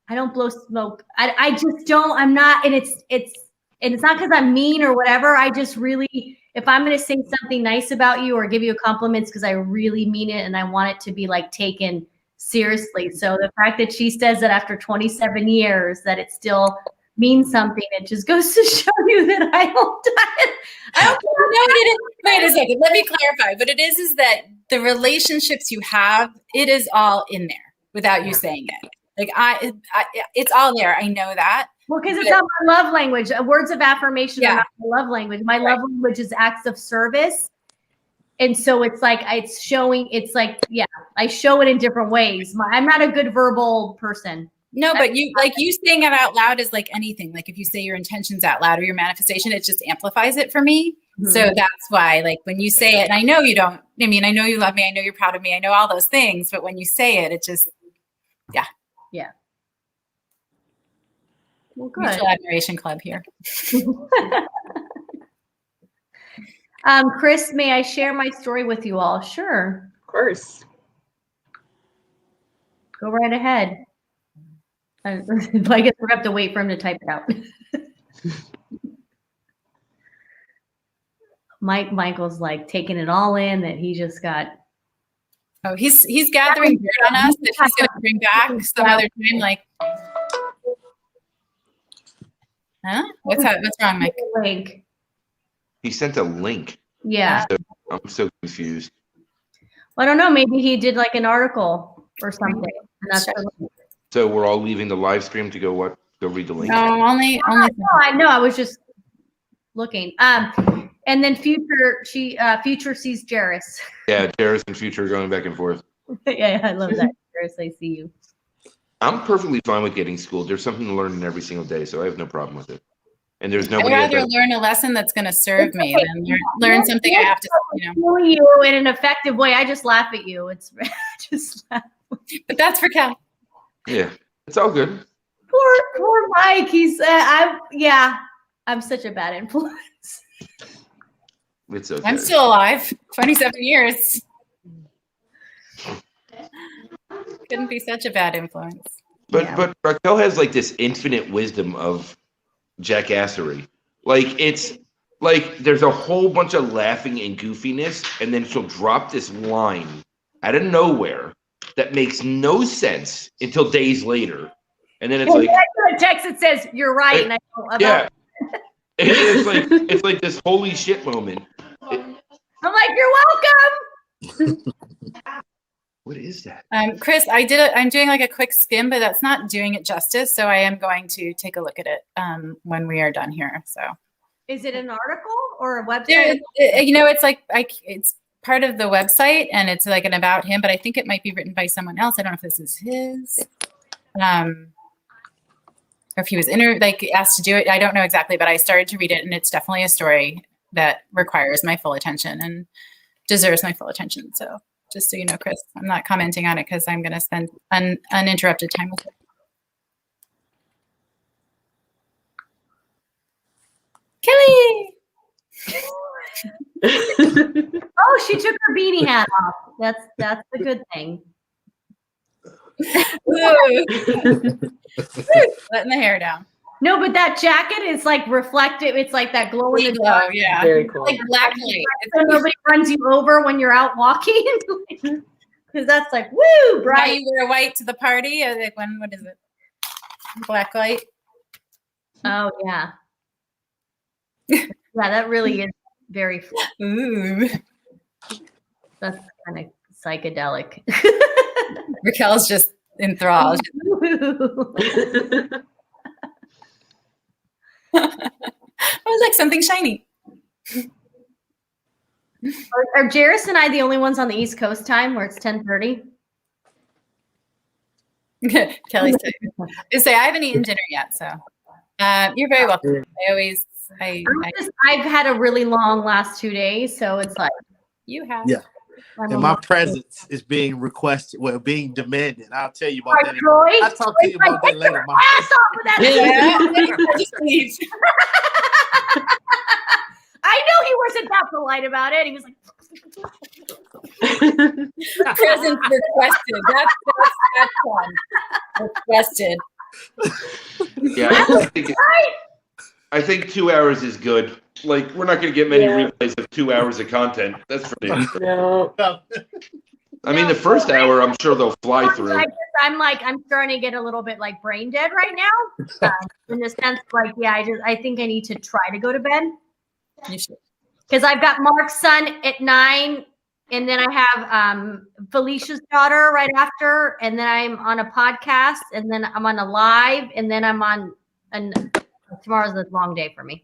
don't blow smoke. I just don't, I'm not, and it's not because I'm mean or whatever. I just really, if I'm going to say something nice about you or give you a compliment, because I really mean it and I want it to be like taken seriously. So the fact that she says that after 27 years that it still means something, it just goes to show you that I don't know what it is. Wait a second, let me clarify. What it is that the relationships you have, it is all in there without you saying it. Like it's all there. I know that. Well, because it's not my love language. Words of affirmation are not my love language. My love language is acts of service. And so it's like, it's showing, it's like, yeah, I show it in different ways. I'm not a good verbal person. No, but you saying it out loud is like anything. Like if you say your intentions out loud or your manifestation, it just amplifies it for me. Mm-hmm. So that's why, like when you say it, and I know you don't, I know you love me. I know you're proud of me. I know all those things, but when you say it, it just, yeah. Yeah. Well, good. Mutual admiration club here. Chris, may I share my story with you all? Sure. Of course. Go right ahead. I guess we're going to have to wait for him to type it out. Michael's like taking it all in that he just got. Oh, he's gathering dirt on us that he's going to bring back some other time. Like, huh? What's wrong, Mike? Link. He sent a link. Yeah. I'm so confused. Well, I don't know. Maybe he did like an article or something. And that's So we're all leaving the live stream to go what? Go read the link. No, only. No, I know. I was just looking. And then Future sees Jaris. Yeah, Jaris and Future are going back and forth. Yeah, I love that. Jaris, I see you. I'm perfectly fine with getting schooled. There's something to learn in every single day, so I have no problem with it. and there's I'd nobody. rather learn a lesson that's going to serve me than learn something I have to, you in an effective way. I just laugh at you. It's just laugh. But that's Raquel. Yeah, it's all good. Poor Mike. He's I'm such a bad influence. It's okay. I'm still alive. 27 years. Couldn't be such a bad influence. But Raquel has like this infinite wisdom of jackassery. Like it's like there's a whole bunch of laughing and goofiness, and then she'll drop this line out of nowhere that makes no sense until days later. And then it's like a text that says you're right, and I go about it's like this holy shit moment. I'm like, you're welcome. What is that? Chris, I'm doing like a quick skim, but that's not doing it justice. So I am going to take a look at it when we are done here. So is it an article or a website? It's like it's part of the website and it's like an about him, but I think it might be written by someone else. I don't know if this is his. Or if he was asked to do it. I don't know exactly, but I started to read it and it's definitely a story that requires my full attention and deserves my full attention. So just so you know, Chris, I'm not commenting on it because I'm going to spend uninterrupted time with it. Kelly! Oh, she took her beanie hat off. That's a good thing. Letting the hair down. No, but that jacket is like reflective. It's like that glow in the dark. Yeah, very cool. Like black light. So nobody runs you over when you're out walking. Because that's like woo, bright. Now you wear white to the party. Or like what is it? Black light. Oh yeah. Yeah, that really is very. Ooh. That's kind of psychedelic. Raquel's just enthralled. I was like something shiny. Are Jaris and I the only ones on the East Coast time where it's 10:30? Kelly's say I haven't eaten dinner yet, so you're very welcome. I've had a really long last 2 days, so it's like you have. Yeah. And my presence is being requested, being demanded. I'll tell you about that. I'll talk to you about that later. I know he wasn't that polite about it. He was like, presence requested. That's one. Requested. Yeah, I think 2 hours is good. Like, we're not going to get many replays of 2 hours of content. That's for me. No. I mean, the first hour, I'm sure they'll fly through. I'm starting to get a little bit like brain dead right now. In the sense, like, I think I need to try to go to bed. You should. Because I've got Mark's son at 9, and then I have Felicia's daughter right after, and then I'm on a podcast, and then I'm on a live, and then I'm on, tomorrow's a long day for me.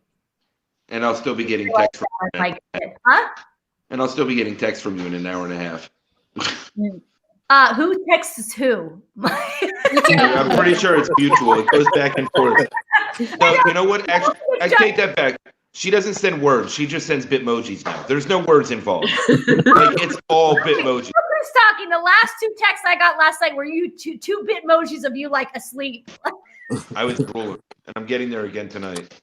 And I'll still be getting text from you. And I'll still be getting text from you in an hour and a half. Who texts who? I'm pretty sure it's mutual. It goes back and forth. So, you know what? Actually, I take that back. She doesn't send words. She just sends Bitmojis now. There's no words involved. Like, it's all Bitmojis. Who's talking? The last 2 texts I got last night were you two Bitmojis of you like asleep. I was drooling, and I'm getting there again tonight.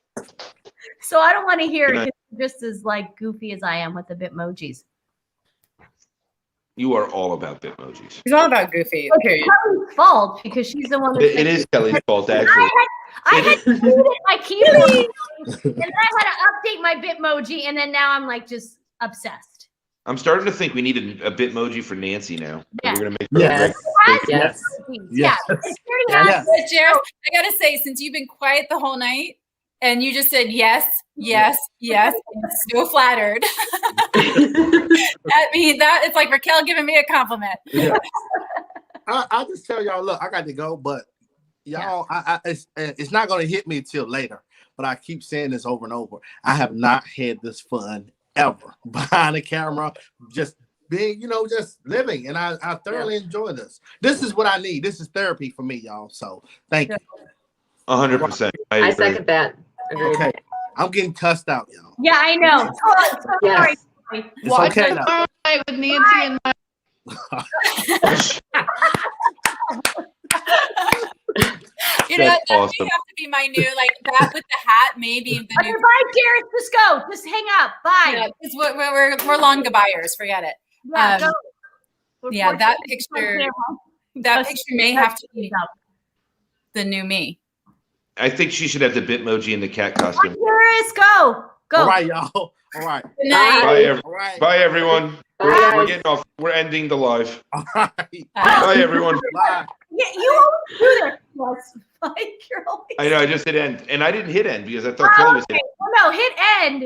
So I don't want to hear it. Just as like goofy as I am with the Bitmojis. You are all about Bitmojis. It's all about goofy. Period. Kelly's fault because she's the one. It is Kelly's fault, actually. I had to tweet my cutie, and then I had to update my Bitmoji, and then now I'm like just obsessed. I'm starting to think we need a Bitmoji for Nancy now. Yeah. We're gonna make her Yes. Yeah. Jaris, I gotta say, since you've been quiet the whole night and you just said yes, I'm so flattered. That it's like Raquel giving me a compliment. Yeah. I'll just tell y'all, look, I got to go, but y'all, it's not going to hit me till later. But I keep saying this over and over. I have not had this fun ever behind the camera, just being, just living. And I thoroughly enjoy this. This is what I need. This is therapy for me, y'all. So thank you. 100%. I second that. Agreed. Okay. I'm getting cussed out, y'all. Yeah, I know. So sorry. Yes. It's Watch okay it now. tomorrow night with Nancy and my. You know, That's that awesome. may have to be my new, like that with the hat, maybe the Okay, new. bye, Jaris. Just go. Just hang up. Bye. Yeah, 'cause we're long goodbyers. Forget it. Yeah, go. Yeah, that We're picture may have to be the new me. I think she should have the Bitmoji and the cat costume. Jaris, go. Go. All right, y'all. All right. Good night. Bye, All right. bye everyone. Bye, We're guys. getting off. We're ending the live. All right. Bye, everyone. Bye. Yeah, you always do this. Yes. Like you're always. I know. I just hit end, and I didn't hit end because I thought Kelly was. Okay. Well, no, hit end.